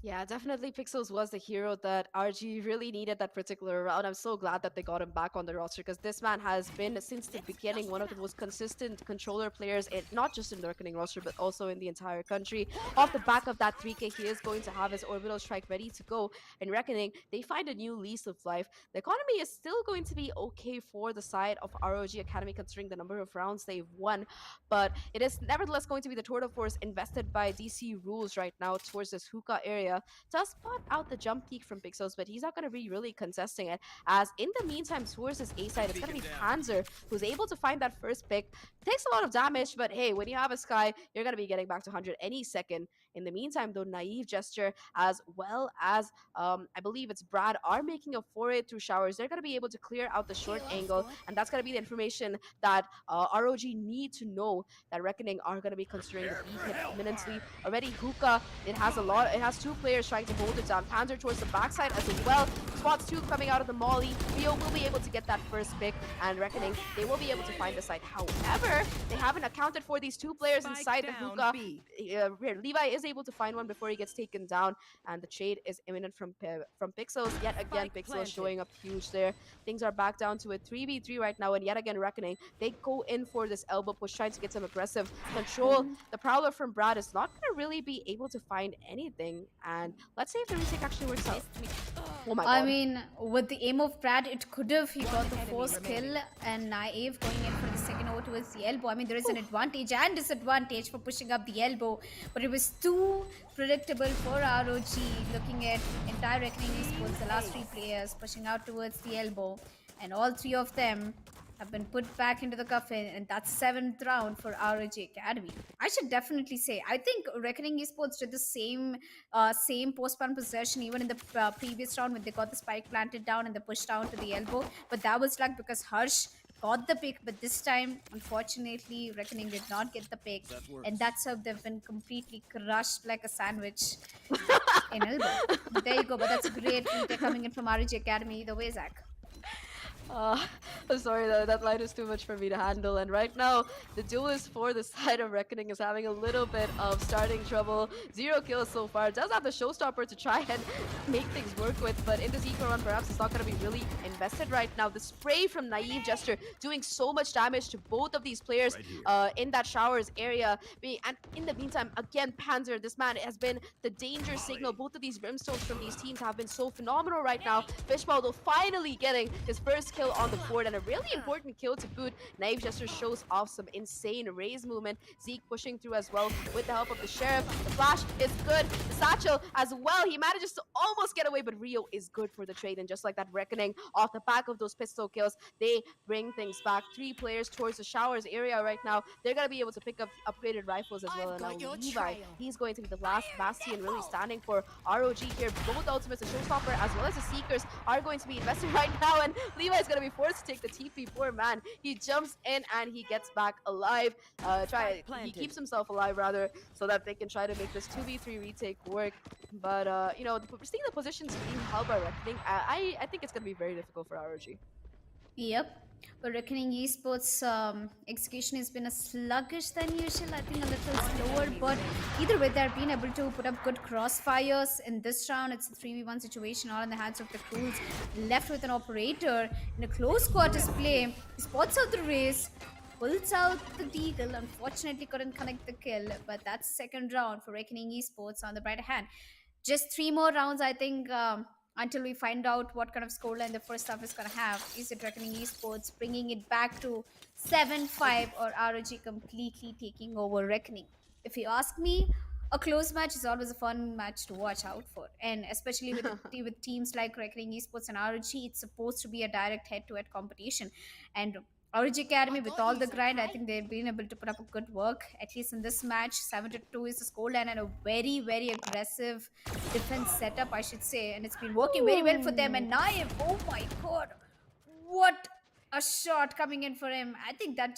Yeah, definitely Pixels was the hero that RG really needed that particular round. I'm so glad that they got him back on the roster because this man has been, since the beginning, one of the most consistent controller players, not just in the Reckoning roster, but also in the entire country. Off the back of that 3K, he is going to have his orbital strike ready to go. In Reckoning, they find a new lease of life. The economy is still going to be okay for the side of ROG Academy considering the number of rounds they've won, but it is nevertheless going to be the tour de force invested by DC Rules right now towards this hookah area to spot out the jump peak from Pixels, but he's not going to be really contesting it, as in the meantime towards his A side it's going to be Panzer who's able to find that first pick. Takes a lot of damage, but hey, when you have a Sky, you're going to be getting back to 100 any second. In the meantime though, Naive Gesture as well as I believe it's Brad are making a foray through showers. They're going to be able to clear out the short angle, and that's going to be the information that ROG need to know that Reckoning are going to be considering the B hit imminently. Already Hookah, it has two players trying to hold it down. Panzer towards the backside as well. Spots 2 coming out of the molly. BO will be able to get that first pick, and Reckoning, they will be able to find the site. However, they haven't accounted for these two players inside the hookah. Levi is able to find one before he gets taken down, and the trade is imminent from Pixels. Yet again, Pixels showing up huge there. Things are back down to a 3v3 right now, and yet again, Reckoning, they go in for this elbow push, trying to get some aggressive control. The Prowler from Brad is not going to really be able to find anything, and let's see if the retake actually works out. Oh my god. I mean, with the aim of Brad, it could have. He got the first kill, and Naive going in for the second over towards the elbow. I mean, there is an advantage and disadvantage for pushing up the elbow, but it was too predictable for ROG. Looking at entire Reckoning Esports, the last 3 players pushing out towards the elbow, and all 3 of them have been put back into the coffin, and that's 7th round for ROG Academy. I should definitely say, I think Reckoning Esports did the same post-spawn possession even in the previous round when they got the spike planted down and they pushed down to the elbow, but that was luck because Harsh got the pick, but this time, unfortunately, Reckoning did not get the pick, and that's how they've been completely crushed like a sandwich in elbow. There you go, but that's a great retake coming in from ROG Academy. Either way, Zach. I'm sorry, that line is too much for me to handle, and right now the duelist for the side of Reckoning is having a little bit of starting trouble. 0 kills so far. Does have the showstopper to try and make things work with, but in this eco run perhaps it's not going to be really invested right now. The spray from Naive Gesture doing so much damage to both of these players in that showers area, and in the meantime again Panzer, this man has been the danger signal. Both of these brimstones from these teams have been so phenomenal right now. Fishball though finally getting his first kill on the board, and a really important kill to boot. Naive Gesture shows off some insane raise movement. Zeke pushing through as well with the help of the Sheriff. The flash is good. The satchel as well. He manages to almost get away, but Rio is good for the trade, and just like that, Reckoning off the back of those pistol kills, they bring things back. 3 players towards the showers area right now. They're going to be able to pick up upgraded rifles as well, and now Levi, he's going to be the last bastion really standing for ROG here. Both ultimates, the showstopper as well as the Seekers, are going to be invested right now, and Levi is going to be forced to take the TP. Poor man. He jumps in and he gets back alive. He keeps himself alive rather, so that they can try to make this 2v3 retake work. But you know, seeing the positions being held by Reckoning, I think it's going to be very difficult for ROG. Yep. But Reckoning Esports execution has been a sluggish than usual. I think a little slower, but either way, they're being able to put up good crossfires. In this round, it's a 3v1 situation, all in the hands of the Cruels. Left with an operator in a close quarters play. He spots out the race, pulls out the deagle. Unfortunately, couldn't connect the kill, but that's second round for Reckoning Esports on the brighter hand. Just 3 more rounds, I think, until we find out what kind of scoreline the first half is going to have. Is it Reckoning Esports bringing it back to 7-5 or ROG completely taking over Reckoning? If you ask me, a close match is always a fun match to watch out for. And especially with teams like Reckoning Esports and ROG, it's supposed to be a direct head-to-head competition. And ROG Academy, with all the grind, I think they've been able to put up a good work, at least in this match. 7-2 is the scoreline, and a very, very aggressive defense setup, I should say. And it's been working very well for them. And Naeem, oh my god, what a shot coming in for him. I think that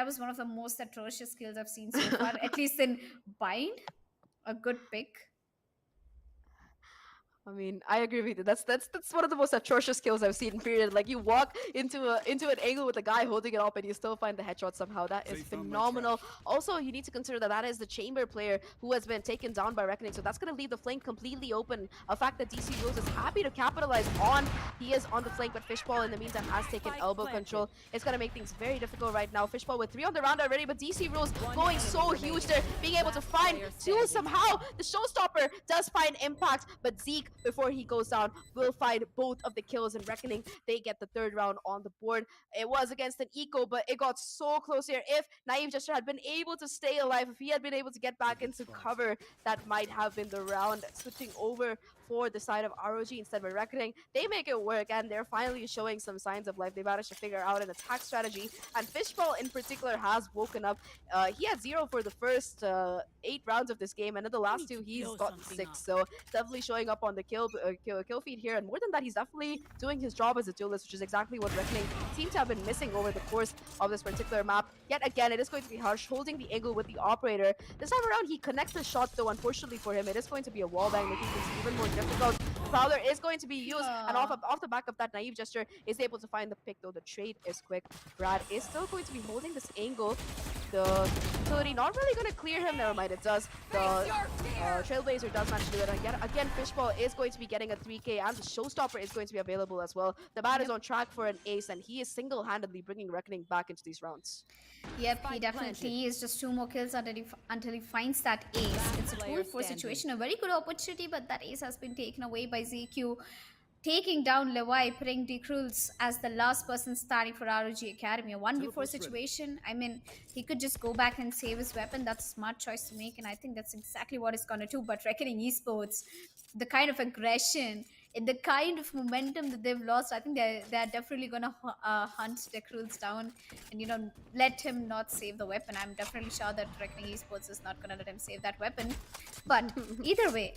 was one of the most atrocious kills I've seen so far, at least in Bind. A good pick. I mean, I agree with you. That's one of the most atrocious kills I've seen. Period. Like you walk into an angle with a guy holding it up, and you still find the headshot somehow. That is phenomenal. Also, you need to consider that is the chamber player who has been taken down by Reckoning. So that's going to leave the flank completely open. A fact that DC Rose is happy to capitalize on. He is on the flank, but Fishball in the meantime has taken elbow control. It's going to make things very difficult right now. Fishball with 3 on the round already, but DC Rose going so huge there, being able to find 2 somehow. The showstopper does find impact, but Zeke, before he goes down, will find both of the kills, and Reckoning, they get the third round on the board. It was against an eco, but it got so close here. If Naive Jester had been able to stay alive, if he had been able to get back into cover, that might have been the round. Switching over for the side of ROG instead of Reckoning, they make it work, and they're finally showing some signs of life. They managed to figure out an attack strategy, and Fishball in particular has woken up. He had 0 for the first 8 rounds of this game, and in the last 2 he's gotten 6, so definitely showing up on the kill feed here. And more than that, he's definitely doing his job as a duelist, which is exactly what Reckoning seem to have been missing over the course of this particular map. Yet again, it is going to be Harsh holding the angle with the operator. This time around, he connects the shot, though unfortunately for him, it is going to be a wallbang, making things even more difficult. Prowler is going to be used, and off the back of that, Naive Gesture is able to find the pick, though the trade is quick. Brad is still going to be holding this angle. The utility not really going to clear him. Never mind, it does. The Trailblazer does manage to do it. And again, Fishball is going to be getting a 3k, and the Showstopper is going to be available as well. The bat is on track for an ace, and he is single-handedly bringing Reckoning back into these rounds. Yep, he definitely is. Just 2 more kills until he finds that ace. It's a 2-4 situation, a very good opportunity, but that ace has been taken away by ZQ. Taking down Levi, putting the Cruels as the last person starting for ROG Academy. A 1v4 situation. I mean, he could just go back and save his weapon. That's a smart choice to make, and I think that's exactly what he's going to do. But Reckoning Esports, the kind of aggression and the kind of momentum that they've lost, I think they're definitely going to hunt the Cruels down and, you know, let him not save the weapon. I'm definitely sure that Reckoning Esports is not going to let him save that weapon. But either way,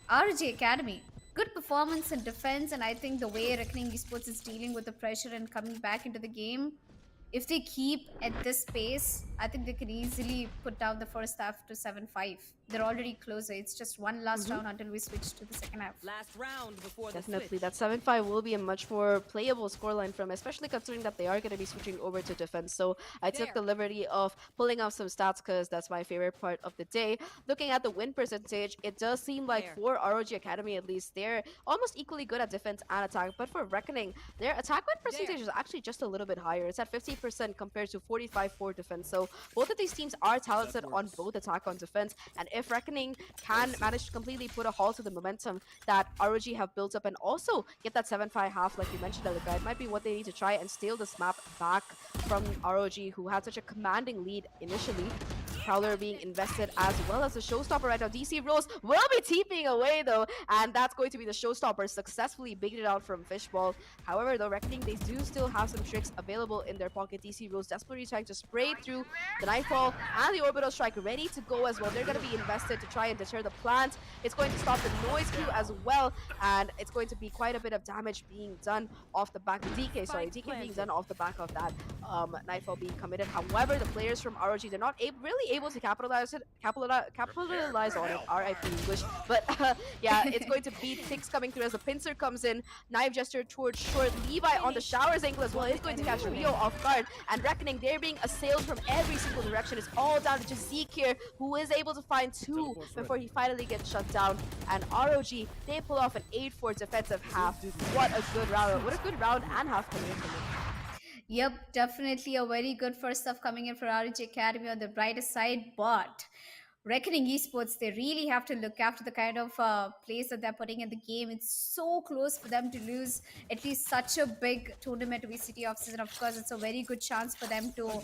ROG Academy, good performance in defense, and I think the way Reckoning Esports is dealing with the pressure and coming back into the game, if they keep at this pace, I think they can easily put down the first half to 7-5. They're already closer. It's just one last round until we switch to the second half. Last round before the Definitely, switch. that 7-5 will be a much more playable scoreline from, especially considering that they are going to be switching over to defense. So I took the liberty of pulling out some stats because that's my favorite part of the day. Looking at the win percentage, it does seem like for ROG Academy at least, they're almost equally good at defense and attack. But for Reckoning, their attack win percentage is actually just a little bit higher. It's at 50% compared to 45% for defense. So both of these teams are talented on both attack and defense. And if Reckoning can manage to completely put a halt to the momentum that ROG have built up and also get that 7-5 half, like you mentioned, Alika, it might be what they need to try and steal this map back from ROG, who had such a commanding lead initially. Prowler being invested as well as the showstopper right now. DC Rose will be TPing away though, and that's going to be the showstopper successfully baited out from Fishball. However, though, Reckoning, they do still have some tricks available in their pocket. DC Rose desperately trying to spray through the Nightfall and the Orbital Strike ready to go as well. They're going to be invested to try and deter the plant. It's going to stop the noise queue as well, and it's going to be quite a bit of damage being done off the back of DK being done off the back of that Nightfall being committed. However, the players from ROG, they're not really able to capitalize on it. RIP English. But yeah, it's going to be Tix coming through as the pincer comes in. Knife gesture towards short. Levi on the Showers angle as well is going to catch Rio off guard. And Reckoning, they're being assailed from every single direction. It's all down to just Zeke here, who is able to find two before he finally gets shut down. And ROG, they pull off an 8-4 defensive half. What a good round. What a good round and half coming in from them. Yep, definitely a very good first stuff coming in for ROG Academy on the brighter side, but Reckoning Esports, they really have to look after the kind of plays that they're putting in the game. It's so close for them to lose at least such a big tournament VCT off-season. Of course, it's a very good chance for them to,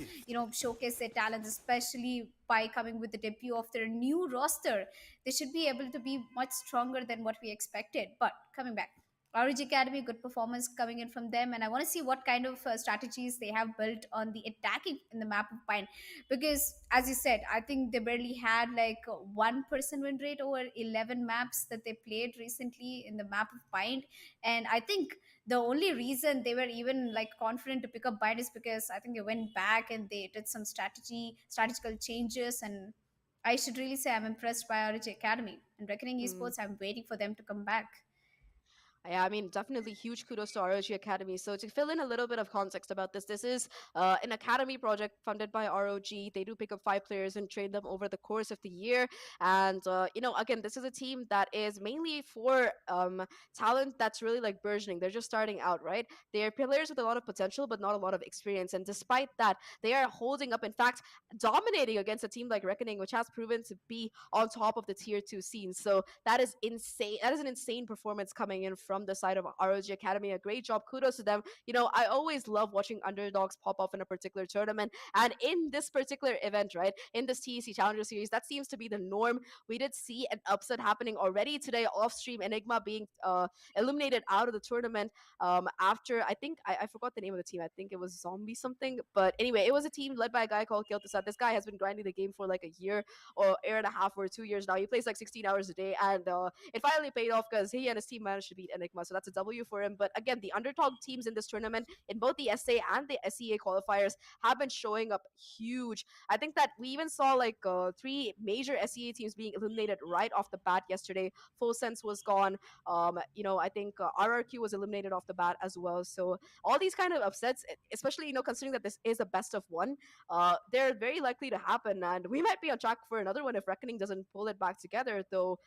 showcase their talents, especially by coming with the debut of their new roster. They should be able to be much stronger than what we expected. But coming back, ROG Academy, good performance coming in from them, and I want to see what kind of strategies they have built on the attacking in the map of Pine, because as you said, I think they barely had like 1% win rate over 11 maps that they played recently in the map of Pine, and I think the only reason they were even like confident to pick up Pine is because I think they went back and they did some strategical changes, and I should really say I'm impressed by ROG Academy and Reckoning Esports. I'm waiting for them to come back. Yeah, I mean, definitely huge kudos to ROG Academy. So to fill in a little bit of context about this is an academy project funded by ROG. They do pick up 5 players and train them over the course of the year. And, again, this is a team that is mainly for talent that's really like burgeoning. They're just starting out, right? They're players with a lot of potential, but not a lot of experience. And despite that, they are holding up, in fact, dominating against a team like Reckoning, which has proven to be on top of the tier 2 scene. So that is insane. That is an insane performance coming in from the side of ROG Academy. A great job. Kudos to them. I always love watching underdogs pop off in a particular tournament. And in this particular event, right, in this TEC Challenger Series, that seems to be the norm. We did see an upset happening already today off stream. Enigma being eliminated out of the tournament after, I think, I forgot the name of the team. I think it was Zombie something. But anyway, it was a team led by a guy called Kiltasa. This guy has been grinding the game for like a year and a half or 2 years now. He plays like 16 hours a day. And it finally paid off because he and his team managed to beat Enigma. So that's a W for him. But again, the underdog teams in this tournament, in both the SA and the SEA qualifiers, have been showing up huge. I think that we even saw like 3 major SEA teams being eliminated right off the bat yesterday. Full Sense was gone. I think RRQ was eliminated off the bat as well. So all these kind of upsets, especially considering that this is a best of 1, they're very likely to happen, and we might be on track for another one if Reckoning doesn't pull it back together. Though,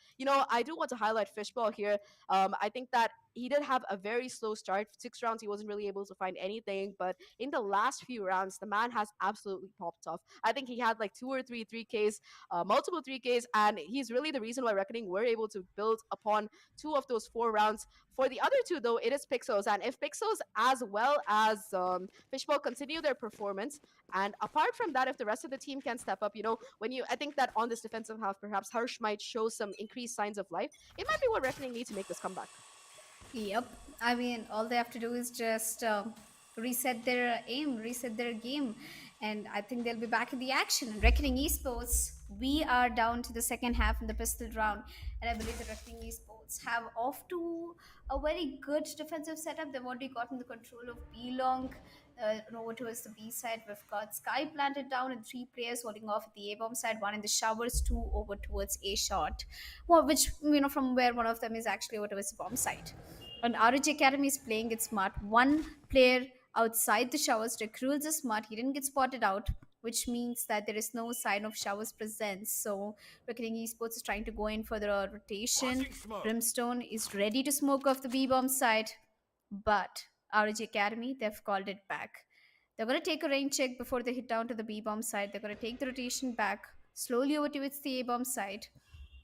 I do want to highlight Fishball here. I think that he did have a very slow start. 6 rounds, he wasn't really able to find anything. But in the last few rounds, the man has absolutely popped off. I think he had like 2 or 3 3Ks, multiple 3Ks, and he's really the reason why Reckoning were able to build upon 2 of those 4 rounds. For the other 2, though, it is Pixels. And if Pixels as well as Fishball continue their performance, and apart from that, if the rest of the team can step up, I think that on this defensive half, perhaps Harsh might show some increased signs of life. It might be what Reckoning need to make this comeback. Yep. I mean, all they have to do is just reset their aim, reset their game, and I think they'll be back in the action. Reckoning Esports, we are down to the second half in the pistol round, and I believe the Reckoning Esports have off to a very good defensive setup. They've already gotten the control of B long. Over towards the B side, we've got Sky planted down and 3 players holding off at the A bomb side, 1 in the Showers, 2 over towards A short, which from where one of them is actually over towards the bomb side. And ROG Academy is playing it smart. 1 player outside the Showers, Recruits is smart. He didn't get spotted out, which means that there is no sign of Showers presence. So Reckoning Esports is trying to go in for the rotation. Brimstone is ready to smoke off the B bomb side, but ROG Academy, they've called it back. They're going to take a rain check before they hit down to the B bomb side. They're going to take the rotation back slowly over towards the A bomb side.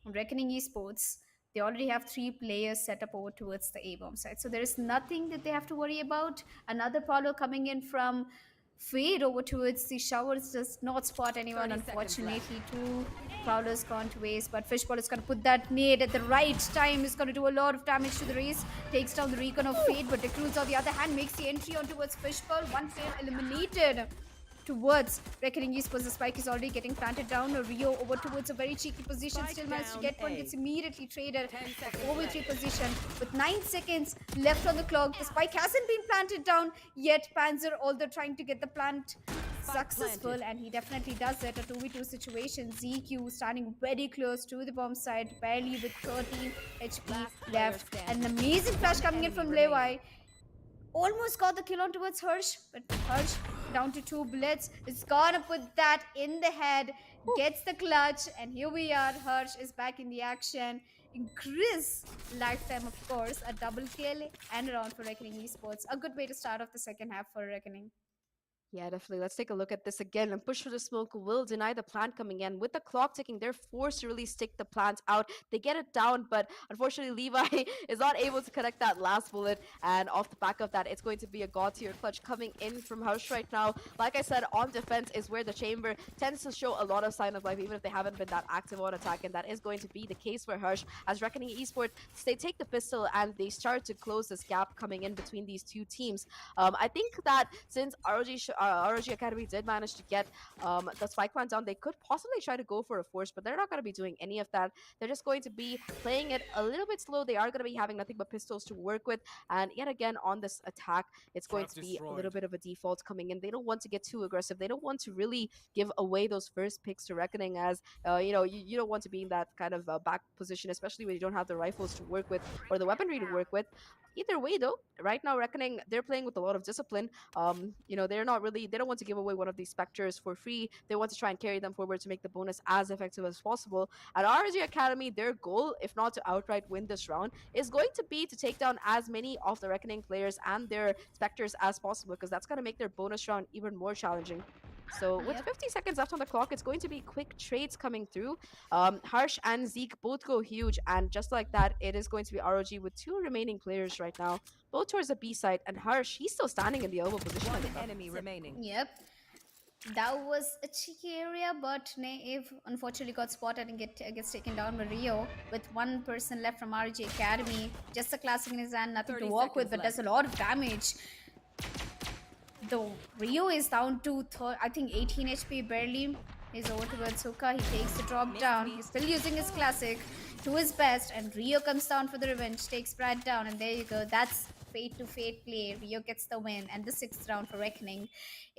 Reckoning Esports, they already have 3 players set up over towards the A bomb side. So there is nothing that they have to worry about. Another follow coming in from Fade over towards the Showers does not spot anyone, unfortunately. 2 Prowlers gone to waste, but Fishball is going to put that nade at the right time. Is going to do a lot of damage to the race. Takes down the recon of Fade, but Recruits on the other hand makes the entry on towards Fishball. 1 player eliminated towards Reckoning Esports. The spike is already getting planted down. Rio over towards a very cheeky position. Still managed to get one. Gets immediately traded over 3 position. With 9 seconds left on the clock. The spike hasn't been planted down yet. Panzer, although trying to get the plant successful, and he definitely does it. A 2v2 situation. ZQ standing very close to the bomb site, barely with 30 HP left. An amazing flash coming in from Levi. Almost got the kill on towards Hersh, but Hersh down to 2 bullets. Is gonna put that in the head, gets the clutch, and here we are. Hersh is back in the action. Increase lifetime, of course, a double kill and a round for Reckoning Esports. A good way to start off the second half for Reckoning. Yeah, definitely. Let's take a look at this again. And push for the smoke will deny the plant coming in. With the clock ticking, they're forced to really stick the plant out. They get it down, but unfortunately, Levi is not able to connect that last bullet. And off the back of that, it's going to be a god tier clutch coming in from Hush right now. Like I said, on defense is where the chamber tends to show a lot of sign of life, even if they haven't been that active on attack. And that is going to be the case for Hush. As Reckoning Esports, they take the pistol and they start to close this gap coming in between these two teams. I think that since ROG Academy did manage to get the spike plant down, they could possibly try to go for a force, but they're not going to be doing any of that. They're just going to be playing it a little bit slow. They are going to be having nothing but pistols to work with, and yet again on this attack, it's going to be a little bit of a default coming in. They don't want to get too aggressive. They don't want to really give away those first picks to Reckoning, as you don't want to be in that kind of back position, especially when you don't have the rifles to work with or the weaponry to work with. Either way, though, right now Reckoning, they're playing with a lot of discipline. They don't want to give away one of these Spectres for free. They want to try and carry them forward to make the bonus as effective as possible. At ROG Academy, their goal, if not to outright win this round, is going to be to take down as many of the Reckoning players and their Spectres as possible, because that's going to make their bonus round even more challenging. So with 50 seconds left on the clock, it's going to be quick trades coming through. Harsh and Zeke both go huge, and just like that, it is going to be ROG with 2 remaining players right now, both towards the B side. And Harsh, he's still standing in the elbow position. One enemy remaining. Yep. That was a cheeky area, but Naive unfortunately got spotted and gets taken down by Rio with 1 person left from ROG Academy. Just a classic in his hand, nothing to walk with, but does a lot of damage. Though Rio is down to, I think, 18 HP barely. He's over towards Suka. He takes the drop down. He's still using his classic to his best, and Rio comes down for the revenge, takes Brad down, and there you go. That's fate to fate play. Rio gets the win, and the 6th round for Reckoning.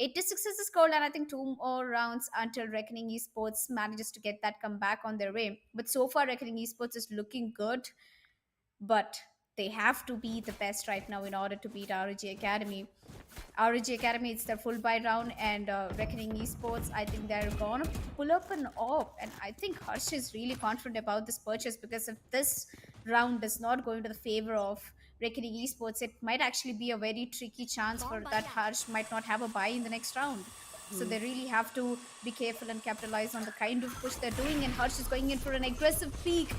8-6 is the score, and I think 2 more rounds until Reckoning Esports manages to get that comeback on their way. But so far, Reckoning Esports is looking good, but they have to be the best right now in order to beat ROG Academy. ROG Academy, it's their full buy round, and Reckoning Esports, I think they're gonna pull up an AWP, and I think Harsh is really confident about this purchase, because if this round does not go into the favor of Reckoning Esports, it might actually be a very tricky chance for that Harsh might not have a buy in the next round. So they really have to be careful and capitalize on the kind of push they're doing, and Harsh is going in for an aggressive peek.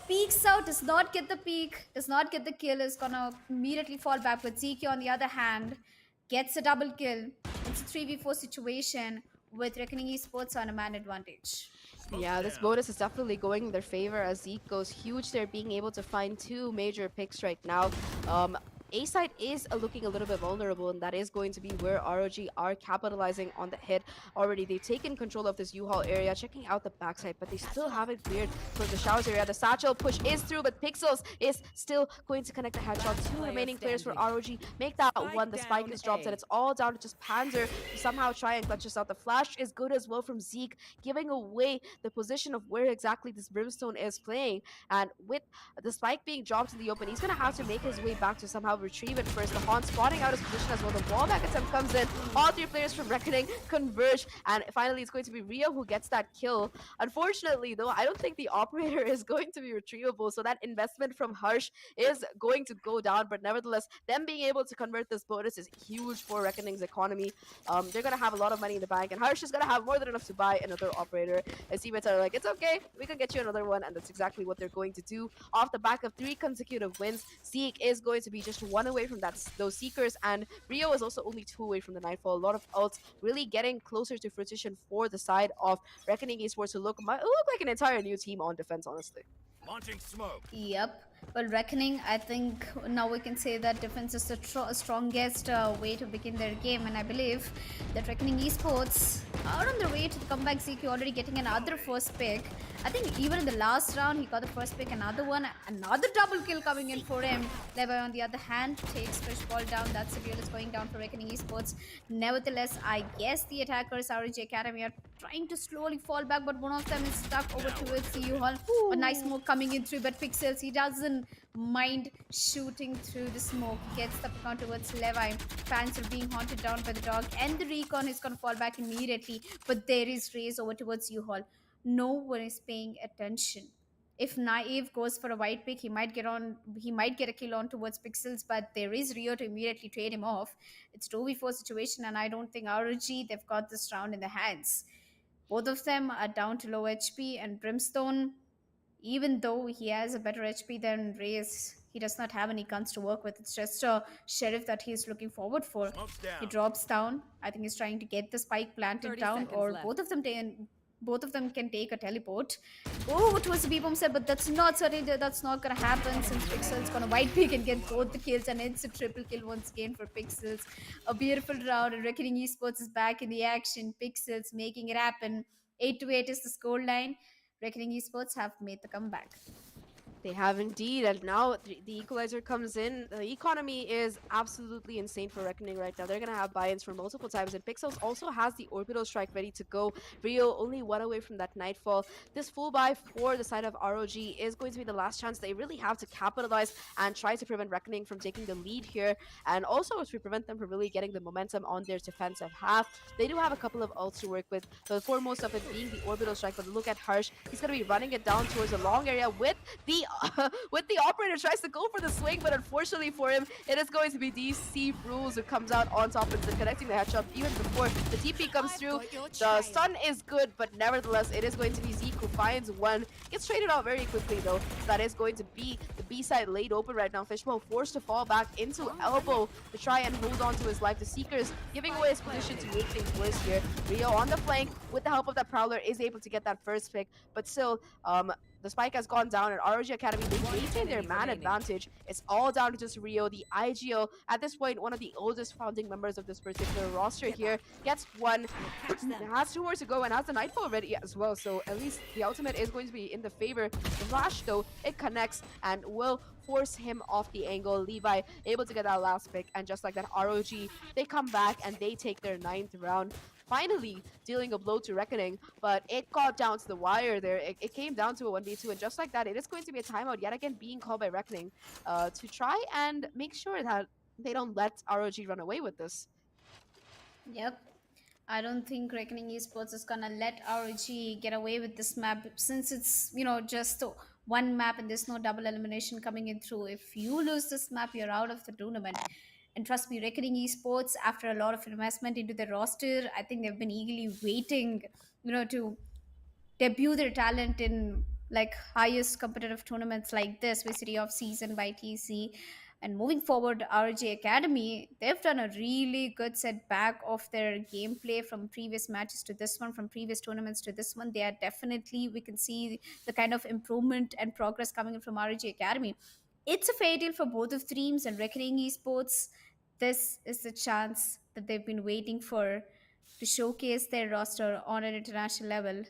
Peeks out, does not get the peek, does not get the kill, is gonna immediately fall back. But Zeke, on the other hand, gets a double kill. It's a 3v4 situation with Reckoning Esports on a man advantage. Yeah, this bonus is definitely going in their favor as Zeke goes huge. They're being able to find 2 major picks right now. A side is looking a little bit vulnerable, and that is going to be where ROG are capitalizing on the hit already. They've taken control of this U-Haul area, checking out the backside, but they still haven't cleared towards the showers area. The satchel push is through, but Pixels is still going to connect the headshot. 2 remaining players for ROG make that one. The spike is dropped, and it's all down to just Panzer to somehow try and clutch this out. The flash is good as well from Zeke, giving away the position of where exactly this Brimstone is playing. And with the spike being dropped in the open, he's going to have to make his way back to somehow retrieve it first. The Haunt spotting out his position as well. The wallback attempt comes in. All 3 players from Reckoning converge, and finally it's going to be Rio who gets that kill. Unfortunately, though, I don't think the operator is going to be retrievable, so that investment from Harsh is going to go down. But nevertheless, them being able to convert this bonus is huge for Reckoning's economy. They're going to have a lot of money in the bank, and Harsh is going to have more than enough to buy another operator. His teammates are like, it's okay, we can get you another one, and that's exactly what they're going to do. Off the back of 3 consecutive wins, Zeke is going to be just 1 away from those Seekers, and Rio is also only 2 away from the Nightfall. A lot of ults really getting closer to fruition for the side of Reckoning Esports, to look like an entire new team on defense, honestly. Launching smoke. Yep. Well, Reckoning, I think now we can say that defense is the strongest way to begin their game, and I believe that Reckoning Esports are on their way to the comeback. ZQ already getting another first pick. I think even in the last round, he got the first pick, another double kill coming in for him. Levi, on the other hand, takes Fishball down. That's the deal is going down for Reckoning Esports. Nevertheless, I guess the attackers, RG Academy, are trying to slowly fall back, but one of them is stuck over towards the U-Hall. A nice smoke coming in through, but Fixtures, he doesn't mind shooting through the smoke. He gets the pick on towards Levi. Fans are being haunted down by the dog, and the recon is going to fall back immediately, but there is Raze over towards U-Hall. No one is paying attention. If Naive goes for a white pick, he might get a kill on towards Pixels, but there is Rio to immediately trade him off. It's 2v4 situation, and I don't think ROG, they've got this round in their hands. Both of them are down to low HP, and Brimstone, even though he has a better HP than Raze, he does not have any guns to work with. It's just a Sheriff that he's looking forward for. He drops down. I think he's trying to get the spike planted down, or left. Both of them can take a teleport. Oh, it was a B-bomb set, but that's not gonna happen since Pixel's gonna white pick and get both the kills, and it's a triple kill once again for Pixels. A beautiful round, and Reckoning Esports is back in the action. Pixels making it happen. 8-8 is the scoreline. Reckoning Esports have made the comeback. They have indeed, and now the equalizer comes in. The economy is absolutely insane for Reckoning right now. They're going to have buy-ins for multiple times, and Pixels also has the orbital strike ready to go. Rio only one away from that nightfall. This full buy for the side of ROG is going to be the last chance they really have to capitalize and try to prevent Reckoning from taking the lead here, and also to prevent them from really getting the momentum on their defensive half. They do have a couple of ults to work with, the foremost of it being the orbital strike, but look at Harsh. He's going to be running it down towards the long area with the operator. Tries to go for the swing, but unfortunately for him, it is going to be DC Rules who comes out on top and connecting the headshot even before the TP comes through. The stun is good, but nevertheless, it is going to be Zeke who finds one. Gets traded out very quickly though. That is going to be the B side laid open right now. Fishbowl forced to fall back into elbow to try and hold on to his life. The Seekers giving away his position to make things worse here. Rio on the flank with the help of that Prowler is able to get that first pick, but still, the spike has gone down, and ROG Academy, they maintain their man advantage. It's all down to just Rio, the IGO. At this point, one of the oldest founding members of this particular roster here gets one. Has 2 more to go and has the Nightfall ready as well. So at least the ultimate is going to be in the favor. The Flash, though, it connects and will force him off the angle. Levi able to get that last pick, and just like that, ROG, they come back and they take their 9th round. Finally dealing a blow to Reckoning, but it got down to the wire there. It came down to a 1v2, and just like that, it is going to be a timeout yet again being called by Reckoning to try and make sure that they don't let ROG run away with this. Yep. I don't think Reckoning Esports is gonna let ROG get away with this map, since it's, just one map and there's no double elimination coming in through. If you lose this map, you're out of the tournament. And trust me, Reckoning Esports, after a lot of investment into their roster, I think they've been eagerly waiting, to debut their talent in highest competitive tournaments like this, VCT off season by TC. And moving forward, RG Academy, they've done a really good setback of their gameplay from previous matches to this one, from previous tournaments to this one. They are definitely, we can see the kind of improvement and progress coming in from RG Academy. It's a fair deal for both of teams, and Reckoning Esports, this is the chance that they've been waiting for to showcase their roster on an international level.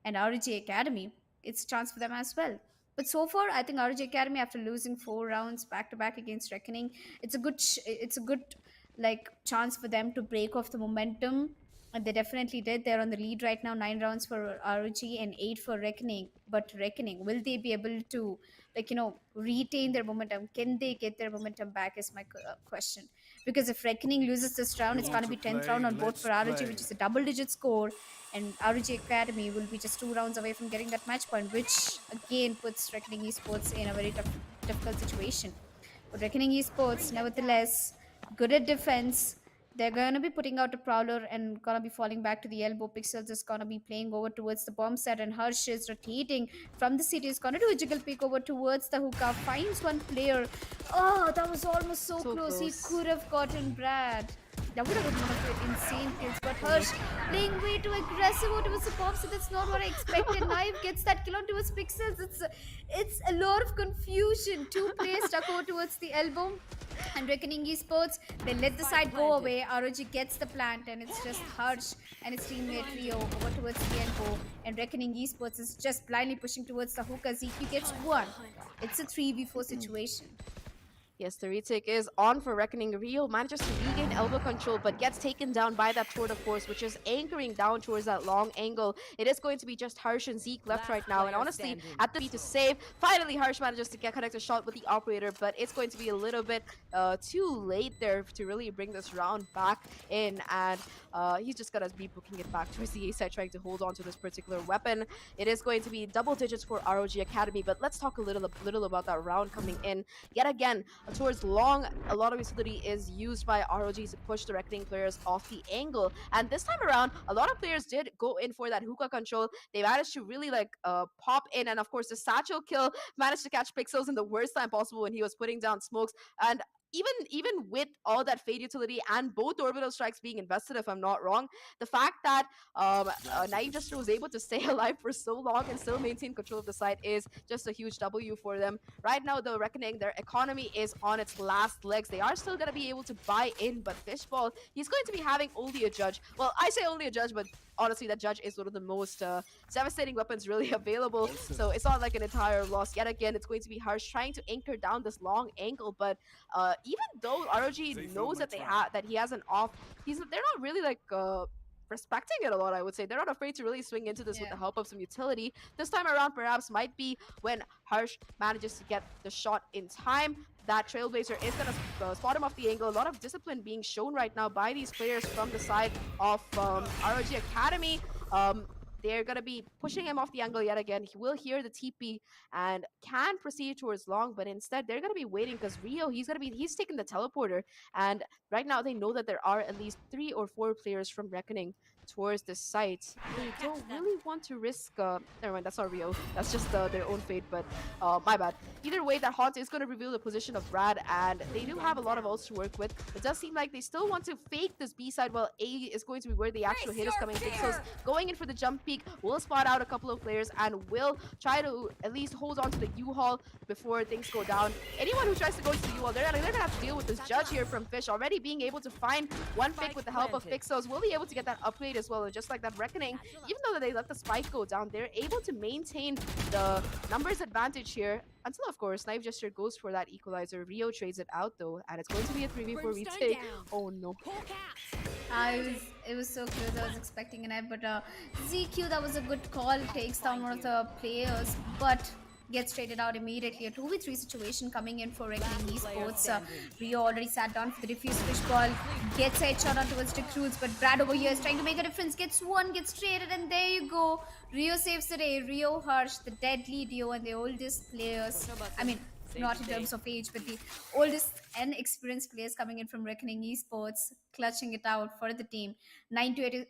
And RG Academy, it's a chance for them as well. But so far, I think RG Academy, after losing 4 rounds back to back against Reckoning, it's a good chance for them to break off the momentum. And they definitely did. They're on the lead right now, 9 rounds for ROG and 8 for Reckoning. But Reckoning, will they be able to, retain their momentum? Can they get their momentum back is my question. Because if Reckoning loses this round, it's going to be 10th round on board for ROG, which is a double-digit score. And ROG Academy will be just 2 rounds away from getting that match point, which again puts Reckoning Esports in a very difficult situation. But Reckoning Esports, nevertheless, good at defense. They're going to be putting out a Prowler and going to be falling back to the elbow. Pixels is going to be playing over towards the bomb set, and Harsh is rotating from the city. Is going to do a jiggle pick over towards the hookah. Finds one player. Oh, that was almost so close. He could have gotten Brad. That would have been one of the insane kills, but Harsh playing way too aggressive towards the pop, so that's not what I expected. Knife gets that kill on towards Pixels. It's a lot of confusion. Two players stuck over towards the elbow. And Reckoning Esports, they let the side go away. ROG gets the plant, and it's just Harsh and his teammate Rio over towards the elbow. And Reckoning Esports is just blindly pushing towards the hook as ZQ gets one. It's a 3v4 situation. Yes, the retake is on for Reckoning. Rio manages to regain elbow control, but gets taken down by that Tour de Force, which is anchoring down towards that long angle. It is going to be just Harsh and Zeke left right now, and honestly, at the beat to save, finally Harsh manages to connect a shot with the operator, but it's going to be a little bit too late there to really bring this round back in, and he's just gonna be booking it back towards the A side, trying to hold on to this particular weapon. It is going to be double digits for ROG Academy, but let's talk a little about that round coming in. Yet again, towards long, a lot of utility is used by ROG to push the Reckoning players off the angle, and this time around a lot of players did go in for that hookah control. They managed to really pop in, and of course the satchel kill managed to catch Pixels in the worst time possible when he was putting down smokes. And even with all that fade utility and both orbital strikes being invested, if I'm not wrong, the fact that Naive Jester was able to stay alive for so long and still maintain control of the site is just a huge W for them. Right now, though, Reckoning, their economy is on its last legs. They are still going to be able to buy in, but Fishball, he's going to be having only a judge. Well, I say only a judge, but honestly, that judge is one of the most devastating weapons really available. So it's not like an entire loss. Yet again, it's going to be Harsh trying to anchor down this long angle, but even though ROG knows that he has an off, they're not really respecting it a lot, I would say. They're not afraid to really swing into this with the help of some utility. This time around, perhaps, might be when Harsh manages to get the shot in time. That Trailblazer is going to spot him off the angle. A lot of discipline being shown right now by these players from the side of ROG Academy. They're going to be pushing him off the angle yet again. He will hear the TP and can proceed towards long, but instead they're going to be waiting because Rio, he's taking the teleporter. And right now they know that there are at least 3 or 4 players from Reckoning towards the site. They don't really want to risk... never mind, that's not Rio. That's just their own fate, but my bad. Either way, that Haunt is going to reveal the position of Brad, and they do have a lot of ults to work with. It does seem like they still want to fake this B side, while A is going to be where the actual hit is coming. Pixels going in for the jump peak, will spot out a couple of players, and will try to at least hold on to the U-Haul before things go down. Anyone who tries to go to the U-Haul, they're gonna have to deal with this judge here from Fish. Already being able to find one pick with the help of Pixels, will be able to get that upgrade as well. And just like that Reckoning, even though they let the spike go down, they're able to maintain the numbers advantage here until, of course, Knife Gesture goes for that equalizer. Rio trades it out though, and it's going to be a 3v4 retake. Oh no. It was so close. I was expecting an F, but ZQ, that was a good call. Takes down one of the players, but gets traded out immediately. A 2v3 situation coming in for Reckoning Esports. Rio already sat down for the diffuse fishball. Gets a headshot on towards Recruits, but Brad over here is trying to make a difference. Gets one, gets traded, and there you go. Rio saves the day. Rio, Harsh, the deadly duo, and the oldest players. I mean, not in terms of age, but the oldest and experienced players coming in from Reckoning Esports, clutching it out for the team. 9-10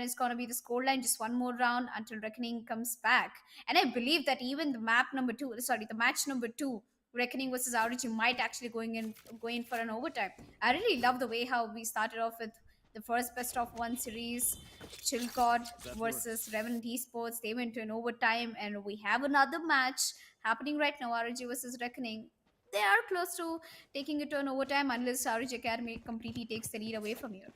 is going to be the scoreline. Just one more round until Reckoning comes back. And I believe that even the match number 2, Reckoning versus ROG, might actually go in for an overtime. I really love the way how we started off with the first best of 1 series, Chilcott versus Revenant Esports. They went to an overtime, and we have another match happening right now, ROG versus Reckoning. They are close to taking it to an overtime unless ROG Academy completely takes the lead away from here.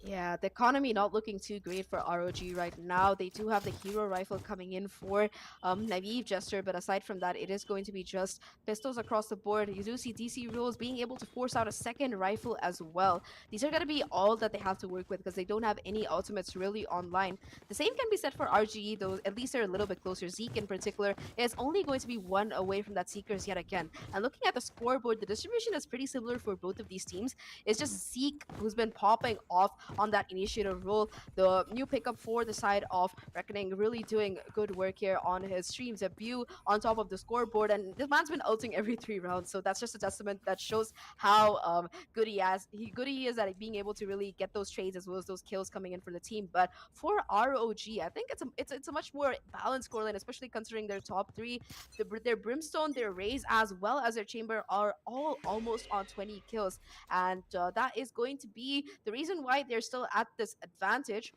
Yeah, the economy not looking too great for ROG right now. They do have the hero rifle coming in for Naive Jester, but aside from that, it is going to be just pistols across the board. You do see DC Rules being able to force out a second rifle as well. These are going to be all that they have to work with because they don't have any ultimates really online. The same can be said for RGE, though at least they're a little bit closer. Zeke in particular is only going to be 1 away from that Seekers yet again. And looking at the scoreboard, the distribution is pretty similar for both of these teams. It's just Zeke who's been popping off on that initiative role. The new pickup for the side of Reckoning really doing good work here on his stream debut on top of the scoreboard. And this man's been ulting every 3 rounds. So that's just a testament that shows how good he is at being able to really get those trades as well as those kills coming in for the team. But for ROG, I think it's a much more balanced scoreline, especially considering their top three, their Brimstone, their Raze, as well as their Chamber are all almost on 20 kills, and that is going to be the reason why they're still at this advantage.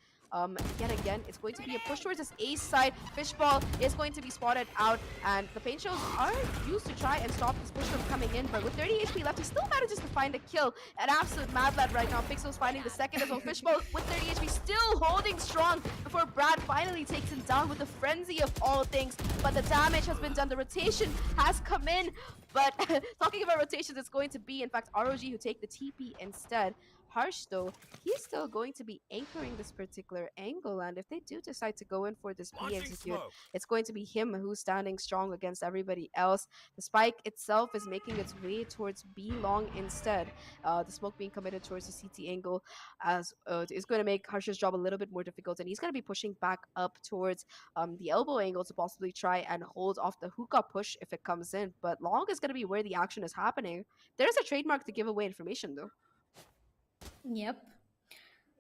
Yet again, it's going to be a push towards this ace side. Fishball is going to be spotted out, and the paint shells are used to try and stop this push from coming in, but with 30 HP left, he still manages to find a kill. An absolute mad lad right now. Pixel's finding the second as well. Fishball with 30 HP still holding strong before Brad finally takes him down with the frenzy of all things, but the damage has been done. The rotation has come in, but talking about rotations, it's going to be, in fact, ROG who take the TP instead. Harsh, though, he's still going to be anchoring this particular angle, and if they do decide to go in for this pre-execute, it's going to be him who's standing strong against everybody else. The spike itself is making its way towards B long instead. The smoke being committed towards the CT angle as is going to make Harsh's job a little bit more difficult, and he's going to be pushing back up towards the elbow angle to possibly try and hold off the hookah push if it comes in. But long is going to be where the action is happening. There's a trademark to give away information, though. Yep.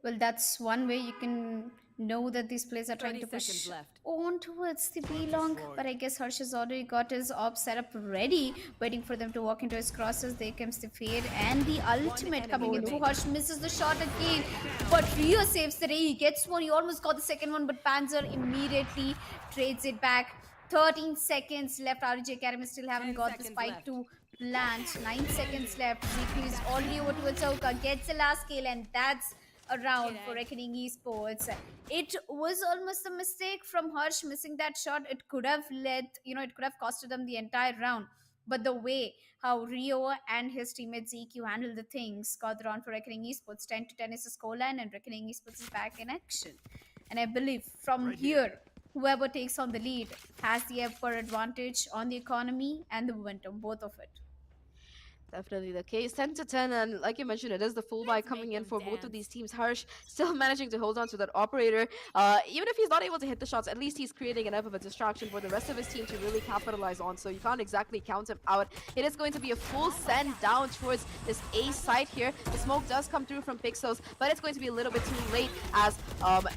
Well, that's one way you can know that these players are trying to push on towards the B long. But I guess Harsh has already got his op set up ready, waiting for them to walk into his crosses. There comes the fade and the ultimate coming in. So Harsh misses the shot again, but Rio saves the day. He gets one. He almost got the second one, but Panzer immediately trades it back. 13 seconds left. RJ Academy still haven't got the spike to plant. 9 seconds left. ZQ is already over towards Oka, gets the last kill, and that's a round for Reckoning Esports. It was almost a mistake from Harsh missing that shot. It could have it could have costed them the entire round. But the way how Rio and his teammate ZQ handled the things got the round for Reckoning Esports. 10-10 is the scoreline, and Reckoning Esports is back in action. And I believe from here, whoever takes on the lead has the upper advantage on the economy and the momentum, both of it. Definitely the case. 10-10, and like you mentioned, it is the full buy coming in for both of these teams. Harsh still managing to hold on to that operator. Even if he's not able to hit the shots, at least he's creating enough of a distraction for the rest of his team to really capitalize on, so you can't exactly count him out. It is going to be a full send down towards this A side here. The smoke does come through from Pixels, but it's going to be a little bit too late as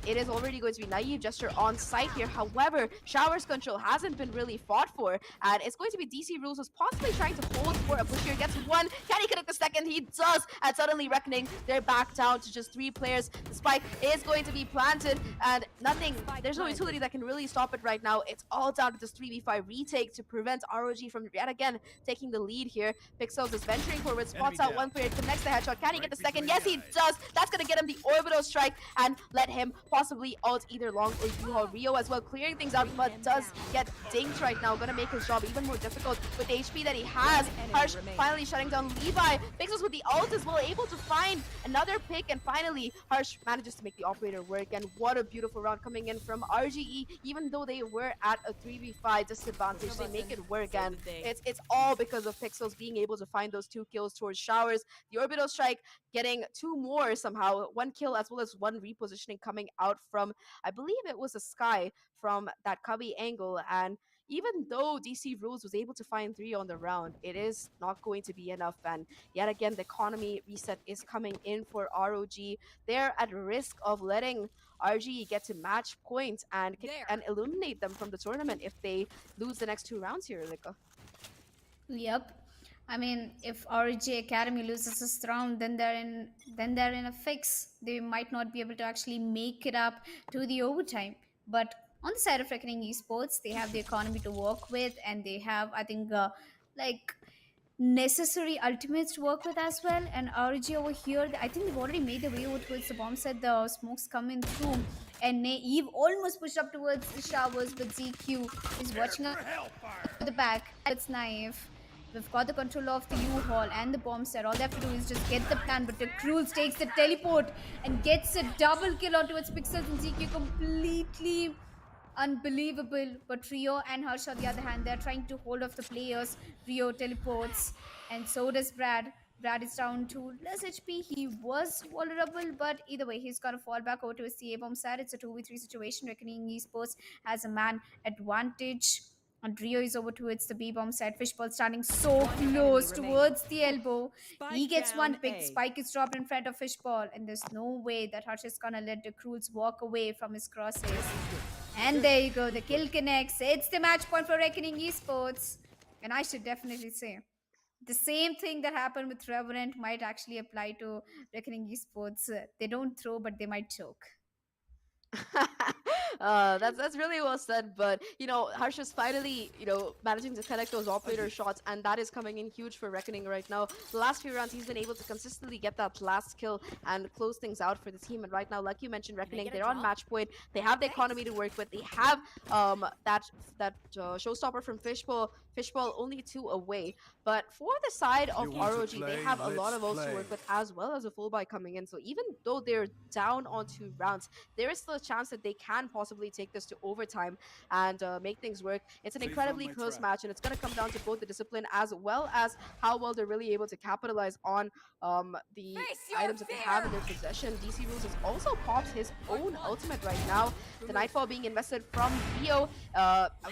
it is already going to be Naive Gesture on site here. However, Shower's control hasn't been really fought for, and it's going to be DC Rules who's possibly trying to hold for a push here. Gets one. Can he connect the second? He does. And suddenly Reckoning, they're back down to just 3 players. The spike is going to be planted, and nothing. There's no utility that can really stop it right now. It's all down to this 3v5 retake to prevent ROG from yet again taking the lead here. Pixels is venturing forward, spots out one player, connects the headshot. Can he get the second? Yes, he does. That's going to get him the orbital strike and let him possibly ult either long or U-Haul. Rio as well, clearing things out, but does get dinged right now. Going to make his job even more difficult with the HP that he has. Harsh finally shutting down Levi. Pixels with the ult as well, able to find another pick, and finally Harsh manages to make the operator work. And what a beautiful round coming in from RGE. Even though they were at a 3v5 disadvantage, they make it work, and it's all because of Pixels being able to find those 2 kills towards Showers. The orbital strike getting 2 more somehow, 1 kill as well as 1 repositioning coming out from, I believe it was a Sky from that Cubby angle. And even though DC Rules was able to find 3 on the round, it is not going to be enough. And yet again, the economy reset is coming in for ROG. They're at risk of letting RGE get to match point and eliminate them from the tournament if they lose the next 2 rounds here, Lika. Yep. I mean, if RJ Academy loses this round, then they're in a fix. They might not be able to actually make it up to the overtime. But on the side of Reckoning Esports, they have the economy to work with, and they have, I think, necessary ultimates to work with as well. And RG over here, I think they've already made their way over towards the bomb set. The smoke's coming through, and Naive almost pushed up towards the Showers, but ZQ is watching up to the back. It's Naive. We've got the control of the U-Haul and the bomb set. All they have to do is just get the plan, but the Cruels takes the teleport and gets a double kill onto its Pixels, and ZQ completely unbelievable. But Rio and Harsh, on the other hand, they're trying to hold off the players. Rio teleports, and so does Brad. Brad is down to less HP. He was vulnerable, but either way, he's gonna fall back over to his CA bomb side. It's a 2v3 situation. Reckoning Esports has a man advantage. And Rio is over towards the B bomb side. Fishball standing so close towards the elbow. He gets one pick. Spike is dropped in front of Fishball, and there's no way that Harsh is gonna let the Cruels walk away from his crosses. And there you go, the kill connects. It's the match point for Reckoning Esports. And I should definitely say, the same thing that happened with Revenant might actually apply to Reckoning Esports. They don't throw, but they might choke. That's really well said. But Harsh is finally managing to connect those operator shots, and that is coming in huge for Reckoning right now. The last few rounds, he's been able to consistently get that last kill and close things out for the team. And right now, like you mentioned, Reckoning, they're on match point. They have the economy to work with. They have that showstopper from Fishball. Fishball only 2 away. But for the side of ROG, they have a lot of ults to work with, as well as a full buy coming in. So even though they're down on 2 rounds, there is still a chance that they can possibly take this to overtime and make things work. It's an incredibly close match, and it's going to come down to both the discipline as well as how well they're really able to capitalize on the items that they have in their possession. DC Rules has also popped his own ultimate right now. The Nightfall being invested from Rio,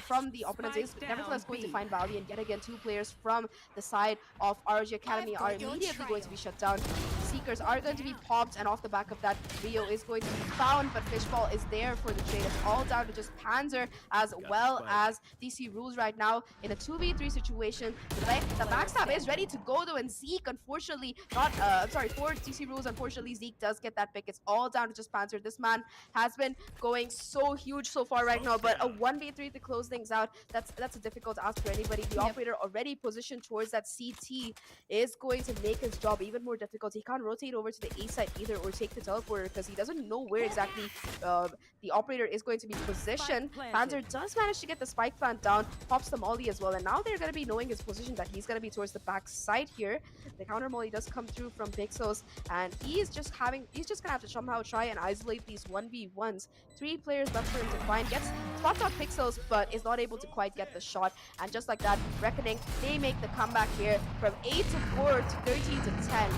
from the opponents, is nevertheless going to find value, and yet again 2 players from the side of ROG Academy are immediately going to be shut down. Seekers are going to be popped, and off the back of that, Rio is going to be found, but Fishball is there for the trade. It's all down to just Panzer as well as DC Rules right now in a 2v3 situation. The backstab is ready to go though, and Zeke, unfortunately, for DC Rules, unfortunately, Zeke does get that pick. It's all down to just Panzer. This man has been going so huge so far right now, but a 1v3 to close things out, that's a difficult ask for anybody. The operator already positioned towards that CT is going to make his job even more difficult. He can't rotate over to the A side either or take the teleporter because he doesn't know where exactly the operator is going to be positioned. Panzer does manage to get the spike plant down, pops the molly as well, and now they're going to be knowing his position that he's going to be towards the back side here. The counter molly does come through from Pixels, and he's just going to have to somehow try and isolate these 1v1s. 3 players left for him to find. Gets spots on Pixels, but is not able to quite get the shot. And just like that, Reckoning, they make the comeback here from 8 to 4 to 13 to 10.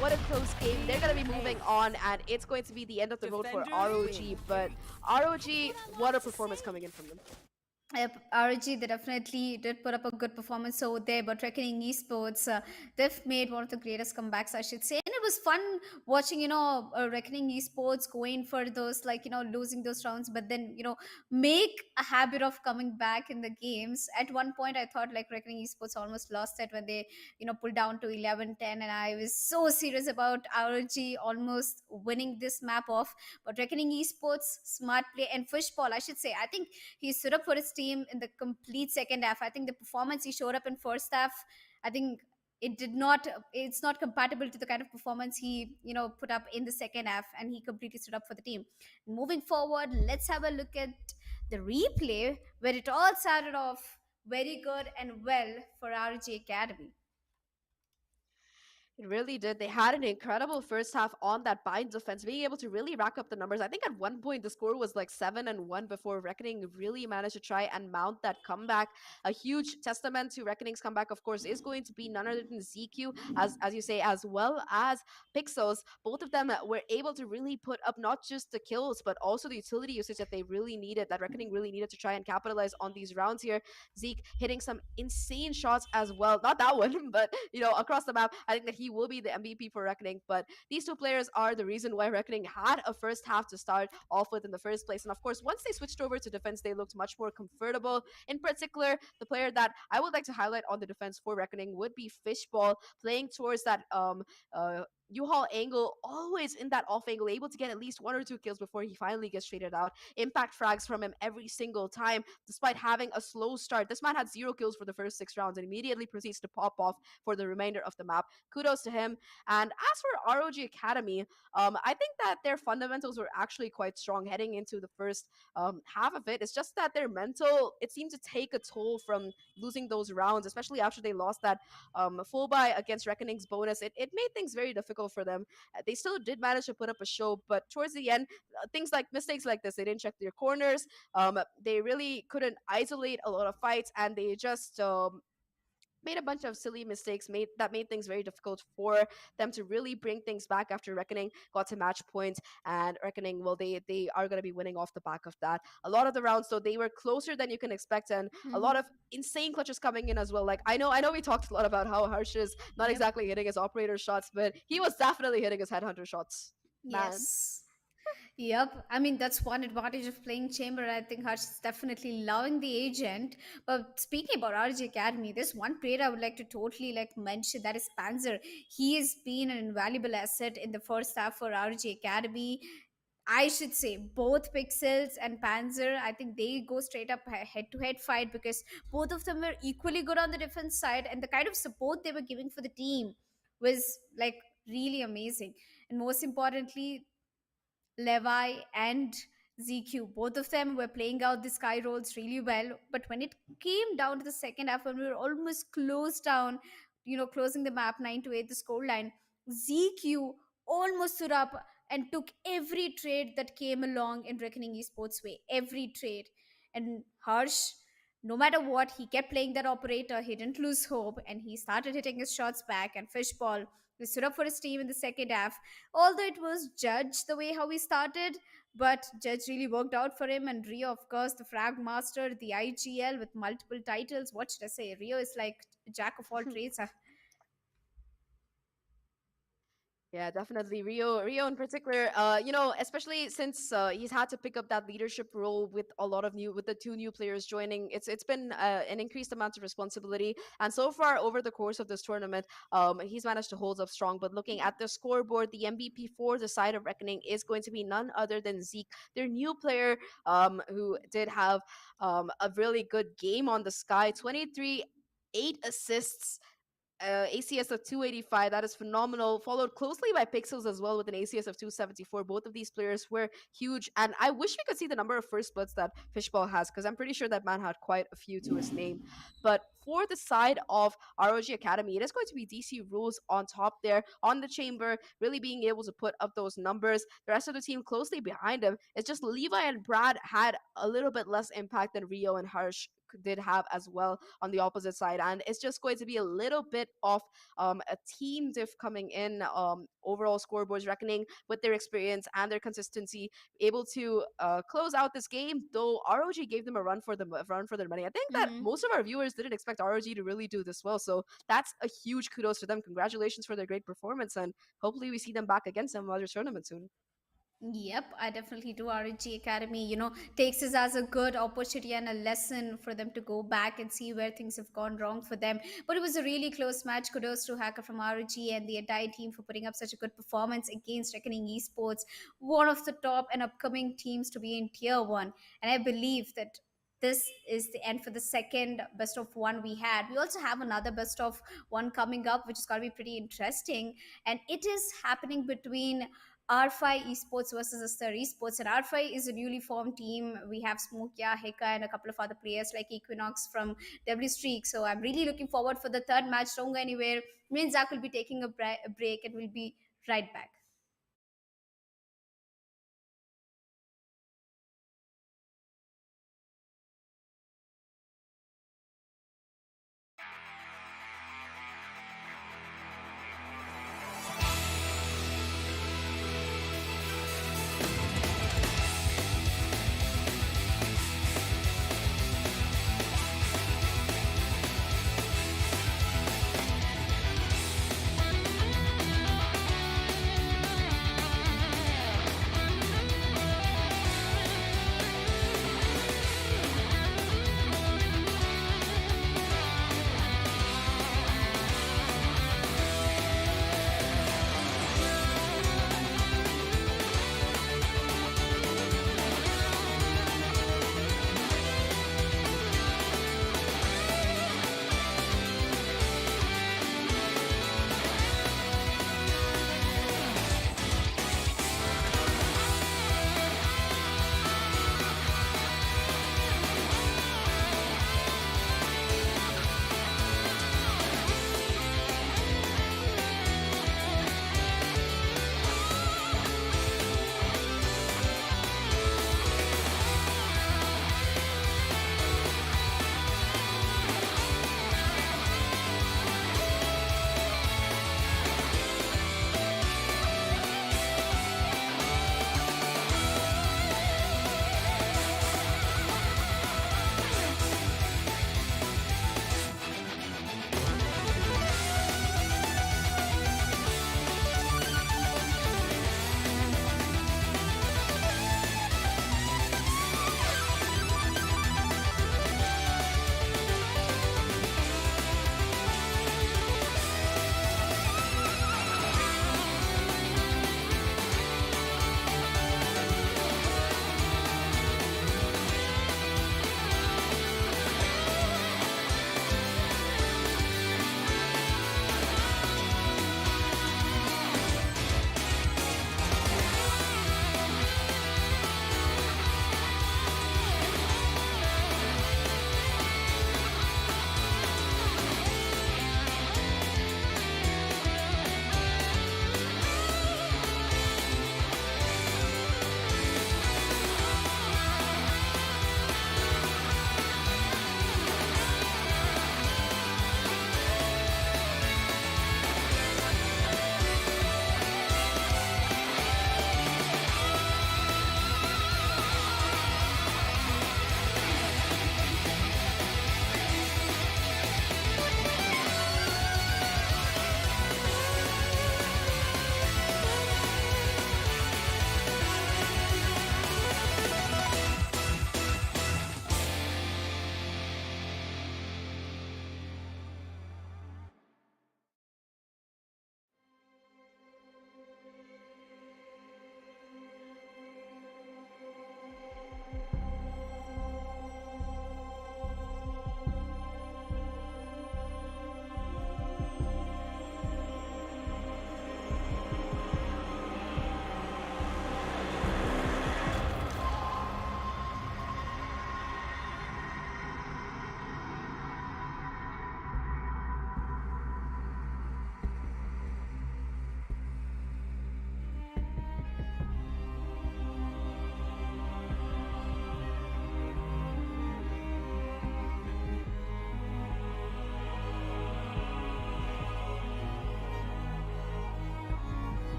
What a close game. They're going to be moving on, and it's going to be the end of the road for ROG. But ROG, what a performance coming in from them. Yep, ROG, they definitely did put up a good performance over there, but Reckoning Esports, they've made one of the greatest comebacks, I should say. And it was fun watching, Reckoning Esports going for those, losing those rounds, but then, make a habit of coming back in the games. At one point, I thought, Reckoning Esports almost lost it when they, pulled down to 11-10, and I was so serious about ROG almost winning this map off. But Reckoning Esports, smart play, and Fishball, I should say, I think he stood up for his team in the complete second half. I think the performance he showed up in first half, I think it's not compatible to the kind of performance he put up in the second half, and he completely stood up for the team. Moving forward, let's have a look at the replay where it all started off very good and well for RG Academy. It really did. They had an incredible first half on that bind defense, being able to really rack up the numbers. I think at one point the score was like 7-1 before Reckoning really managed to try and mount that comeback. A huge testament to Reckoning's comeback, of course, is going to be none other than ZQ, as you say, as well as Pixels. Both of them were able to really put up not just the kills, but also the utility usage that they really needed, that Reckoning really needed to try and capitalize on these rounds here. Zeke hitting some insane shots as well. Not that one, but, across the map. I think that he will be the MVP for Reckoning, but these 2 players are the reason why Reckoning had a first half to start off with in the first place. And of course, once they switched over to defense, they looked much more comfortable. In particular, the player that I would like to highlight on the defense for Reckoning would be Fishball, playing towards that U-Haul angle, always in that off angle, able to get at least 1 or 2 kills before he finally gets traded out. Impact frags from him every single time, despite having a slow start. This man had 0 kills for the first 6 rounds and immediately proceeds to pop off for the remainder of the map. Kudos to him. And as for ROG Academy, I think that their fundamentals were actually quite strong heading into the first half of it. It's just that their mental, it seemed to take a toll from losing those rounds, especially after they lost that full buy against Reckoning's bonus. It made things very difficult for them. They still did manage to put up a show, but towards the end, mistakes like this, they didn't check their corners. They really couldn't isolate a lot of fights, and they just made a bunch of silly mistakes that made things very difficult for them to really bring things back after Reckoning got to match point. And Reckoning, well, they are going to be winning off the back of that. A lot of the rounds, though, they were closer than you can expect, and a lot of insane clutches coming in as well. Like, I know we talked a lot about how Harsh is not exactly hitting his operator shots, but he was definitely hitting his headhunter shots. Man. Yes. Yep. I mean, that's one advantage of playing Chamber. I think Harsh is definitely loving the agent. But speaking about RG Academy, there's one player I would like to totally like mention, that is Panzer. He has been an invaluable asset in the first half for RG Academy. I should say both Pixels and Panzer, I think they go straight up head to head fight because both of them were equally good on the defense side, and the kind of support they were giving for the team was like really amazing. And most importantly, Levi and ZQ, both of them were playing out the sky roles really well. But when it came down to the second half, when we were almost closed down, closing the map 9-8, the scoreline, ZQ almost stood up and took every trade that came along in Reckoning Esports way. Every trade. And Harsh, no matter what, he kept playing that operator. He didn't lose hope and he started hitting his shots back. And Fishball, he stood up for his team in the second half. Although it was Judge the way how he started, but Judge really worked out for him. And Rio, of course, the frag master, the IGL with multiple titles. What should I say? Rio is like jack of all trades. Yeah, definitely. Rio in particular, especially since he's had to pick up that leadership role with the two new players joining. It's been an increased amount of responsibility, and so far over the course of this tournament, he's managed to hold up strong. But looking at the scoreboard, the MVP for the side of Reckoning is going to be none other than Zeke, their new player, who did have a really good game on the Sky, 23, 8 assists. ACS of 285, that is phenomenal. Followed closely by Pixels as well with an ACS of 274. Both of these players were huge, and I wish we could see the number of first bloods that Fishball has, because I'm pretty sure that man had quite a few to his name. But for the side of ROG Academy, it is going to be DC Rules on top there on the chamber, really being able to put up those numbers. The rest of the team closely behind him. It's just Levi and Brad had a little bit less impact than Rio and Harsh did have as well on the opposite side, and it's just going to be a little bit of a team diff coming in. Overall scoreboards Reckoning with their experience and their consistency able to close out this game, though ROG gave them a run for their money. I think that most of our viewers didn't expect ROG to really do this well, so that's a huge kudos to them. Congratulations for their great performance, and hopefully we see them back against some other tournament soon. Yep, I definitely do. RNG Academy, takes this as a good opportunity and a lesson for them to go back and see where things have gone wrong for them. But it was a really close match. Kudos to Hacker from RNG and the entire team for putting up such a good performance against Reckoning Esports, one of the top and upcoming teams to be in Tier 1. And I believe that this is the end for the second best of one we had. We also have another best of one coming up, which is going to be pretty interesting. And it is happening between R5 Esports versus Estar Esports. And R5 is a newly formed team. We have Smokia, Heka, and a couple of other players like Equinox from W Streak. So I'm really looking forward for the third match. Don't go anywhere. Me and Zach will be taking a break and we'll be right back.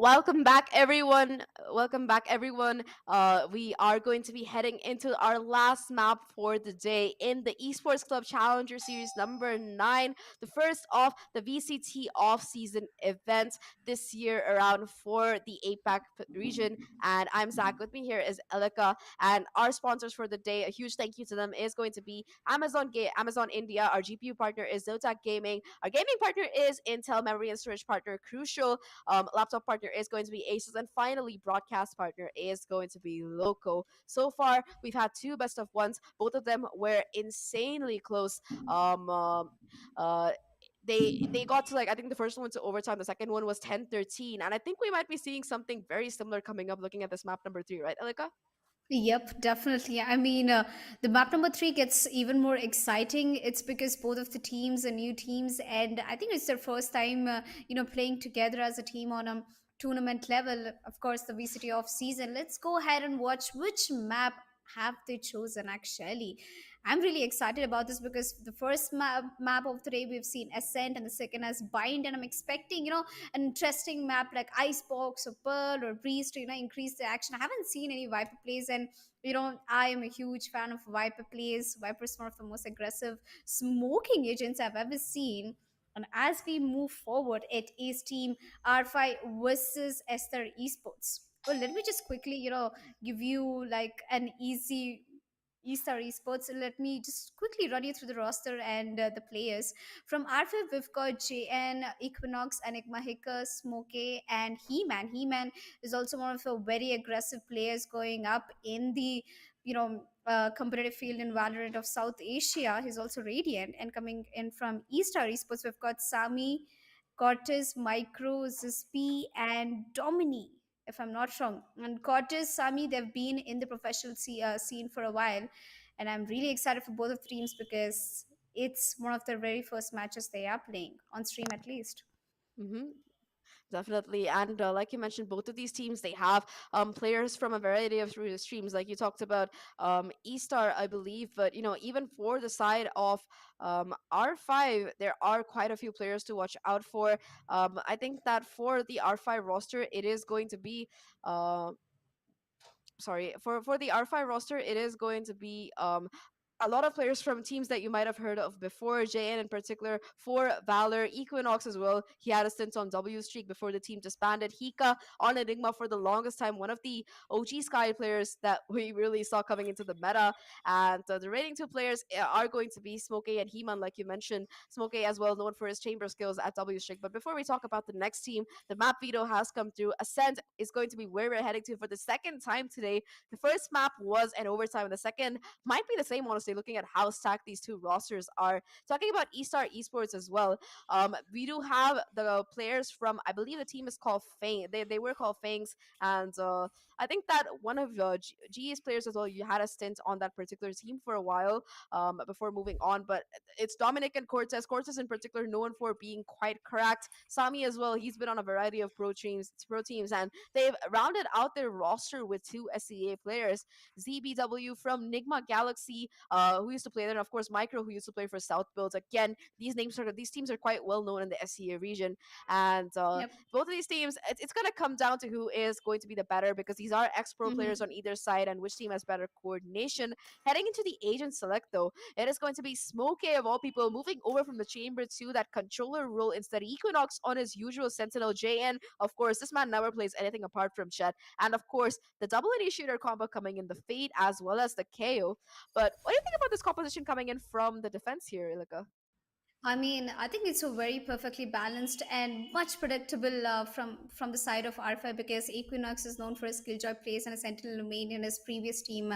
welcome back, everyone. Welcome back, everyone. We are going to be heading into our last map for the day in the Esports Club Challenger Series number 9, the first of the VCT off-season events this year around for the APAC region. And I'm Zach. With me here is Elika, and our sponsors for the day. A huge thank you to them is going to be Amazon India. Our GPU partner is Zotac Gaming. Our gaming partner is Intel. Memory and storage partner Crucial. Laptop partner is going to be Asus, and finally, broadcast partner is going to be Loco. So far, we've had two best of ones. Both of them were insanely close. Uh, they got to, like, I think the first one to overtime, the second one was 10-13, and I think we might be seeing something very similar coming up looking at this map number 3, right, Elika? Yep, definitely. I mean, the map number three gets even more exciting. It's because both of the teams are new teams, and I think it's their first time, playing together as a team on a tournament level. Of course, the VCT off season. Let's go ahead and watch which map have they chosen. Actually, I'm really excited about this because the first map of the day we've seen Ascent, and the second as Bind, and I'm expecting an interesting map like Icebox or Pearl or Breeze to increase the action. I haven't seen any Viper plays, and I am a huge fan of Viper plays. Viper is one of the most aggressive smoking agents I've ever seen. And as we move forward, it is Team R5 versus Estar Esports. Well, let me just quickly, give you like an easy Estar Esports. Let me just quickly run you through the roster and the players. From R5, we've got JN, Equinox, Enigma Hicker, Smokey, and He-Man. He-Man is also one of the very aggressive players going up in the competitive field in Valorant of South Asia. He's also Radiant. And coming in from Estar Esports, we've got Sami, Cortez, Micro, Zispi, and Domini, if I'm not wrong. And Cortez, Sami, they've been in the professional scene for a while. And I'm really excited for both of the teams because it's one of their very first matches they are playing, on stream at least. Mm-hmm. Definitely. And like you mentioned, both of these teams, they have players from a variety of streams, like you talked about Estar, I believe. But, even for the side of R5, there are quite a few players to watch out for. I think that for the R5 roster, it is going to be for the R5 roster, it is going to be a lot of players from teams that you might have heard of before. JN in particular for Valor, Equinox as well. He had a stint on W Streak before the team disbanded. Hika on Enigma for the longest time, one of the OG Sky players that we really saw coming into the meta. And the rating 2 players are going to be Smokey and Heman, like you mentioned. Smokey as well known for his chamber skills at W Streak. But before we talk about the next team, the map veto has come through. Ascent is going to be where we're heading to for the second time today. The first map was an overtime. The second might be the same, honestly, looking at how stacked these two rosters are. Talking about Estar Esports as well, we do have the players from, I believe the team is called Fang. They were called Fangs, and I think that one of GE's players as well, you had a stint on that particular team for a while before moving on. But it's Dominic and Cortez. Cortez in particular known for being quite cracked. Sami as well, he's been on a variety of pro teams, and they've rounded out their roster with 2 SEA players. ZBW from Nigma Galaxy, who used to play there, and of course Micro, who used to play for South Builds. Again, these teams are quite well known in the SEA region, and Yep. both of these teams, it's going to come down to who is going to be the better, because these are ex-pro players on either side, and which team has better coordination. Heading into the agent select, though, it is going to be Smokey of all people moving over from the chamber to that controller role instead. Equinox on his usual Sentinel. JN, of course, this man never plays anything apart from Chet, and of course the double initiator combo coming in, the Fade as well as the KO. But what do you think about this composition coming in from the defense here, Ilika? I mean, I think it's a very perfectly balanced and much predictable from the side of R5 because Equinox is known for his Killjoy plays and a Sentinel main in his previous team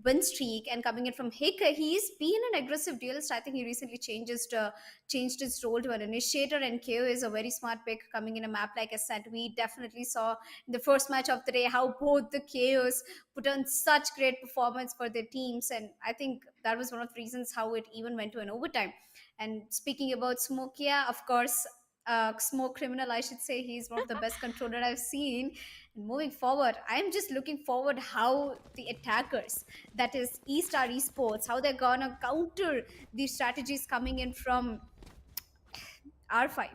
win streak. And coming in from Hicker, he's been an aggressive duelist. I think he recently changed his role to an initiator, and KO is a very smart pick coming in a map like Ascent. We definitely saw in the first match of the day how both the KOs put on such great performance for their teams, and I think that was one of the reasons how it even went to an overtime. And speaking about Smokia, of course, Smoke Criminal, I should say, he's one of the best controller I've seen. And moving forward, I'm just looking forward how the attackers, that is Estar Esports, how they're gonna counter these strategies coming in from R5.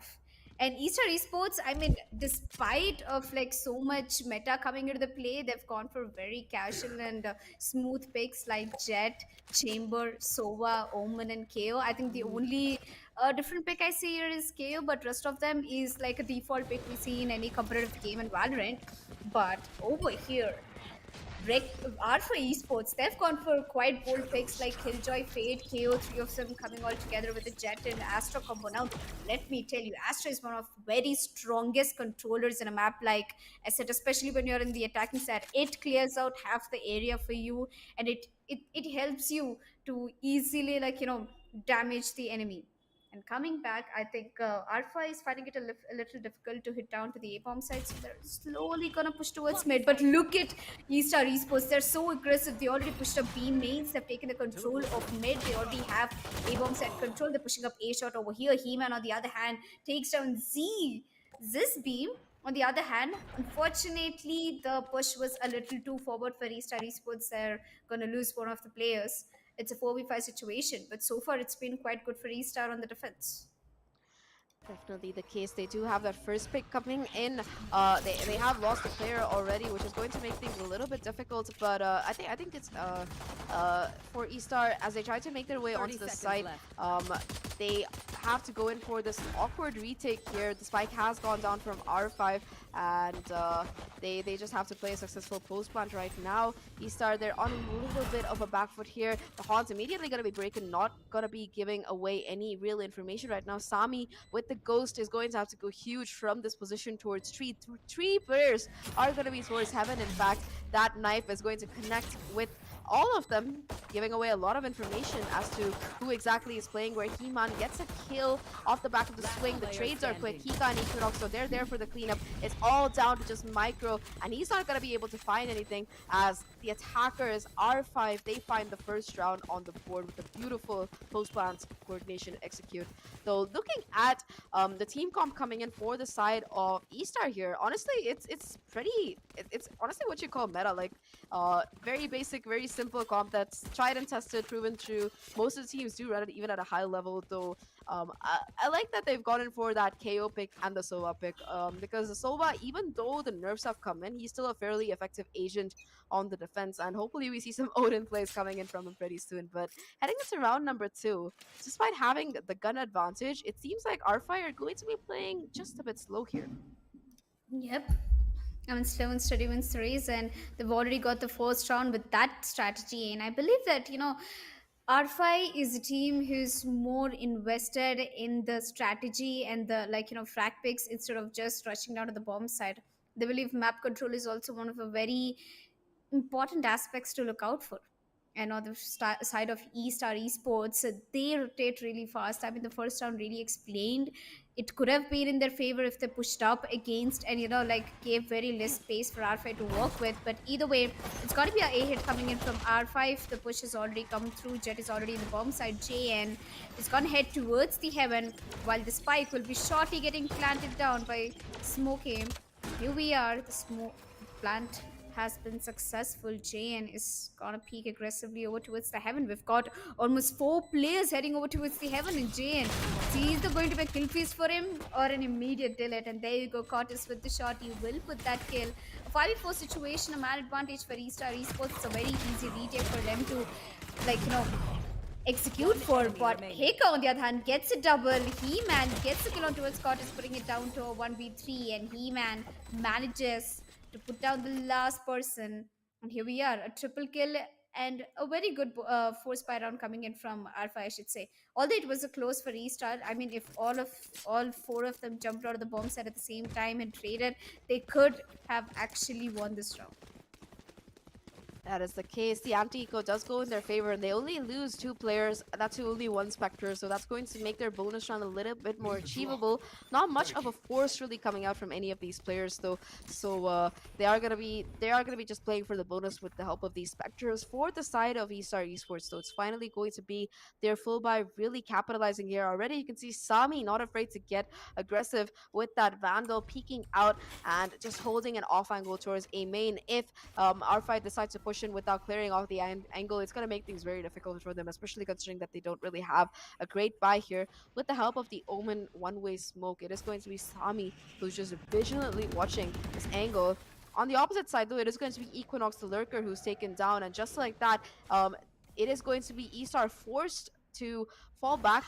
And Estar Esports, I mean, despite of like so much meta coming into the play, they've gone for very casual and smooth picks like Jet, Chamber, Sova, Omen, and KO. I think the only different pick I see here is KO, but rest of them is like a default pick we see in any competitive game in Valorant. But over here, Alpha Esports, they've gone for quite bold picks like Killjoy, Fade, KO, three of them coming all together with the Jet and Astra combo. Now, let me tell you, Astra is one of very strongest controllers in a map like Asset, especially when you're in the attacking side. It clears out half the area for you, and it helps you to easily, like, damage the enemy. And coming back, I think Alpha is finding it a little difficult to hit down to the A-bomb side, so they're slowly gonna push towards mid. But look at Estar Esports, they're so aggressive. They already pushed up B mains, they've taken the control of mid, they already have A-bomb side control, they're pushing up A shot over here. He-Man, on the other hand, takes down This beam. On the other hand, unfortunately, the push was a little too forward for Estar Esports. They're gonna lose one of the players. It's a 4v5 situation, but so far it's been quite good for Estar on the defense. Definitely the case. They do have that first pick coming in. They have lost a player already, which is going to make things a little bit difficult. But I think it's for Estar, as they try to make their way onto the site. They have to go in for this awkward retake here. The spike has gone down from R5, and they just have to play a successful post plant right now. Estar, they're on a little bit of a back foot here. The Haun's immediately going to be breaking, not going to be giving away any real information right now. Sami with the Ghost is going to have to go huge from this position towards tree. Three players are going to be towards heaven. In fact, that knife is going to connect with all of them, giving away a lot of information as to who exactly is playing where. He-Man gets a kill off the back of the swing. The trades are quick. Hika and Equinox, so they're there for the cleanup. It's all down to just Micro, and he's not going to be able to find anything as the attackers, R5, they find the first round on the board with a beautiful post-plant coordination execute. So looking at the team comp coming in for the side of Estar here, honestly, it's honestly what you call meta, like very basic, very simple comp that's tried and tested, proven true. Most of the teams do run it even at a high level, though. I like that they've gone in for that KO pick and the Sova pick, because the Sova, even though the nerfs have come in, he's still a fairly effective agent on the defense, and hopefully we see some Odin plays coming in from him pretty soon. But heading into round number 2, despite having the gun advantage, it seems like R5 are going to be playing just a bit slow here. Yep. I mean, slow and steady wins the race, and they've already got the first round with that strategy. And I believe that, R5 is a team who's more invested in the strategy and the, frag picks instead of just rushing down to the bomb side. They believe map control is also one of the very important aspects to look out for. And on the side of Estar Esports, they rotate really fast. I mean, the first round really explained it could have been in their favor if they pushed up against and gave very less space for R5 to work with. But either way, it's got to be a hit coming in from R5. The push has already come through. Jet is already in the bomb side. JN is gonna head towards the heaven, while the spike will be shortly getting planted down by Smokey. Here we are. The smoke plant has been successful. JN is gonna peek aggressively over towards the heaven. We've got almost 4 players heading over towards the heaven, and JN, is there going to be a kill feast for him or an immediate delete? And there you go, Cortis with the shot. You will put that kill. A 5v4 situation, a man advantage for Estar Esports. It's a very easy retake for them to execute for. But Heka, on the other hand, gets a double. He-Man gets a kill on towards Cortis, putting it down to a 1v3, and He-Man manages to put down the last person. And here we are, a triple kill and a very good force spy round coming in from Alpha, I should say. Although it was a close for Estar, I mean, if all 4 of them jumped out of the bomb set at the same time and traded, they could have actually won this round. That is the case. The anti-eco does go in their favor, and they only lose 2 players. That's only 1 Spectre, so that's going to make their bonus round a little bit more achievable. Not much of a force really coming out from any of these players, though. So they are gonna be just playing for the bonus with the help of these Spectres. For the side of Estar Esports, though, it's finally going to be their full buy, really capitalizing here. Already you can see Sami not afraid to get aggressive with that Vandal, peeking out and just holding an off angle towards a main if R5 decides to push push in without clearing off the angle, it's going to make things very difficult for them, especially considering that they don't really have a great buy here. With the help of the Omen one-way smoke, it is going to be Sami who's just vigilantly watching this angle. On the opposite side, though, it is going to be Equinox the Lurker who's taken down, and just like that, it is going to be Estar forced to fall back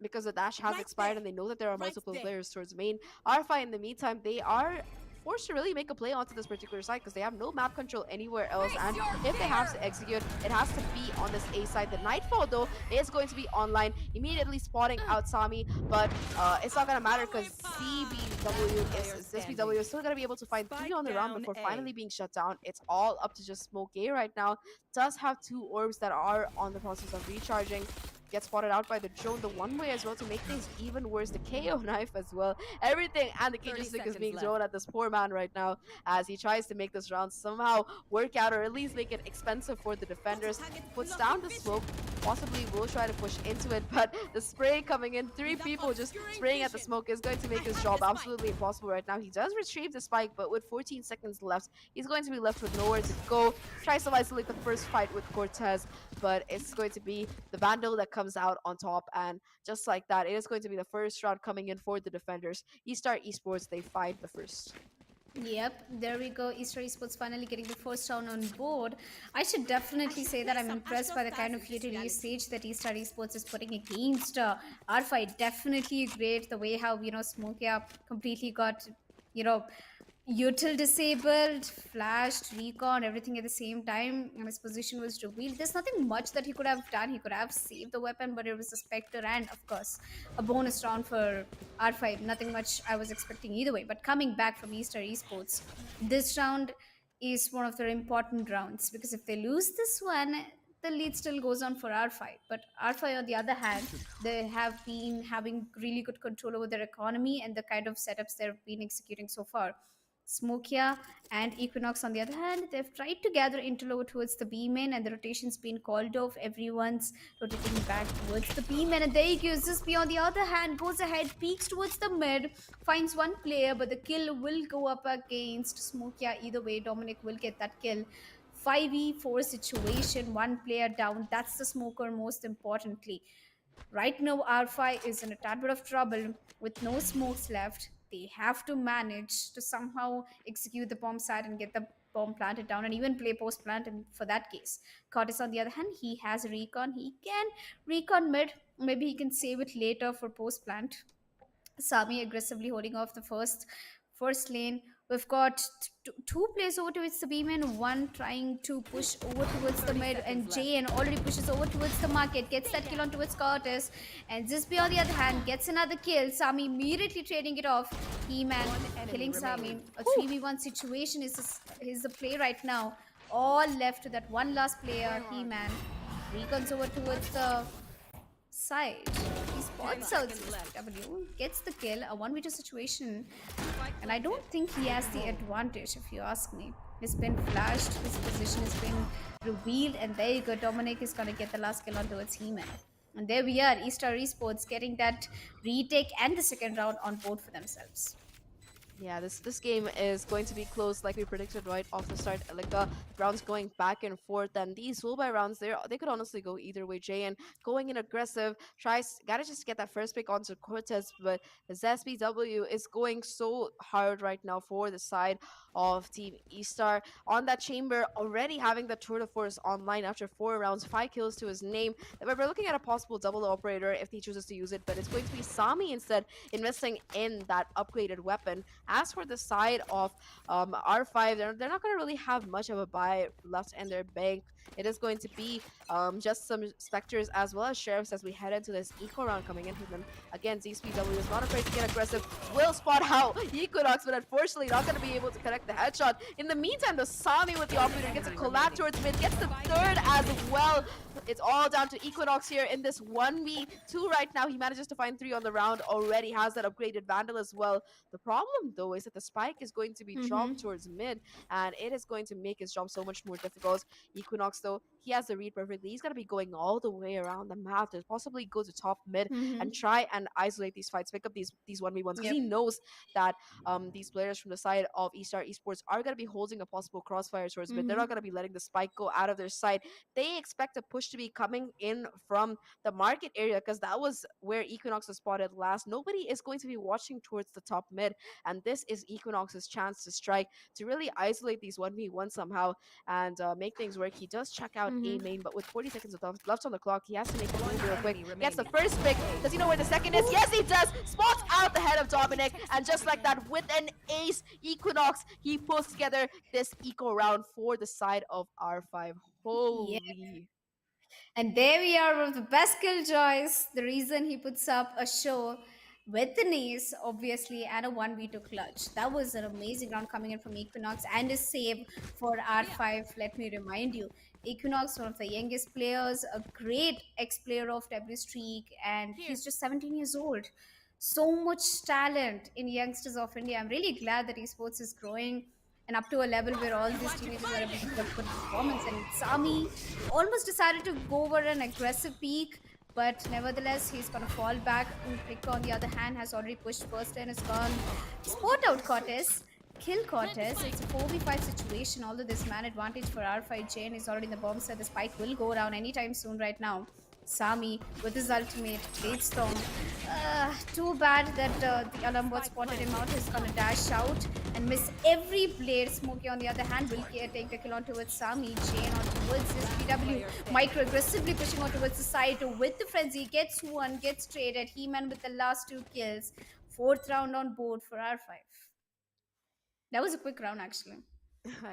because the dash has expired and they know that there are multiple players towards main. Arfi, in the meantime, they are forced to really make a play onto this particular side because they have no map control anywhere else, and if they have to execute, it has to be on this A side. The Nightfall, though, is going to be online, immediately spotting out Sami, but it's not going to matter because SBW is still going to be able to find 3 on the round before finally being shut down. It's all up to just Smoke A right now. Does have 2 orbs that are on the process of recharging. Gets spotted out by the drone, the one-way as well, to make things even worse. The KO knife as well. Everything and the KJ stick is being thrown at this poor man right now as he tries to make this round somehow work out, or at least make it expensive for the defenders. Puts down the smoke, possibly will try to push into it, but the spray coming in, 3 people just spraying at the smoke is going to make his job absolutely impossible right now. He does retrieve the spike, but with 14 seconds left, he's going to be left with nowhere to go. Tries to isolate the first fight with Cortez, but it's going to be the Vandal that comes out on top, and just like that, it is going to be the first round coming in for the defenders. Estar Esports, they fight the first. Yep, there we go. Estar Esports finally getting the first round on board. I should definitely say that I'm impressed by the kind of utility stage that Estar Esports is putting against R5. Definitely great the way how, Smokia completely got, util disabled, flashed, recon, everything at the same time, and his position was revealed. There's nothing much that he could have done. He could have saved the weapon, but it was a Spectre and, of course, a bonus round for R5. Nothing much I was expecting either way. But coming back from Estar Esports, this round is one of their important rounds, because if they lose this one, the lead still goes on for R5. But R5, on the other hand, they have been having really good control over their economy and the kind of setups they've been executing so far. Smokia and Equinox, on the other hand, they've tried to gather interlow towards the B main, and the rotation's been called off. Everyone's rotating back towards the B main, and there he goes. This B, on the other hand, goes ahead, peeks towards the mid, finds one player, but the kill will go up against Smokia. Either way, Dominic will get that kill. 5v4 situation, 1 player down. That's the smoker, most importantly. Right now, R5 is in a tad bit of trouble with no smokes left. They have to manage to somehow execute the bomb side and get the bomb planted down, and even play post plant. And for that case, Curtis, on the other hand, he has recon. He can recon mid. Maybe he can save it later for post plant. Sami aggressively holding off the first lane. We've got 2 players over towards the B main, 1 trying to push over towards the mid, and JN already pushes over towards the market, gets that kill on towards Curtis, and Zisby, on the other hand, gets another kill. Sami immediately trading it off. He-Man killing Sami. A 3v1 situation is the play right now. All left to that one last player, He-Man. Recons over towards the side. He spots out W, gets the kill, a 1v2 situation, and I don't think he has the advantage, if you ask me. He's been flashed, his position has been revealed, and there you go, Dominic is gonna get the last kill on towards He-Man. And there we are, Estar Esports getting that retake and the second round on board for themselves. Yeah, this game is going to be close, like we predicted right off the start. Like rounds going back and forth, and these roll-by rounds, they could honestly go either way. Jayan going in aggressive, gotta just get that first pick onto Cortez, but ZSBW is going so hard right now for the side of Team Estar. On that chamber, already having the tour de force online after 4 rounds, 5 kills to his name. We're looking at a possible double operator if he chooses to use it, but it's going to be Sami instead investing in that upgraded weapon. As for the side of R5, they're not going to really have much of a buy left in their bank. It is going to be just some Spectres as well as Sheriffs as we head into this eco round coming in for them. Again, ZSPW is not afraid to get aggressive. Will spot out Equinox, but unfortunately not going to be able to connect the headshot. In the meantime, the Sami with the operator gets a collab towards mid, gets the third as well. It's all down to Equinox here in this 1v2 right now. He manages to find 3 on the round, already has that upgraded Vandal as well. The problem though is that the spike is going to be dropped towards mid, and it is going to make his job so much more difficult. Equinox though, He has the read perfectly. He's gonna be going all the way around the map to possibly go to top mid Mhm. and try and isolate these fights, pick up these 1v1s, because Yep. he knows that these players from the side of Estar Esports are gonna be holding a possible crossfire towards mid. They're not gonna be letting the spike go out of their sight. They expect a push to be coming in from the market area, because that was where Equinox was spotted last. Nobody is going to be watching towards the top mid, and this is Equinox's chance to strike, to really isolate these 1v1 somehow and make things work. He does check out A main, but with 40 seconds left on the clock, he has to make a move real quick. Gets the first pick. Does he know where the second is? Yes, he does. Spots out the head of Dominic, and just like that, with an ace, Equinox, he pulls together this eco round for the side of R5. Holy. And there we are with the best killjoys. The reason he puts up a show with the ace, obviously, and a 1v2 clutch. That was an amazing round coming in from Equinox and a save for R5. Let me remind you, Equinox, one of the youngest players, a great ex-player of W Streak, and he's just 17 years old. So much talent in youngsters of India. I'm really glad that esports is growing and up to a level where all these teenagers are able to put up good performance. And Sami almost decided to go over an aggressive peak, but nevertheless, he's going to fall back. Rico, on the other hand, has already pushed first and is gone. Spot out Cortez. Kill Cortez. It's a 4v5 situation, although there's man advantage for R5. Jane is already in the bomb set. The spike will go down anytime soon right now. Sami with his ultimate, Blade Storm. Too bad that the alarm bot spotted him out. He's gonna dash out and miss every blade. Smokey, on the other hand, will take the kill on towards Sami. Jane on towards his BW. Micro aggressively pushing on towards the side with the frenzy. Gets one, gets traded. He-Man with the last 2 kills. 4th round on board for R5. That was a quick round, actually.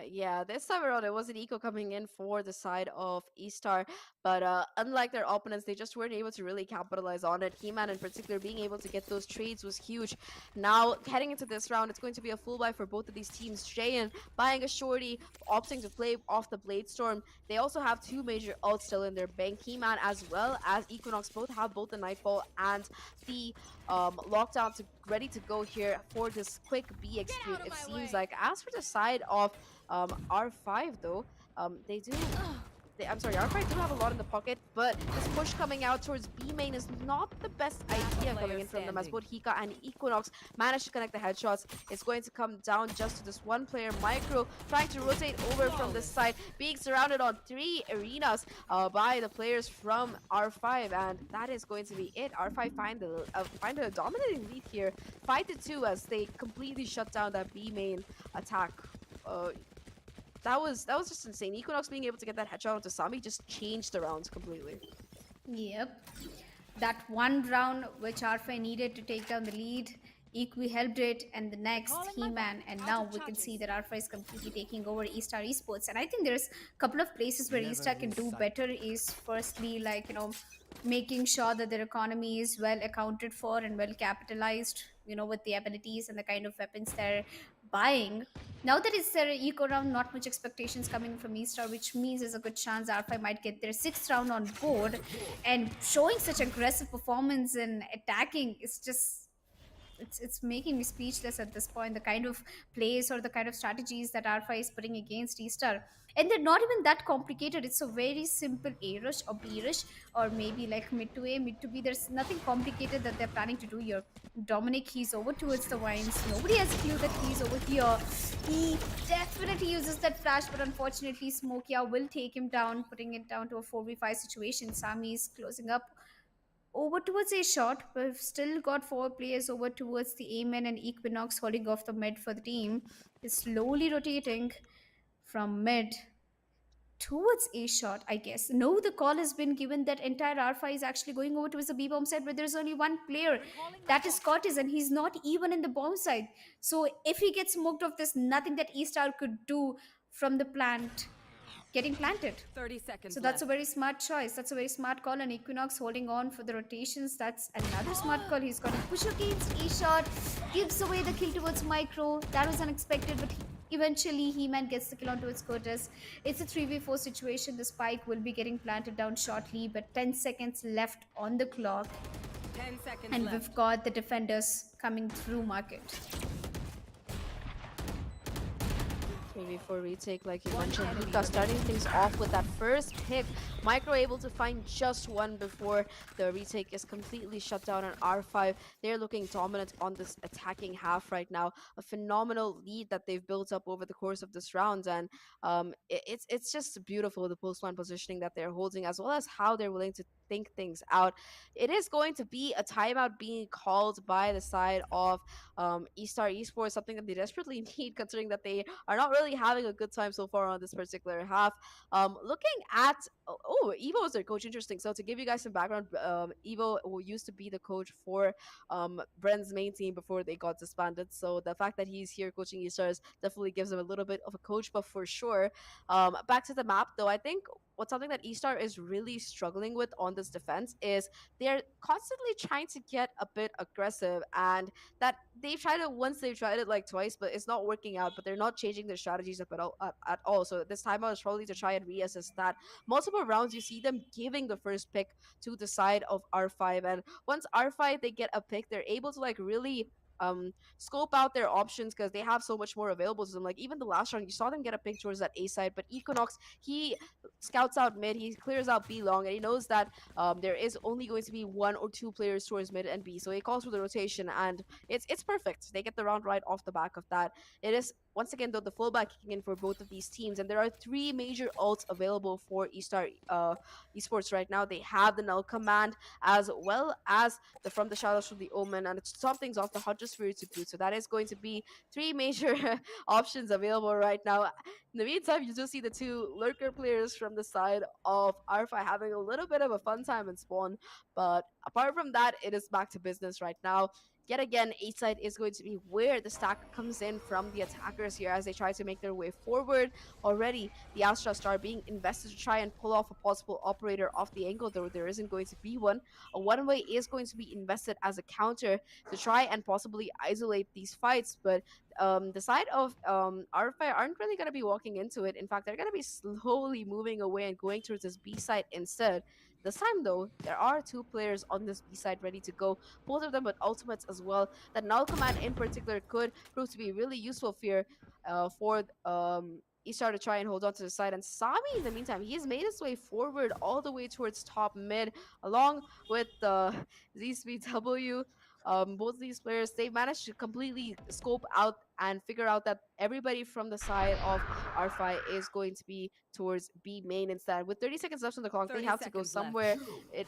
Yeah, this time around it was an eco coming in for the side of Estar, but unlike their opponents, they just weren't able to really capitalize on it. He-Man in particular being able to get those trades was huge. Now, heading into this round, it's going to be a full buy for both of these teams. Jayan buying a shorty, opting to play off the Blade Storm. They also have 2 major ults still in their bank. He-Man as well as Equinox both have both the Nightfall and the lockdown ready to go here for this quick B execute. It seems like. As for the side of R5 though, they do I'm sorry, R5 do have a lot in the pocket, but this push coming out towards B main is not the best idea coming in from them, as both Hika and Equinox managed to connect the headshots. It's going to come down just to this one player, Micro, trying to rotate over from this side, being surrounded on 3 arenas by the players from R5, and that is going to be it. R5 find a dominating lead here, 5-2, as they completely shut down that B main attack. That was just insane. Equinox being able to get that headshot onto Sami just changed the rounds completely. Yep. That one round which R5 needed to take down the lead, Equi helped it, and the next He-Man, and now we can see that R5 is completely taking over Estar Esports. And I think there's a couple of places where Estar can do better. Is firstly, like, you know, making sure that their economy is well accounted for and well capitalized, you know, with the abilities and the kind of weapons they're buying. Now that it's their eco round, not much expectations coming from Estar, which means there's a good chance R5 might get their 6th round on board. And showing such aggressive performance and attacking is just, it's making me speechless at this point. The kind of plays or the kind of strategies that R5 is putting against Estar, and they're not even that complicated. It's a very simple A rush or B rush, or maybe like mid to A, mid to B. There's nothing complicated that they're planning to do here. Dominic, he's over towards the vines. Nobody has a clue that he's over here. He definitely uses that flash, but unfortunately Smokia will take him down, putting it down to a 4v5 situation. Sami is closing up over towards a shot. We've still got 4 players over towards the Amen, and Equinox holding off the mid for the team. Is slowly rotating from mid towards A shot, I guess. No, the call has been given that entire R5 is actually going over towards the B bomb side, where there's only one player, that is Cortez, and he's not even in the bomb side. So if he gets smoked off, there's nothing that Estar could do from the plant getting planted. 30 seconds So that's a very smart choice. That's a very smart call, and Equinox holding on for the rotations. That's another smart call. He's got to push against A-shot, gives away the kill towards Micro. That was unexpected, but eventually He-Man gets the kill on towards Curtis. It's a 3v4 situation. The spike will be getting planted down shortly, but 10 seconds left on the clock. 10 seconds And left. we've got the defenders coming through market. maybe for retake, like you mentioned. Luka starting things off with that first pick. Micro able to find just one before the retake is completely shut down on R5. They're looking dominant on this attacking half right now. A phenomenal lead that they've built up over the course of this round, and it's just beautiful, the post line positioning that they're holding, as well as how they're willing to think things out. It is going to be a timeout being called by the side of Estar Esports, something that they desperately need, considering that they are not really having a good time so far on this particular half. Looking at Evo is their coach. Interesting. So to give you guys some background, Evo who used to be the coach for Bren's main team before they got disbanded. So the fact that he's here coaching Estars definitely gives him a little bit of a coach buff for sure. Back to the map though, I think what's something that Estar is really struggling with on this defense is they're constantly trying to get a bit aggressive, and that they've tried it like twice, but it's not working out. But they're not changing their strategies up at all. So this time out is probably to try and reassess that. Multiple rounds, you see them giving the first pick to the side of R5, and once R5 they get a pick, they're able to like really scope out their options because they have so much more available to them. Like even the last round, you saw them get a pick towards that A side, but Equinox, he scouts out mid, he clears out B long, and he knows that there is only going to be one or two players towards mid and B, so he calls for the rotation, and it's perfect. They get the round right off the back of that. It is once again though the fullback kicking in for both of these teams, and there are three major ults available for Estar Esports right now. They have the Null Command as well as the From the Shadows from the Omen, and it's some things off the Hunter Spirit to boot. So that is going to be three major options available right now. In the meantime, you do see the two lurker players from the side of R5 having a little bit of a fun time in spawn, but apart from that, it is back to business right now. Yet again, A side is going to be where the stack comes in from the attackers here as they try to make their way forward. Already, the Astra Star being invested to try and pull off a possible operator off the angle, though there isn't going to be one. A one-way is going to be invested as a counter to try and possibly isolate these fights, but the side of R5 aren't really going to be walking into it. In fact, they're going to be slowly moving away and going towards this B side instead. This time, though, there are two players on this B side ready to go, both of them with ultimates as well. That Null Command in particular could prove to be really useful here for Estar to try and hold on to the side. And Sami, in the meantime, he's made his way forward all the way towards top mid, along with ZSPW. Both of these players, they managed to completely scope out and figure out that everybody from the side of R5 is going to be towards B main instead. With 30 seconds left on the clock, they have to go somewhere.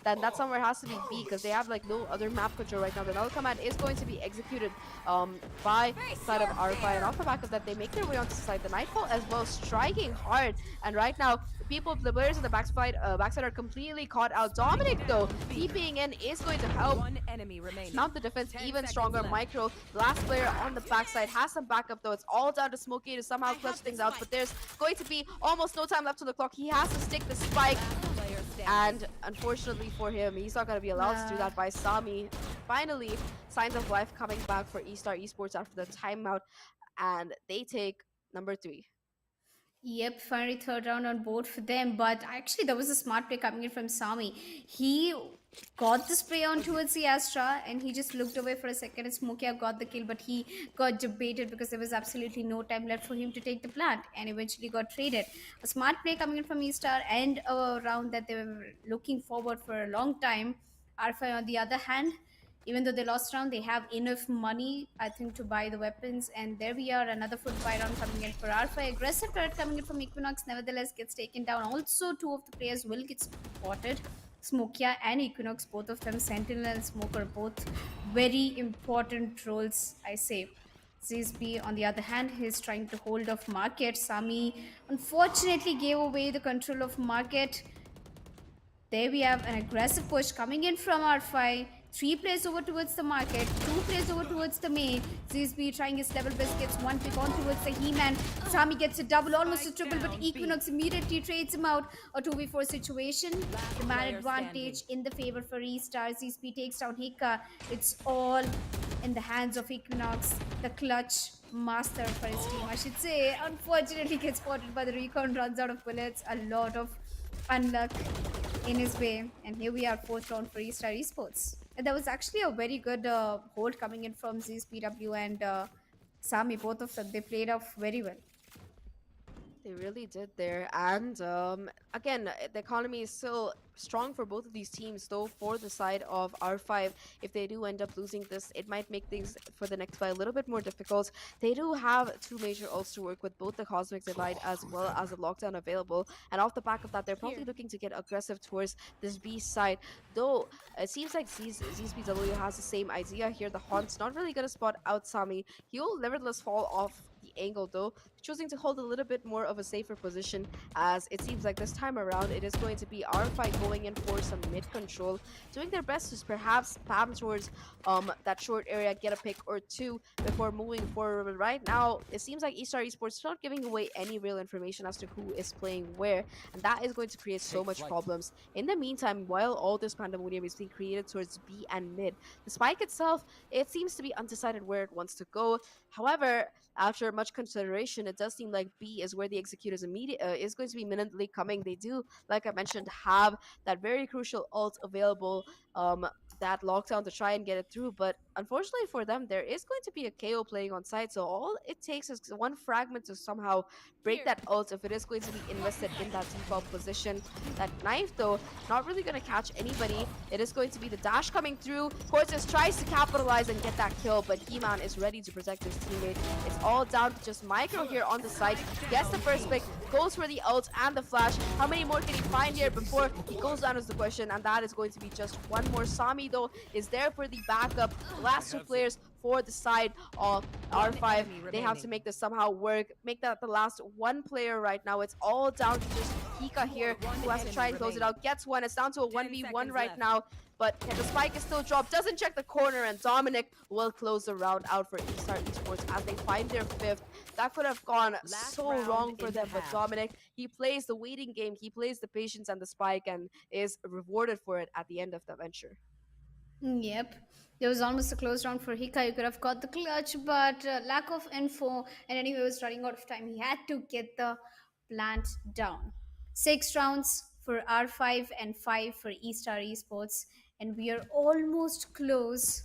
Then that somewhere has to be B because they have like no other map control right now. The Null Command is going to be executed by side of R5, and off the back of that, they make their way onto the side. The Nightfall as well, striking hard. And right now, the players in the backside are completely caught out. Dominic though, TPing in is going to help mount the defense even stronger. Micro, the last player on the backside, has some backup though. It's all down to Smokey to somehow clutch things out, but there's going to be almost no time left on the clock. He has to stick the spike, and unfortunately for him, he's not going to be allowed to do that by Sami. Finally, signs of life coming back for Estar Esports after the timeout, and they take number 3. Yep, finally third round on board for them. But actually, there was a smart play coming in from Sami. He got the spray on towards the Astra, and he just looked away for a second, and Smokey got the kill, but he got debated because there was absolutely no time left for him to take the plant, and eventually got traded. A smart play coming in from Estar, and a round that they were looking forward for a long time. R5 on the other hand, even though they lost round, they have enough money, I think, to buy the weapons. And there we are, another foot buy round coming in for Alpha. Aggressive threat coming in from Equinox, nevertheless gets taken down. Also, two of the players will get spotted. Smokia and Equinox, both of them, Sentinel and Smoker, both very important roles, I say. ZSB, on the other hand, is trying to hold off Market. Sami unfortunately gave away the control of Market. There we have an aggressive push coming in from R5. 3 plays over towards the Market, 2 plays over towards the main. ZSB trying his level best, gets 1 pick on towards the He-Man. Sami gets a double, almost a triple, but Equinox immediately trades him out. A 2v4 situation. The man advantage in the favor for Estar. ZSB takes down Hika. It's all in the hands of Equinox, the clutch master for his team, I should say. Unfortunately gets spotted by the recon, runs out of bullets. A lot of unluck in his way, and here we are, 4th round for Estar Esports. And that was actually a very good hold coming in from ZSPW and Sami. Both of them, they played off very well. They really did there. And again, the economy is still strong for both of these teams, though for the side of R5, if they do end up losing this, it might make things for the next fight a little bit more difficult. They do have two major ults to work with, both the Cosmic Divide as well as the Lockdown available. And off the back of that, they're probably looking to get aggressive towards this B side. Though it seems like ZSPW has the same idea here. The Haunt's not really going to spot out Sami. He will nevertheless fall off the angle, though, choosing to hold a little bit more of a safer position, as it seems like this time around it is going to be R5 going in for some mid control, doing their best to perhaps spam towards that short area, get a pick or two before moving forward. But right now, it seems like Estar Esports is not giving away any real information as to who is playing where, and that is going to create so much problems. In the meantime, while all this pandemonium is being created towards B and mid, the spike itself, it seems to be undecided where it wants to go. However, after much consideration, it does seem like B is where the execute is is going to be imminently coming. They do, like I mentioned, have that very crucial ult available, that lockdown to try and get it through. But unfortunately for them, there is going to be a KO playing on site, so all it takes is one fragment to somehow break that ult if it is going to be invested in that default position. That knife, though, not really going to catch anybody. It is going to be the dash coming through. Cortez tries to capitalize and get that kill, but He-Man is ready to protect his teammate. It's all down to just Micro here on the side. Gets the first pick, goes for the ult and the flash. How many more can he find here before he goes down is the question, and that is going to be just one more. Sami, though, is there for the backup. The last two players for the side of R5, they have to make this somehow work, make that the last one player right now. It's all down to just Hika here, who has to try and close it out. Gets one. It's down to a 1v1 right now, but the spike is still dropped. Doesn't check the corner, and Dominic will close the round out for Estar Esports as they find their fifth. That could have gone so wrong for them, but Dominic, he plays the waiting game, he plays the patience and the spike, and is rewarded for it at the end of the venture. Yep. There was almost a close round for Hika. You could have got the clutch, but lack of info. And anyway, he was running out of time. He had to get the plant down. 6 rounds for R5 and 5 for Estar Esports. And we are almost close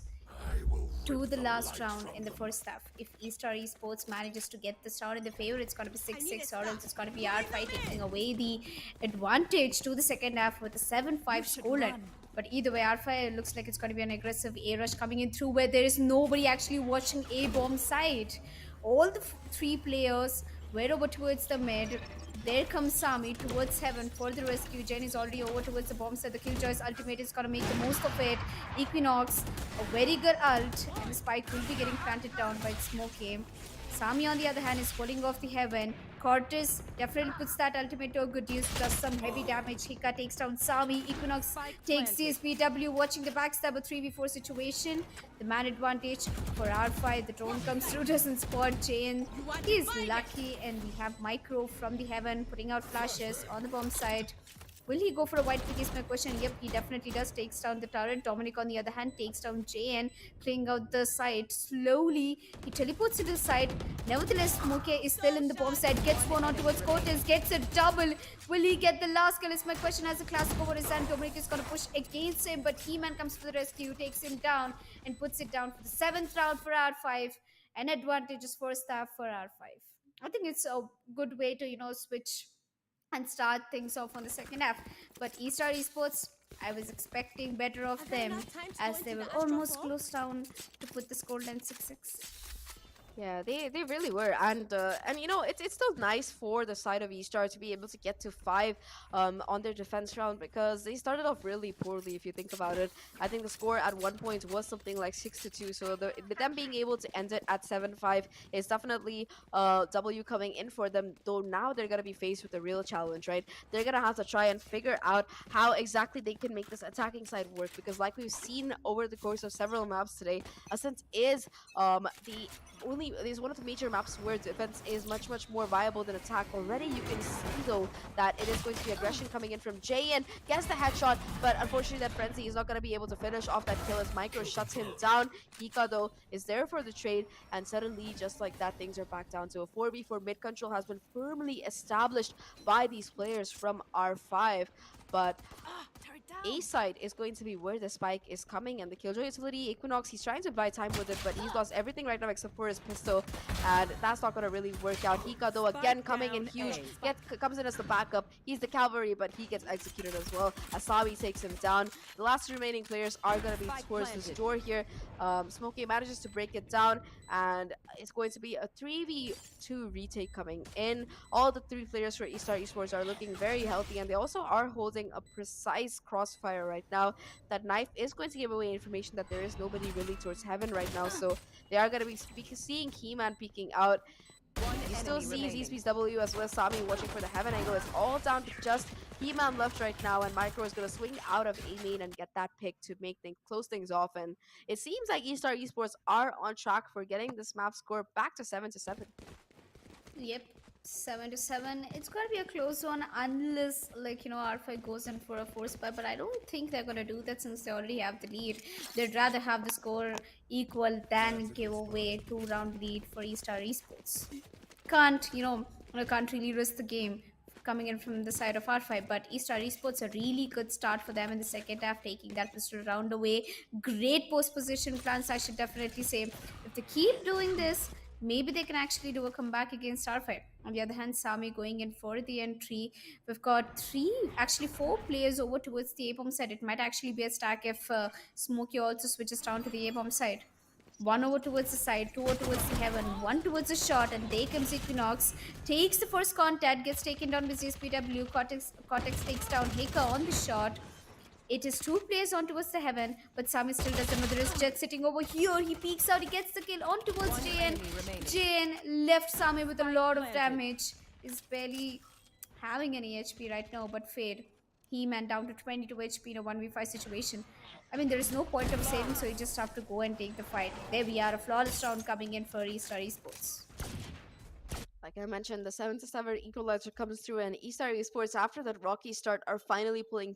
to the last round in the first half. If Estar Esports manages to get this round in the favor, it's going to be 6-6, or else it's going to be R5 taking away the advantage to the second half with a 7-5 scoreline. But either way, R5 looks like it's going to be an aggressive A rush coming in through where there is nobody actually watching A bomb side. All the 3 players were over towards the mid. There comes Sami towards heaven for the rescue. Jen is already over towards the bomb side. The Killjoy's ultimate is going to make the most of it. Equinox, a very good ult, and the spike will be getting planted down by Smokey. Sami, on the other hand, is pulling off the heaven. Cortez definitely puts that ultimate to a good use, does some heavy damage. Hika takes down Sami. Equinox takes DSPW, watching the backstab, a 3v4 situation. The man advantage for R5. The drone comes through, doesn't spot Jane. He's lucky, and we have Micro from the heaven putting out flashes on the bomb side. Will he go for a white pick is my question. Yep, he definitely does. Takes down the turret. Dominic, on the other hand, takes down JN, clearing out the side. Slowly, he teleports to the side. Nevertheless, Moke is still in the bomb side. Gets one on towards Cortez. Gets a double. Will he get the last kill is my question, as the classic over his hand. Dominic is going to push against him, but He-Man comes to the rescue, takes him down, and puts it down for the 7th round for R5. An advantage is first half for R5. I think it's a good way to, switch and start things off on the second half. But Estar Esports, I was expecting better of them, as they were almost close down to put the scoreline 6-6. Yeah, they really were, and it's still nice for the side of Estar to be able to get to 5 on their defense round, because they started off really poorly if you think about it. I think the score at one point was something like 6-2, so with them being able to end it at 7-5 is definitely W coming in for them. Though now they're gonna be faced with a real challenge, right? They're gonna have to try and figure out how exactly they can make this attacking side work, because like we've seen over the course of several maps today, Ascent is one of the major maps where defense is much more viable than attack. Already you can see though that it is going to be aggression coming in from JN. Gets the headshot, but unfortunately that Frenzy is not going to be able to finish off that kill as Micro shuts him down. Hika though is there for the trade, and suddenly just like that, things are back down to a 4v4. Mid control has been firmly established by these players from R5, but A side is going to be where the spike is coming, and the Killjoy utility, Equinox, he's trying to buy time with it, but he's lost everything right now except for his pistol, and that's not going to really work out. Hika, though, again coming in huge, comes in as the backup. He's the cavalry, but he gets executed as well. Asami takes him down. The last remaining players are going to be towards this door here. Smokey manages to break it down, and it's going to be a 3v2 retake coming in. All the three players for Estar Esports are looking very healthy, and they also are holding a precise crossfire right now. That knife is going to give away information that there is nobody really towards heaven right now, so they are going to be seeing He-Man peeking out. You still see ZSPW as well as Sami watching for the heaven angle. It's all down to just He-Man left right now, and Micro is going to swing out of A main and get that pick to make things close things off. And it seems like Estar Esports are on track for getting this map score back to 7-7. Yep, 7-7. It's gonna be a close one unless, like, R5 goes in for a force buy, but I don't think they're gonna do that since they already have the lead. They'd rather have the score equal than give away 2-round lead for Estar Esports. Can't really risk the game coming in from the side of R5, but Estar Esports a really good start for them in the second half, taking that pistol round away. Great post position plans, I should definitely say. If they keep doing this, maybe they can actually do a comeback against R5. On the other hand, Sami going in for the entry. We've got four players over towards the A-bomb side. It might actually be a stack if Smokey also switches down to the A-bomb side. One over towards the side, two over towards the heaven, one towards the shot, and there comes Equinox. Takes the first contact, gets taken down with SPW. Cortex takes down Haker on the shot. It is two players on towards the heaven, but Sami still doesn't know there is Jet sitting over here. He peeks out, he gets the kill on towards JN. JN left Sami with a lot of damage. Is barely having any HP right now, but Fade. He-Man down to 22 HP in a 1v5 situation. I mean, there is no point of saving, so you just have to go and take the fight. There we are, a flawless round coming in for Estar Esports. Like I mentioned, the 7-7 equalizer comes through, and Estar Esports, after that rocky start, are finally pulling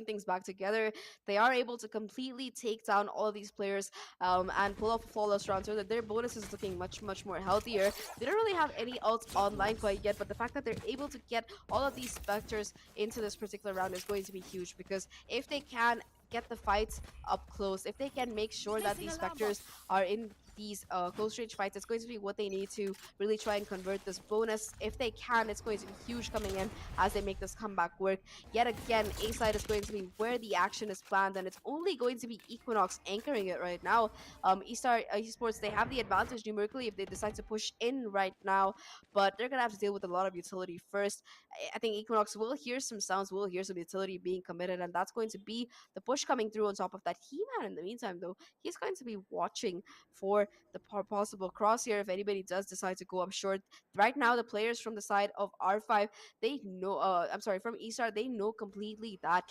things back together. They are able to completely take down all of these players and pull off a flawless round, so that their bonus is looking much more healthier. They don't really have any ults online quite yet, but the fact that they're able to get all of these Spectres into this particular round is going to be huge, because if they can get the fights up close, if they can make sure that these Spectres are in these close range fights, it's going to be what they need to really try and convert this bonus. If they can, it's going to be huge coming in as they make this comeback work. Yet again, A side is going to be where the action is planned, and it's only going to be Equinox anchoring it right now. Estar Esports, they have the advantage numerically if they decide to push in right now, but they're gonna have to deal with a lot of utility first. I think Equinox will hear some sounds, will hear some utility being committed, and that's going to be the push coming through on top of that. He-Man, in the meantime, though, he's going to be watching for the possible crosshair if anybody does decide to go up short. Right now, the players from the side of R5, they know, from Estar, they know completely that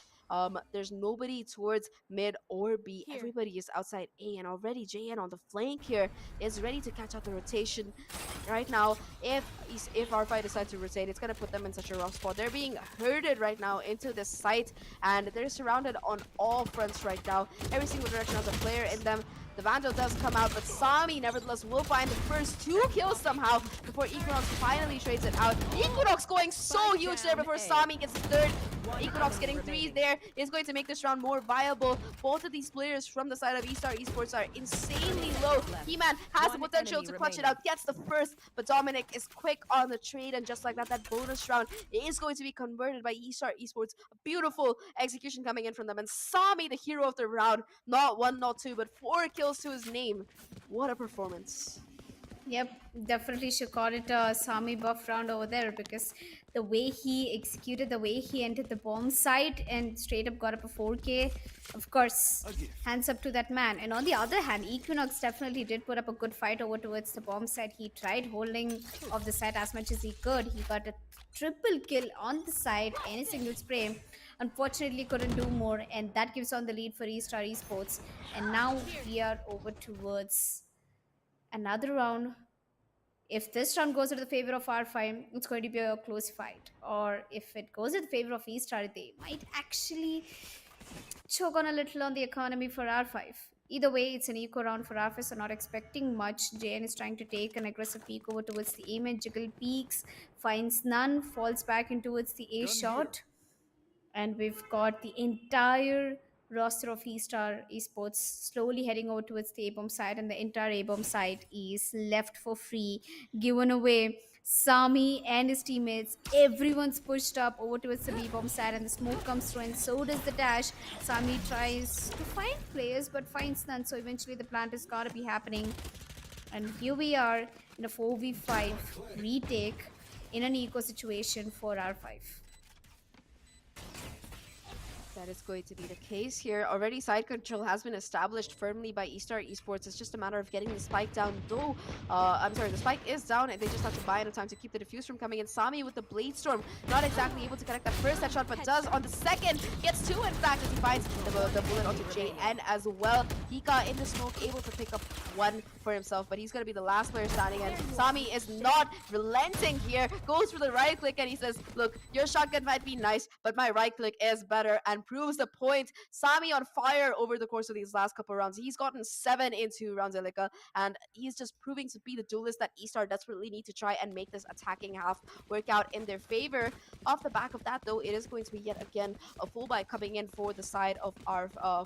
there's nobody towards mid or B. Everybody is outside A, and already JN on the flank here is ready to catch out the rotation. Right now, if R5 decides to rotate, it's going to put them in such a rough spot. They're being herded right now into this site, and they're surrounded on all fronts right now. Every single direction has a player in them. The Vandal does come out, but Sami nevertheless will find the first 2 kills somehow before Equinox finally trades it out. Equinox going so huge there before Sami gets the third. Equinox getting 3 there is going to make this round more viable. Both of these players from the side of Estar Esports are insanely low. He-Man has the potential to clutch it out, gets the first, but Dominic is quick on the trade, and just like that, that bonus round is going to be converted by Estar Esports. A beautiful execution coming in from them, and Sami, the hero of the round, not 1, not 2, but 4 kills to his name. What a performance. Yep, definitely should call it a Sami buff round over there, because the way he executed, the way he entered the bomb site and straight up got up a 4K, of course, hands up to that man. And on the other hand, Equinox definitely did put up a good fight over towards the bomb site. He tried holding off the site as much as he could. He got a triple kill on the side in a single spray. Unfortunately, couldn't do more, and that gives on the lead for Estar Esports. And now we are over towards another round. If this round goes in the favor of R5, it's going to be a close fight. Or if it goes in the favor of Estar, they might actually choke on a little on the economy for R5. Either way, it's an eco round for R5, so not expecting much. JN is trying to take an aggressive peek over towards the aim and jiggle peaks, finds none, falls back in towards the A shot. and we've got the entire roster of Estar Esports slowly heading over towards the A-bomb side, and the entire A-bomb side is left for free, given away. Sami and his teammates, everyone's pushed up over towards the B-bomb side, and the smoke comes through, and so does the dash. Sami tries to find players, but finds none, so eventually the plant has got to be happening. And here we are in a 4v5 retake in an eco situation for R5. That is going to be the case here. Already side control has been established firmly by Estar Esports. It's just a matter of getting the spike down, though. I'm sorry, the spike is down, and they just have to buy enough time to keep the defuse from coming in. Sami with the Blade Storm, not exactly able to connect that first headshot, but does on the second. Gets two, in fact, as he finds the bullet onto JN as well. Hika in the smoke, able to pick up one for himself, but he's going to be the last player standing, and Sami is not relenting here. Goes for the right click, and he says, look, your shotgun might be nice, but my right click is better, and proves the point. Sami on fire over the course of these last couple rounds. He's gotten 7 in 2 rounds, Elika, and he's just proving to be the duelist that Estar desperately need to try and make this attacking half work out in their favor. Off the back of that, though, it is going to be yet again a full buy coming in for the side of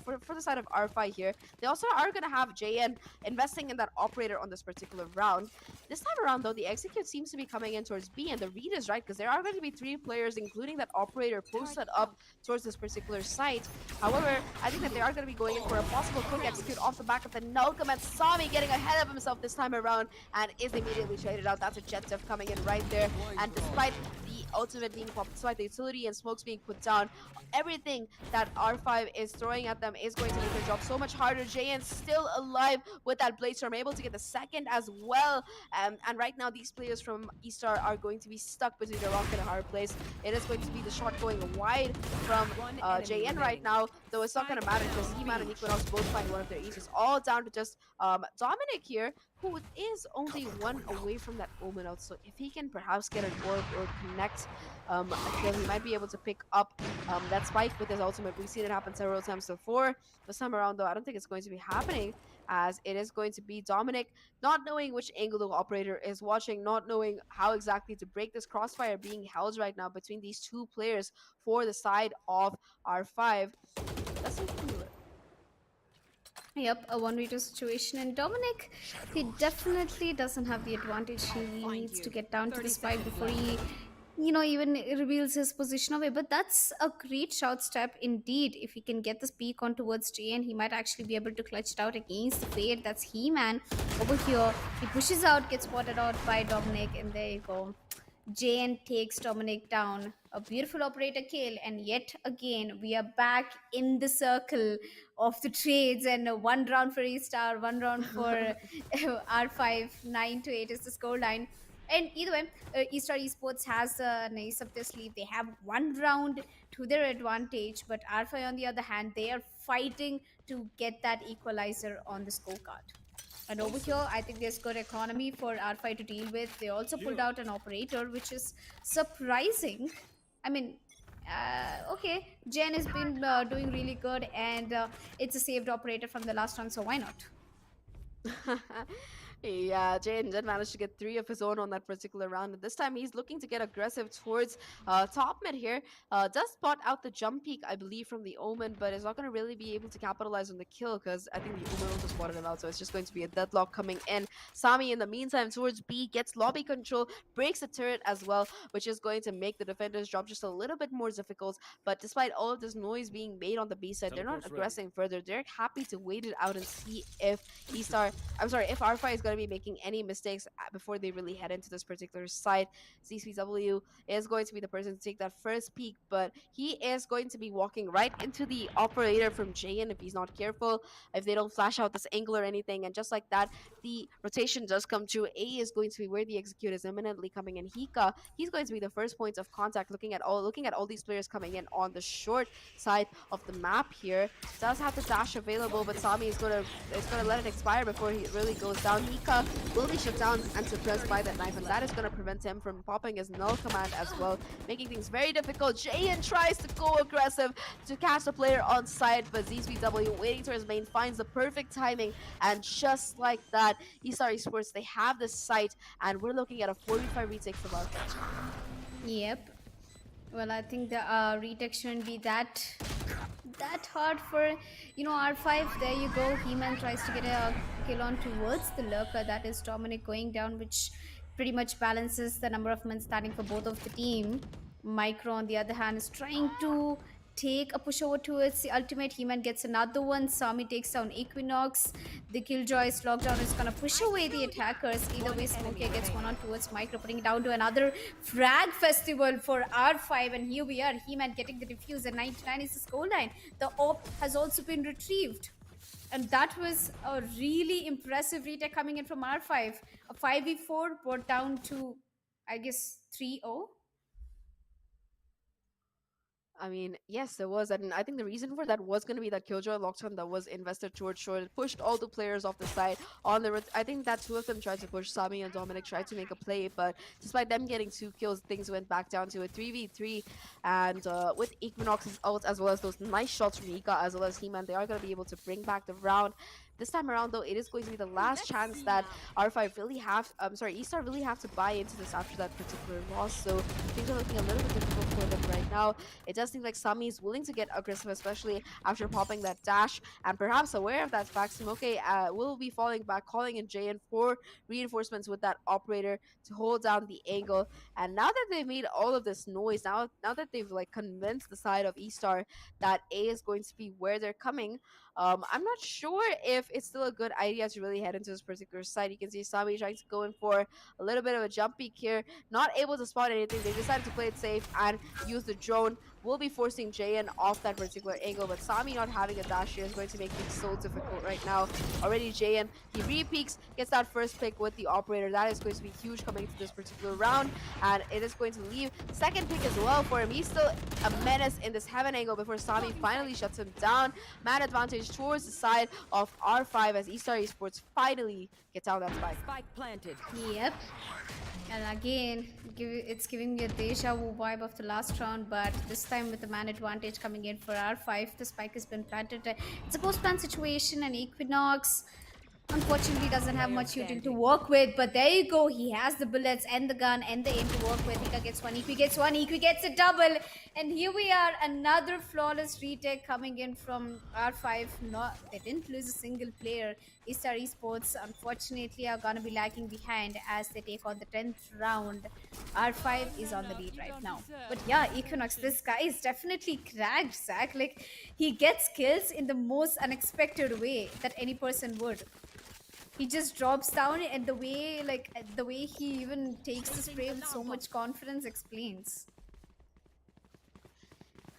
for the side of R5 here. They also are going to have JN investing in that operator on this particular round. This time around, though, the execute seems to be coming in towards B, and the read is right because there are going to be 3 players, including that operator, posted up towards this particular site. However, I think that they are going to be going in for a possible quick execute off the back of the Nulcom, and Sami getting ahead of himself this time around and is immediately traded out. That's a jet diff coming in right there, and despite the ultimate being popped, despite the utility and smokes being put down, everything that R5 is throwing at them is going to make their job so much harder. JN still alive with that Blade Storm, able to get the second as well. And right now, these players from Estar are going to be stuck between a rock and a hard place. It is going to be the shot going wide from JN right now, though it's not going to matter because He-Man and Equinox both find one of their aces. All down to just Dominic here, who is only 1 away from that Omen out. So if he can perhaps get an orb or connect, then he might be able to pick up that spike with his ultimate. We've seen it happen several times before. This time around, though, I don't think it's going to be happening, as it is going to be Dominic not knowing which angle the operator is watching, not knowing how exactly to break this crossfire being held right now between these 2 players for the side of R5. Let's see if we can do it. Yep, a 1v2 situation, and Dominic, he definitely doesn't have the advantage. He needs to get down to the spike before he, even reveals his position away. But that's a great shot step indeed. If he can get this peek on towards JN, he might actually be able to clutch it out against the Fade. That's He-Man over here. He pushes out, gets spotted out by Dominic, and there you go. JN takes Dominic down. A beautiful operator kill, and yet again we are back in the circle of the trades, and 1 round for Estar, 1 round for R5. 9-8 is the scoreline. And either way, Estar Esports has an ace up their sleeve. They have 1 round to their advantage, but R5 on the other hand, they are fighting to get that equalizer on the scorecard. And over here, I think there's good economy for R5 to deal with. They also pulled out an operator, which is surprising. I mean, okay, Jen has been doing really good, and it's a saved operator from the last one, so why not? Yeah, Jaden did manage to get 3 of his own on that particular round, and this time he's looking to get aggressive towards top mid here. Does spot out the jump peak, I believe, from the Omen, but is not going to really be able to capitalize on the kill because I think the Omen also spotted him out, so it's just going to be a deadlock coming in. Sami, in the meantime, towards B, gets lobby control, breaks the turret as well, which is going to make the defender's job just a little bit more difficult. But despite all of this noise being made on the B side, they're not aggressing further. They're happy to wait it out and see if if R5 is going to be making any mistakes before they really head into this particular site. CCW is going to be the person to take that first peek, but he is going to be walking right into the operator from Jayan if he's not careful, if they don't flash out this angle or anything, and just like that, the rotation does come true. A is going to be where the execute is imminently coming in. Hika, he's going to be the first point of contact, looking at all these players coming in on the short side of the map here. Does have the dash available, but Sami is gonna let it expire before he really goes down. Hika will be shut down and suppressed by that knife, and that is going to prevent him from popping his null command as well, making things very difficult. Jayan tries to go aggressive to catch the player on side, but ZSPW waiting for his main finds the perfect timing, and just like that, Estar Esports, they have the site, and we're looking at a 45 retake from our. Yep. Well, I think the retake shouldn't be that hard for R5. There you go. He-Man tries to get a kill on towards the lurker. That is Dominic going down, which pretty much balances the number of men standing for both of the team. Micro, on the other hand, is trying to take a push over towards the ultimate. He-Man gets another one. Sami takes down Equinox. The Killjoy's lockdown is gonna push away the attackers. Either way, Smokey gets one on towards Micro, putting it down to another frag festival for R5. And here we are, He-Man getting the defuse, and 99 is the scoreline. The op has also been retrieved. And that was a really impressive retake coming in from R5. A 5v4 brought down to, I guess, 3-0. I mean, yes, there was, and I think the reason for that was going to be that Killjoy lockdown that was invested towards short. It pushed all the players off the side. I think that two of them tried to push. Sami and Dominic tried to make a play, but despite them getting 2 kills, things went back down to a 3v3. And with Equinox's ult, as well as those nice shots from Ika, as well as He-Man, they are going to be able to bring back the round. This time around, though, it is going to be the last chance that R5 really Estar really have to buy into this after that particular loss. So things are looking a little bit difficult for them right now. It does seem like Sami is willing to get aggressive, especially after popping that dash. And perhaps aware of that fact, Smoke will be falling back, calling in JN for reinforcements with that operator to hold down the angle. And now that they've made all of this noise, now that they've convinced the side of Estar that A is going to be where they're coming, I'm not sure if it's still a good idea to really head into this particular site. You can see Sami trying to go in for a little bit of a jump peek here, not able to spot anything. They decided to play it safe and use the drone. Will be forcing JN off that particular angle, but Sami not having a dash here is going to make things so difficult right now. Already JN, he re-peeks, gets that first pick with the operator. That is going to be huge coming into this particular round, and it is going to leave second pick as well for him. He's still a menace in this heaven angle before Sami finally shuts him down. Man advantage towards the side of R5 as Estar Esports finally gets out that spike. Spike planted. Yep. And again, it's giving me a deja vu vibe of the last round, but this time with the man advantage coming in for R5, the spike has been planted. It's a post-plant situation, and Equinox unfortunately doesn't have much shooting to work with, but there you go. He has the bullets and the gun and the aim to work with. Ika gets one, Equi gets one, Equi gets a double, and here we are, another flawless retake coming in from R5. They didn't lose a single player. Estar Esports unfortunately are gonna be lagging behind as they take on the 10th round. R5 is on the lead right now, but yeah, Equinox, this guy is definitely cracked, Zach. He gets kills in the most unexpected way that any person would. He just drops down, and the way he even takes the spray with so much confidence explains.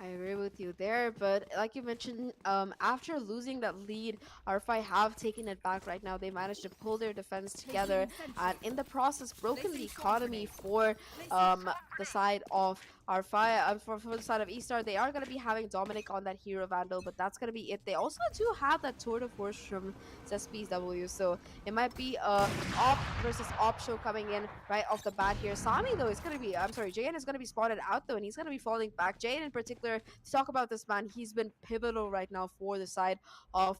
I agree with you there, but like you mentioned, after losing that lead, R5 have taken it back right now. They managed to pull their defense together, and in the process, broken the economy for the side of R5. For the side of Estar, they are going to be having Dominic on that Hero Vandal, but that's going to be it. They also do have that Tour de Force from SPW, so it might be a op versus op show coming in right off the bat here. Sami, though, is going to be, Jayan is going to be spotted out, though, and he's going to be falling back. Jayan, in particular, to talk about this man, he's been pivotal right now for the side of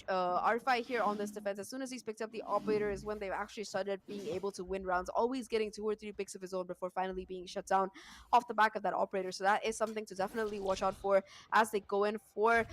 R5 here on this defense. As soon as he's picked up the operator is when they've actually started being able to win rounds, always getting 2 or 3 picks of his own before finally being shut down off the back of that operator. So that is something to definitely watch out for as they go in for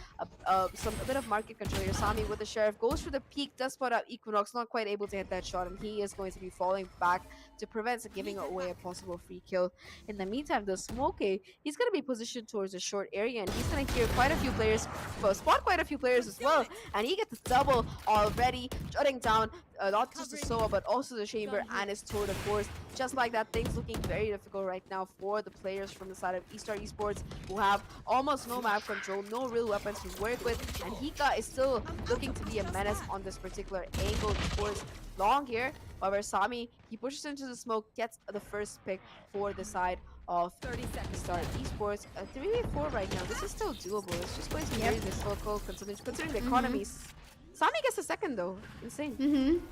a bit of market control here. Sami with the Sheriff goes for the peak, does spot out Equinox, not quite able to hit that shot, and he is going to be falling back to prevent giving away a possible free kill. In the meantime, the Smokey, he's going to be positioned towards a short area, and he's going to hear quite a few players, spot quite a few players as well, and he gets the double already, shutting down not just the Sova but also the Chamber and his Tour de Force. Just like that, things looking very difficult right now for the players from the side of Estar Esports, who have almost no map control, no real weapons to work with, and Hika is still looking to be a menace on this particular angle towards long here. However, Sami, he pushes into the smoke, gets the first pick for the side of 30 seconds. Estar Esports. 3v4 right now. This is still doable. It's just going to be very difficult considering the economies. Sami gets a second though. Insane.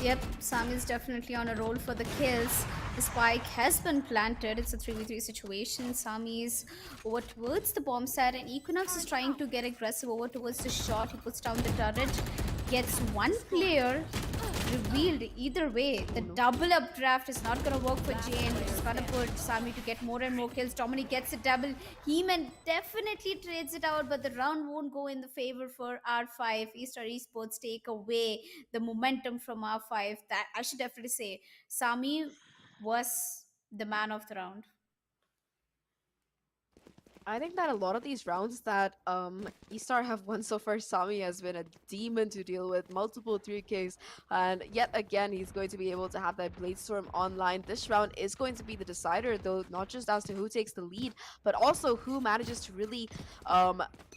Yep, Sami is definitely on a roll for the kills. The spike has been planted. It's a 3v3 situation. Sami is over towards the bomb site, and Equinox is trying to get aggressive over towards the shot. He puts down the turret, gets one player, revealed. Either way, the double up draft is not going to work for Jane, which is going to put Sami to get more and more kills. Dominic gets a double. He-Man definitely trades it out, but the round won't go in the favor for R5. Estar Esports take away the momentum from R5. That I should definitely say, Sami was the man of the round. I think that a lot of these rounds that Estar have won so far, Sami has been a demon to deal with, multiple 3Ks, and yet again he's going to be able to have that Bladestorm online. This round is going to be the decider, though, not just as to who takes the lead, but also who manages to really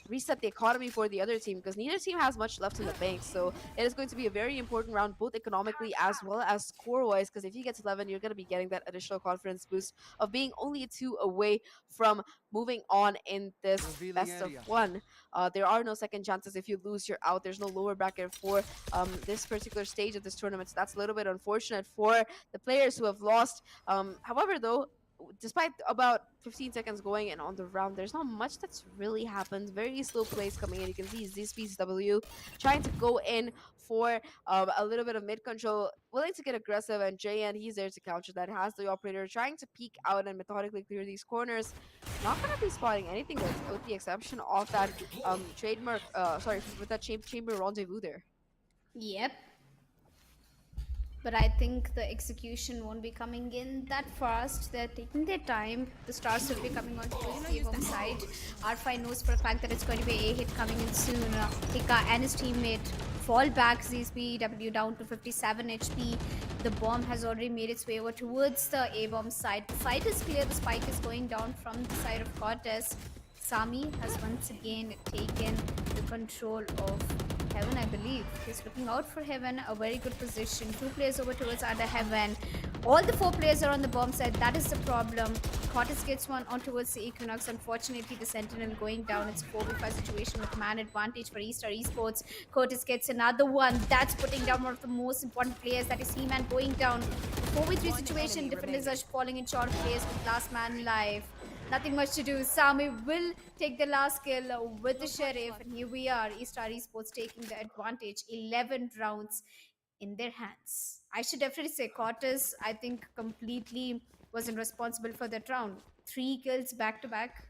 reset the economy for the other team, because neither team has much left in the bank. So it is going to be a very important round, both economically as well as score-wise, because if you get to 11, you're going to be getting that additional confidence boost of being only 2 away from moving on in this best of 1. There are no second chances. If you lose, you're out. There's no lower bracket for this particular stage of this tournament, so that's a little bit unfortunate for the players who have lost. However, though, despite about 15 seconds going and on the round, there's not much that's really happened. Very slow plays coming in. You can see ZSPCW trying to go in for a little bit of mid control, willing to get aggressive, and JN, he's there to counter that. Has the operator trying to peek out and methodically clear these corners. Not going to be spotting anything with the exception of that with that chamber rendezvous there. Yep. But I think the execution won't be coming in that fast. They're taking their time. The stars will be coming on towards the A-bomb side. R5 knows for a fact that it's going to be a hit coming in soon. Hika and his teammate fall back. ZSPW down to 57 HP. The bomb has already made its way over towards the A-bomb side. The side is clear. The spike is going down from the side of Cortez. Sami has once again taken the control of Heaven, I believe. He's looking out for Heaven, a very good position. 2 players over towards under Heaven. All the 4 players are on the bomb side. That is the problem. Cortez gets one on towards the Equinox. Unfortunately, the Sentinel going down. It's a 4v5 situation with man advantage for Estar Esports. Cortez gets another one. That's putting down one of the most important players. That is He-Man going down. 4v3 situation. Defenders are falling in short place with last man alive. Nothing much to do. Sami will take the last kill with the Sheriff. And here we are. Estar Esports taking the advantage. 11 rounds in their hands. I should definitely say Cortez, I think, completely wasn't responsible for that round. 3 kills back to back.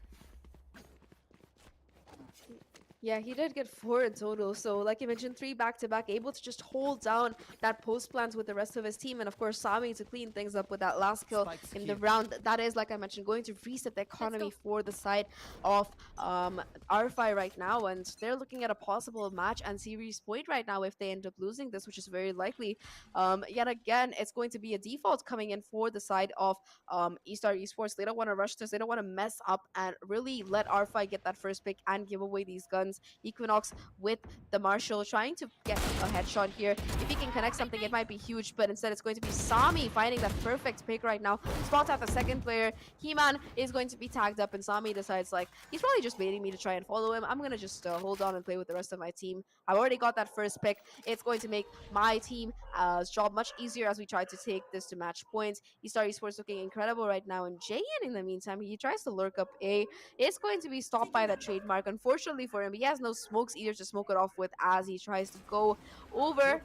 Yeah, he did get 4 in total. So, like you mentioned, 3 back-to-back, able to just hold down that post plans with the rest of his team. And, of course, Sami to clean things up with that last kill in the round. That is, like I mentioned, going to reset the economy for the side of R5 right now. And they're looking at a possible match and series point right now if they end up losing this, which is very likely. Yet again, it's going to be a default coming in for the side of Estar Esports. They don't want to rush this. They don't want to mess up and really let R5 get that first pick and give away these guns. Equinox with the Marshall trying to get a headshot here. If he can connect something, it might be huge, but instead it's going to be Sami finding that perfect pick right now. Spots out the second player. He-Man is going to be tagged up, and Sami decides, like, he's probably just baiting me to try and follow him. I'm going to just hold on and play with the rest of my team. I've already got that first pick. It's going to make my team's job much easier as we try to take this to match points. Estar Esports looking incredible right now, and JN, in the meantime, he tries to lurk up A. It's going to be stopped by that trademark. Unfortunately for him, he has no smokes either to smoke it off with as he tries to go over.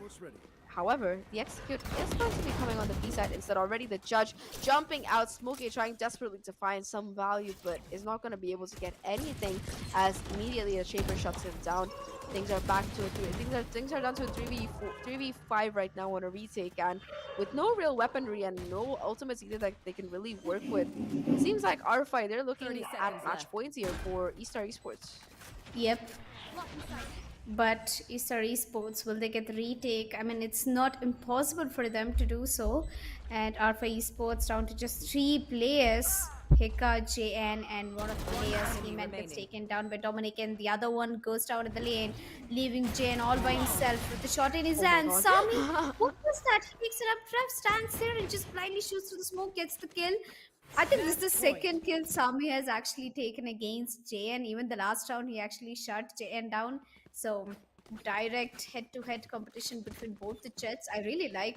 However, the execute is going to be coming on the B side instead. Already the judge jumping out, Smokey trying desperately to find some value, but is not going to be able to get anything as immediately the chamber shuts him down. Things are back to a 3. Things are down to a 3v5 right now on a retake, and with no real weaponry and no ultimates either that they can really work with. It seems like R5, they're looking at match points here for Estar Esports. Yep. But Estar Esports, will they get the retake? I mean, it's not impossible for them to do so. And R5 Esports down to just 3 players. Hika, JN, and one of the players, He-Man, gets taken down by Dominic, and the other one goes down in the lane, leaving JN all by himself with the shot in his hand. Sami, what was that? He takes an updraft, stands there, and just blindly shoots through the smoke, gets the kill. I think this is the second kill Sami has actually taken against JN. Even the last round, he actually shut JN down. So, direct head-to-head competition between both the jets. I really like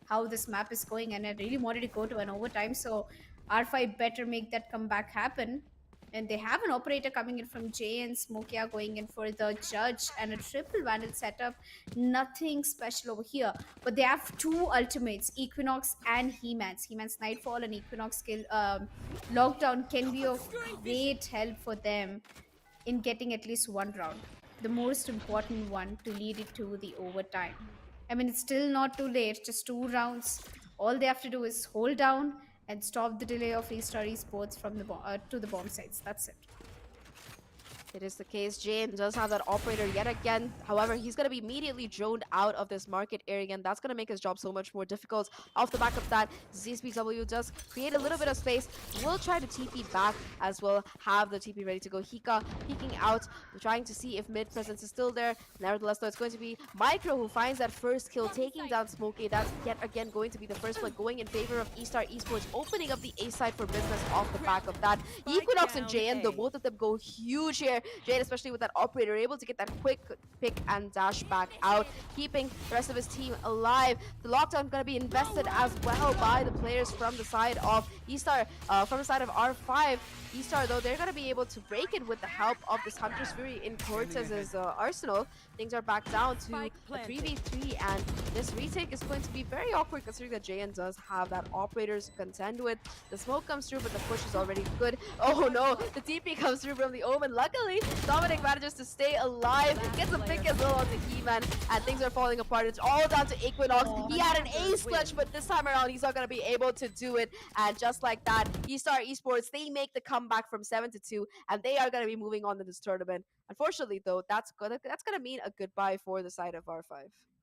how this map is going, and I really wanted to go to an overtime. So, R5 better make that comeback happen. And they have an operator coming in from Jay and Smokia going in for the judge and a triple vandal setup. Nothing special over here. But they have two ultimates, Equinox and He-Man's. He-Man's Nightfall and Equinox skill lockdown can be of great help for them in getting at least one round. The most important one to lead it to the overtime. I mean, it's still not too late, just 2 rounds. All they have to do is hold down and stop the delay of Estar Esports from the to the bomb sites. That's it. It is the case. James does have that operator yet again. However, he's going to be immediately droned out of this market area, and that's going to make his job so much more difficult. Off the back of that, ZSPW does create a little bit of space. Will try to TP back as well. Have the TP ready to go. Hika peeking out, trying to see if mid presence is still there. Nevertheless, though, it's going to be Micro who finds that first kill, taking down Smokey. That's yet again going to be the first one going in favor of Estar Esports, opening up the A side for business off the back of that. Equinox and JN, though, both of them go huge here. Jade, especially with that operator, able to get that quick pick and dash back out, keeping the rest of his team alive. The lockdown going to be invested as well by the players from the side of Estar, from the side of R5. Estar, though, they're going to be able to break it with the help of this Hunter's Fury in Cortez's arsenal. Things are back down to a 3v3, and this retake is going to be very awkward considering that JN does have that operator to contend with. The smoke comes through, but the push is already good. Oh no, the TP comes through from the Omen. Luckily, Dominic manages to stay alive, gets a pick as well onto He-Man, and things are falling apart. It's all down to Equinox. He had an ace clutch, but this time around, he's not going to be able to do it. And just like that, Estar Esports, they make the comeback from 7-2, and they are going to be moving on to this tournament. Unfortunately, though, that's gonna mean a goodbye for the side of R5.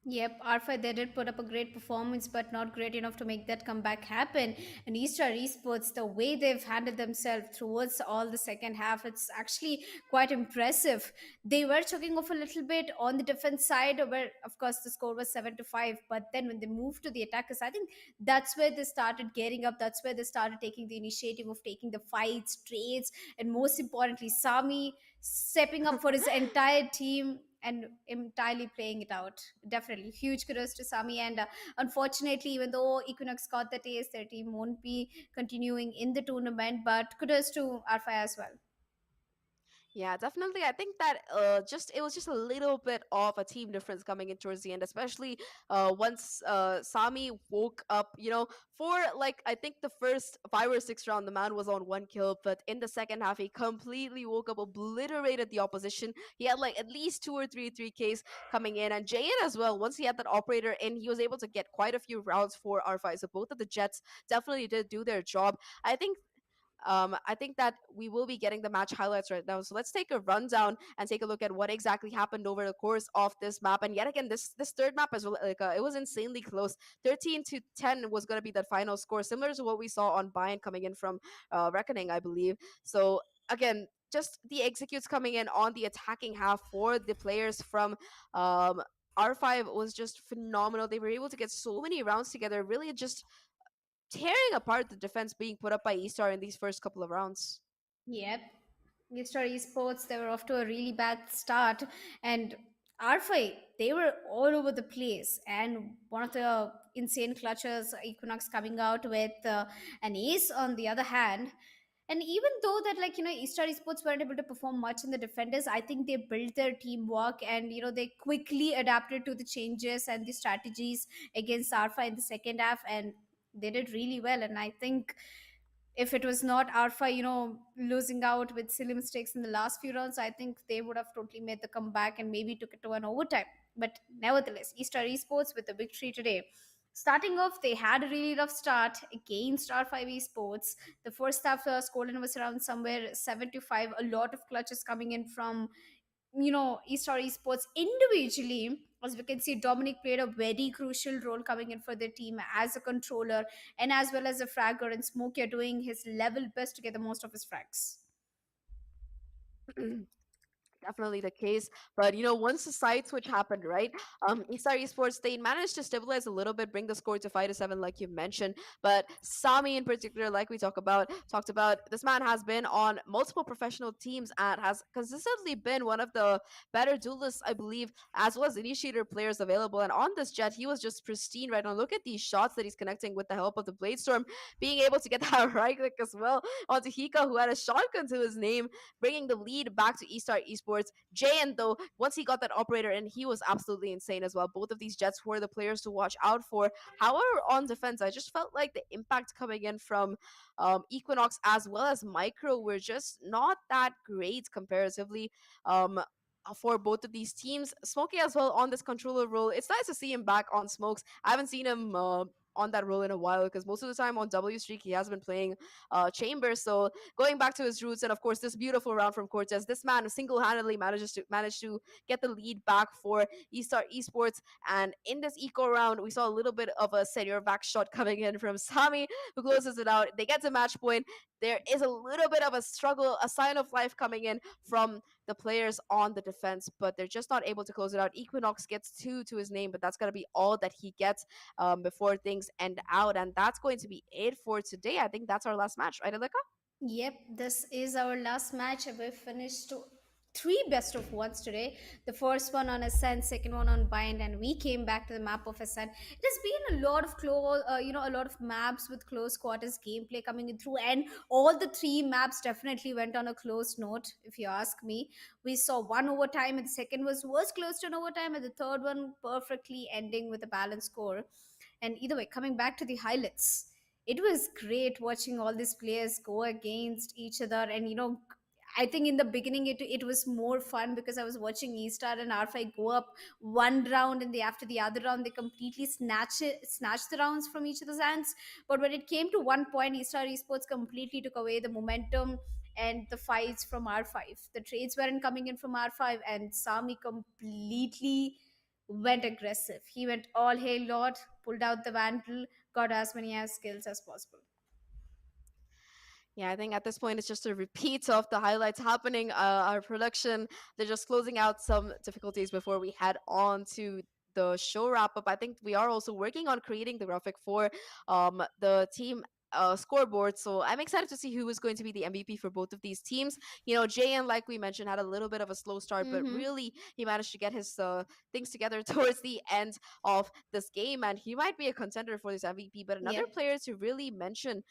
Yep, Arfa, they did put up a great performance, but not great enough to make that comeback happen. And Estar Esports, the way they've handled themselves towards all the second half, it's actually quite impressive. They were choking off a little bit on the defense side, where, of course, the score was 7-5. But then when they moved to the attackers, I think that's where they started getting up. That's where they started taking the initiative of taking the fights, trades, and most importantly, Sami stepping up for his entire team and entirely playing it out. Definitely huge kudos to Sami. And unfortunately, even though Equinox got the taste, their team won't be continuing in the tournament. But kudos to Arfa as well. Yeah, definitely. I think that it was just a little bit of a team difference coming in towards the end, especially once Sami woke up. You know, for like I think the first 5 or 6 round, the man was on 1 kill, but in the second half, he completely woke up, obliterated the opposition. He had like at least 2 or 3 3Ks coming in, and Jayan as well. Once he had that operator in, he was able to get quite a few rounds for R5. So both of the Jets definitely did do their job. I think that we will be getting the match highlights right now. So let's take a rundown and take a look at what exactly happened over the course of this map. And yet again, this third map as well, like it was insanely close. 13-10 was going to be that final score, similar to what we saw on Bayern coming in from Reckoning, I believe. So again, just the executes coming in on the attacking half for the players from R5 was just phenomenal. They were able to get so many rounds together, really just tearing apart the defense being put up by Estar in these first couple of rounds. Yep. Estar Esports, they were off to a really bad start. And R5, they were all over the place. And one of the insane clutches, Equinox coming out with an ace on the other hand. And even though that, like, Estar Esports weren't able to perform much in the defenders, I think they built their teamwork and, they quickly adapted to the changes and the strategies against Arfa in the second half. And they did really well. And I think if it was not Arfa, losing out with silly mistakes in the last few rounds, I think they would have totally made the comeback and maybe took it to an overtime. But nevertheless, Estar Esports with the victory today. Starting off, they had a really rough start against R5 Esports. The first half scoreline was around somewhere 7-5. A lot of clutches coming in from, Estar Esports individually. As we can see, Dominic played a very crucial role coming in for their team as a controller and as well as a fragger, and Smokey doing his level best to get the most of his frags. definitely the case. But once the side switch happened, right? Estar Esports, they managed to stabilize a little bit, bring the score to 5-7, like you mentioned. But Sami in particular, like we talked about, this man has been on multiple professional teams and has consistently been one of the better duelists, I believe, as well as initiator players available. And on this jet, he was just pristine right now. Look at these shots that he's connecting with the help of the Blade Storm, being able to get that right click as well onto Hika, who had a shotgun to his name, bringing the lead back to Estar Esports. Jayan, though, once he got that operator in, he was absolutely insane as well. Both of these jets were the players to watch out for. However, on defense, I just felt like the impact coming in from Equinox as well as Micro were just not that great comparatively. For both of these teams, Smokey as well on this controller role. It's nice to see him back on Smokes. I haven't seen him on that role in a while, because most of the time on W Streak he has been playing Chamber. So going back to his roots, and of course this beautiful round from Cortez, this man single-handedly managed to get the lead back for Estar Esports. And in this eco round, we saw a little bit of a senior back shot coming in from Sami, who closes it out. They get to match point. There is a little bit of a struggle, a sign of life coming in from the players on the defense, but they're just not able to close it out. Equinox gets 2 to his name, but that's going to be all that he gets before things end out. And that's going to be it for today. I think that's our last match, right, Alika? Yep, this is our last match. We finished three best of ones today. The first one on Ascent, second one on Bind, and we came back to the map of Ascent. It has been a lot of a lot of maps with close quarters gameplay coming in through, and all the three maps definitely went on a close note. If you ask me, we saw one overtime, and the second was close to an overtime, and the third one perfectly ending with a balanced score. And either way, coming back to the highlights, it was great watching all these players go against each other. And I think in the beginning it was more fun because I was watching E-Star and R5 go up one round, and after the other round they completely snatch the rounds from each other's hands. But when it came to one point, E-Star Esports completely took away the momentum and the fights from R5. The trades weren't coming in from R5, and Sami completely went aggressive. He went all hail Lord, pulled out the Vandal, got as many as skills as possible. Yeah, I think at this point it's just a repeat of the highlights happening. Our production, they're just closing out some difficulties before we head on to the show wrap up. I think we are also working on creating the graphic for the team scoreboard. So I'm excited to see who is going to be the MVP for both of these teams. Jayan, like we mentioned, had a little bit of a slow start, but really he managed to get his things together towards the end of this game, and he might be a contender for this MVP. But another player to really mention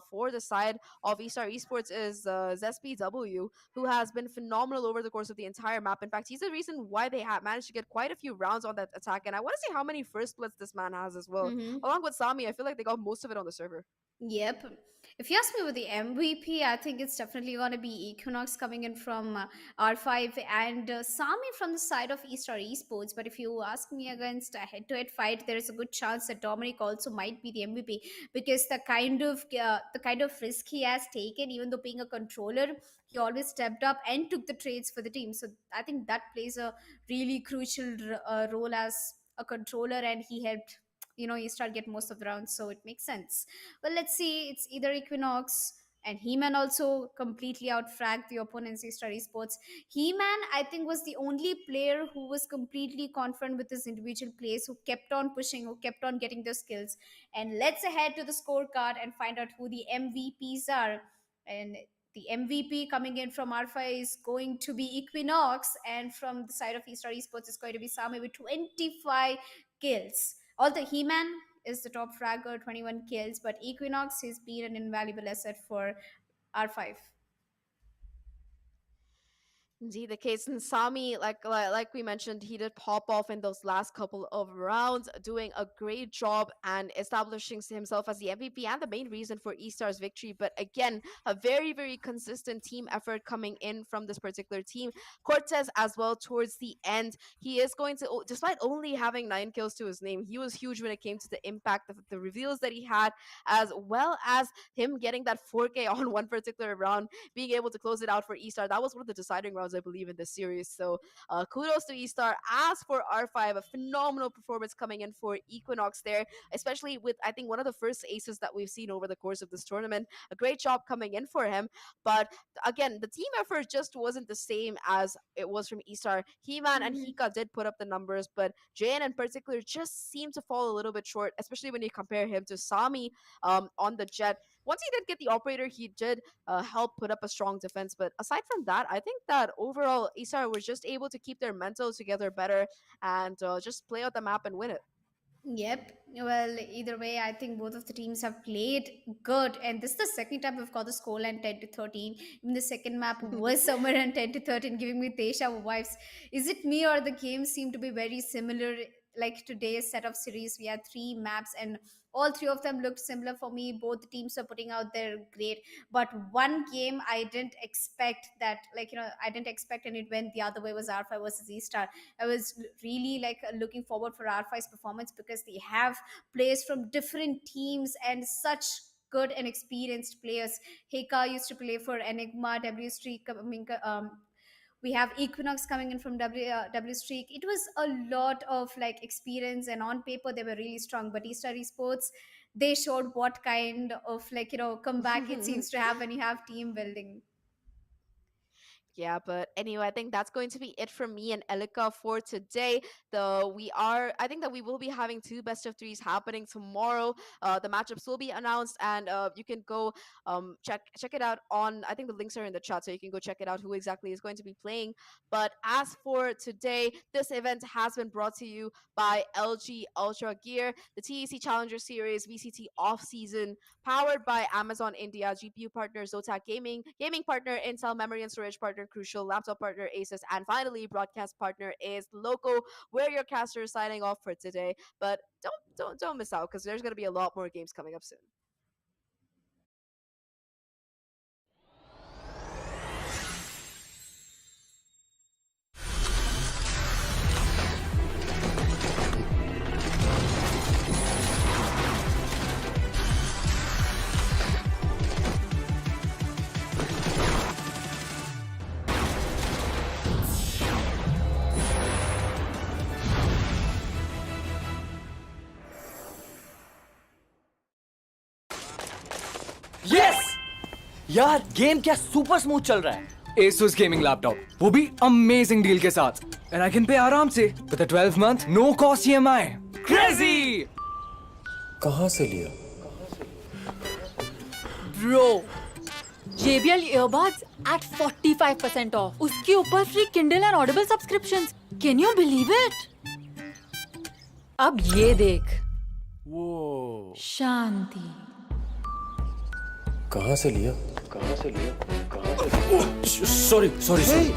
for the side of Estar Esports is ZSPW, who has been phenomenal over the course of the entire map. In fact, he's the reason why they have managed to get quite a few rounds on that attack. And I want to see how many first bloods this man has as well. Along with Sami, I feel like they got most of it on the server. Yep. If you ask me with the MVP, I think it's definitely going to be Equinox coming in from R5, and Sami from the side of Estar Esports. But if you ask me against a head-to-head fight, there is a good chance that Dominic also might be the MVP, because the kind of risk he has taken, even though being a controller, he always stepped up and took the trades for the team. So I think that plays a really crucial role as a controller, and he helped Estar get most of the rounds, so it makes sense. Well, let's see. It's either Equinox, and He-Man also completely outfragged the opponents, Estar Esports. He-Man, I think, was the only player who was completely confident with his individual plays, who kept on pushing, who kept on getting their skills. And let's head to the scorecard and find out who the MVPs are. And the MVP coming in from Alpha is going to be Equinox, and from the side of Estar Esports is going to be Sami with 25 kills. Although He-Man is the top fragger, 21 kills, but Equinox has been an invaluable asset for R5. Indeed, the case. And Sami, like we mentioned, he did pop off in those last couple of rounds, doing a great job and establishing himself as the MVP and the main reason for Estar's victory. But again, a very, very consistent team effort coming in from this particular team. Cortez as well towards the end. He is going to, despite only having 9 kills to his name, he was huge when it came to the impact of the reveals that he had, as well as him getting that 4K on one particular round, being able to close it out for Estar. That was one of the deciding rounds rounds, I believe, in this series. So kudos to Estar. As for R5, a phenomenal performance coming in for Equinox there, especially with, I think, one of the first aces that we've seen over the course of this tournament. A great job coming in for him. But again, the team effort just wasn't the same as it was from Estar. He-Man and Hika did put up the numbers, but Jayan in particular just seemed to fall a little bit short, especially when you compare him to Sami on the Jet. Once he did get the operator, he did help put up a strong defense. But aside from that, I think that overall, Estar was just able to keep their mental together better and just play out the map and win it. Yep. Well, either way, I think both of the teams have played good. And this is the second time we've got the scoreline 10 to 13. Even the second map was somewhere in 10 to 13, giving me Tesha vibes. Is it me or the games seem to be very similar? Like today's set of series, we had three maps, and all three of them looked similar for me. Both teams are putting out their great, but one game I didn't expect that, like, I didn't expect, and it went the other way, was R5 versus E-Star. I was really like looking forward for R5's performance because they have players from different teams and such good and experienced players. Heka used to play for Enigma, W Streak, we have Equinox coming in from W Streak. It was a lot of like experience, and on paper they were really strong. But Estar Esports, they showed what kind of like comeback it seems to have when you have team building. Yeah, but anyway, I think that's going to be it from me and Elika for today. I think that we will be having two best of threes happening tomorrow. The matchups will be announced, and you can go check it out on. I think the links are in the chat, so you can go check it out who exactly is going to be playing. But as for today, this event has been brought to you by LG Ultragear, the TEC Challenger Series VCT off season, powered by Amazon India, GPU partner Zotac Gaming partner Intel, memory and storage partner Crucial, laptop partner Asus, and finally broadcast partner is Loco. We're your casters signing off for today, but don't miss out because there's going to be a lot more games coming up soon. Yes यार game क्या super smooth चल रहा है. Asus gaming laptop, वो भी amazing deal के साथ. And I can pay आराम से with a 12-month no cost EMI. Crazy! कहाँ से लिया? Bro, JBL earbuds at 45% off. उसके ऊपर free Kindle and Audible subscriptions. Can you believe it? अब ये देख. Whoa. शांति. कहाँ से लिया? Sorry. Hey,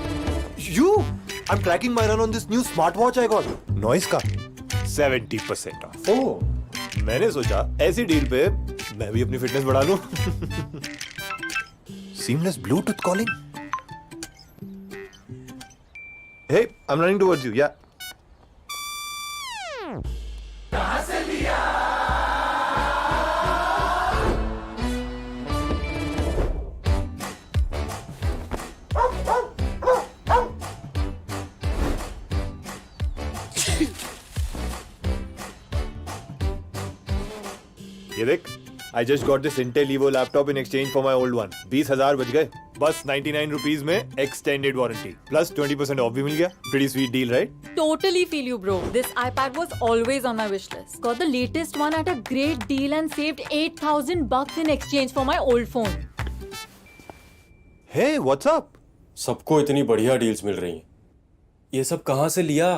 you! I'm tracking my run on this new smartwatch I got. Noise का 70% off. Oh. मैंने सोचा ऐसी डील पे मैं भी अपनी फिटनेस बढ़ा लूं. Seamless Bluetooth calling. Hey, I'm running towards you. Yeah. कहाँ से लिया? ये देख, I just got this Intel Evo laptop in exchange for my old one. 20,000 बच गए. बस 99 rupees में extended warranty. Plus 20% off भी मिल गया. Pretty sweet deal, right? Totally feel you, bro. This iPad was always on my wish list. Got the latest one at a great deal and saved $8,000 in exchange for my old phone. Hey, what's up? सबको इतनी बढ़िया deals मिल रही हैं. ये सब कहाँ से लिया?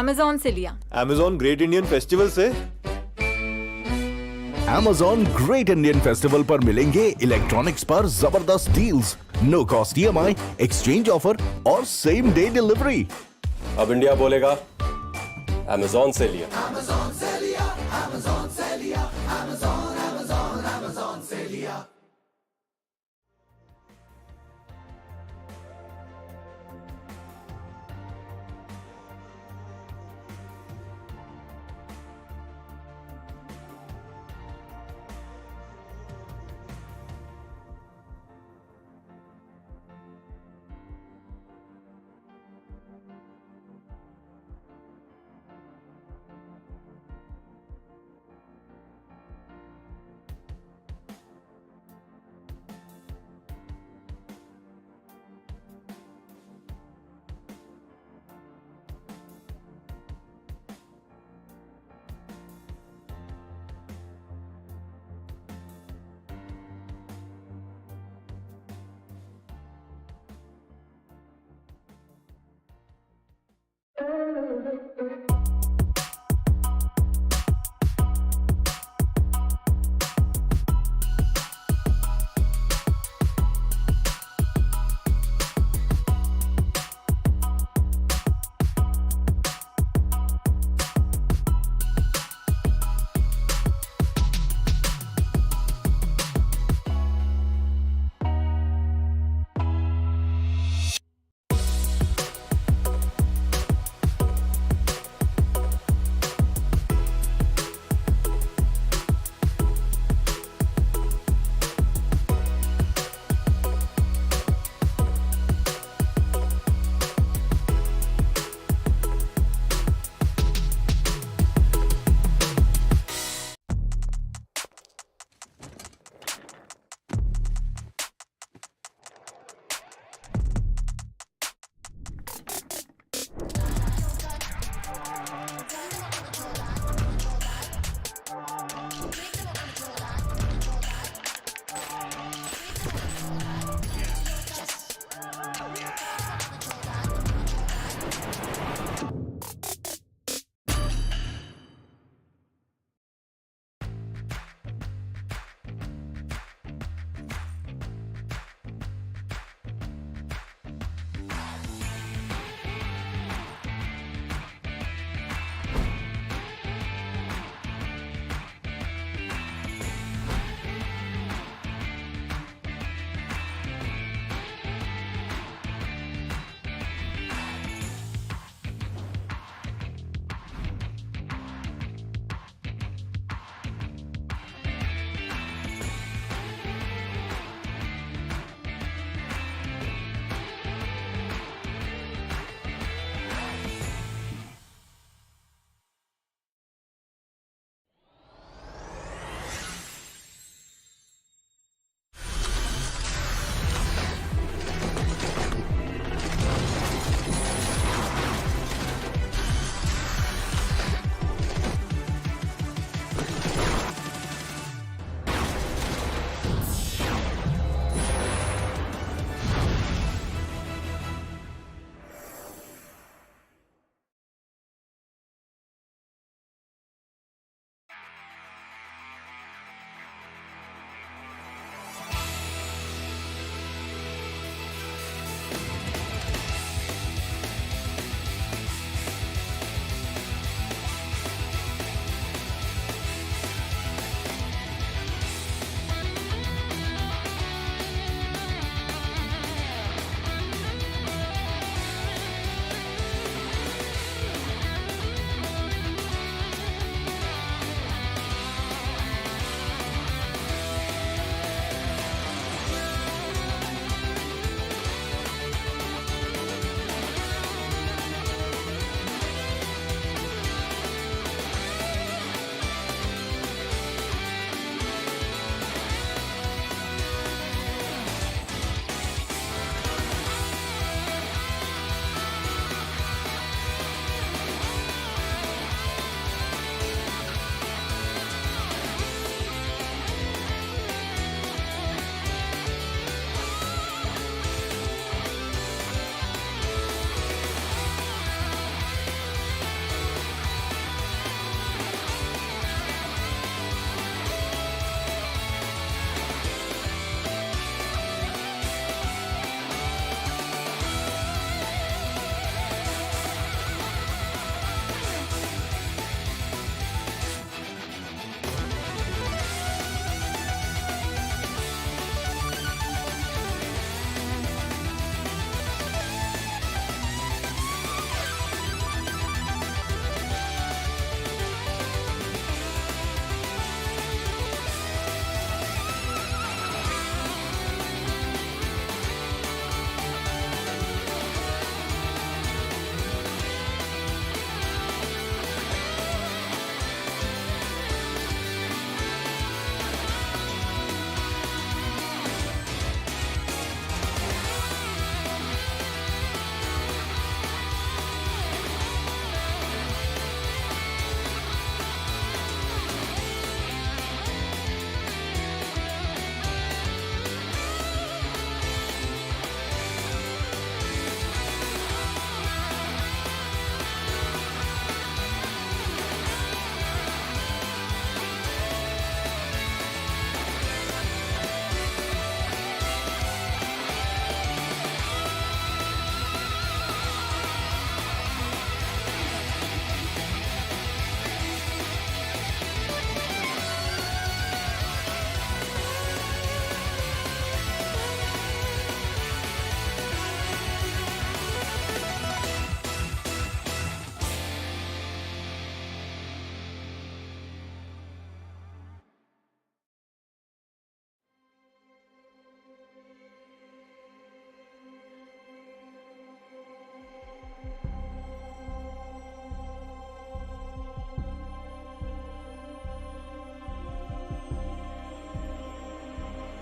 Amazon से लिया. Amazon Great Indian Festival से. Amazon Great Indian Festival पर मिलेंगे इलेक्ट्रॉनिक्स पर जबरदस्त deals, no cost EMI, exchange offer और सेम डे डिलीवरी. अब इंडिया बोलेगा Amazon से लिया. Amazon से लिया, Amazon से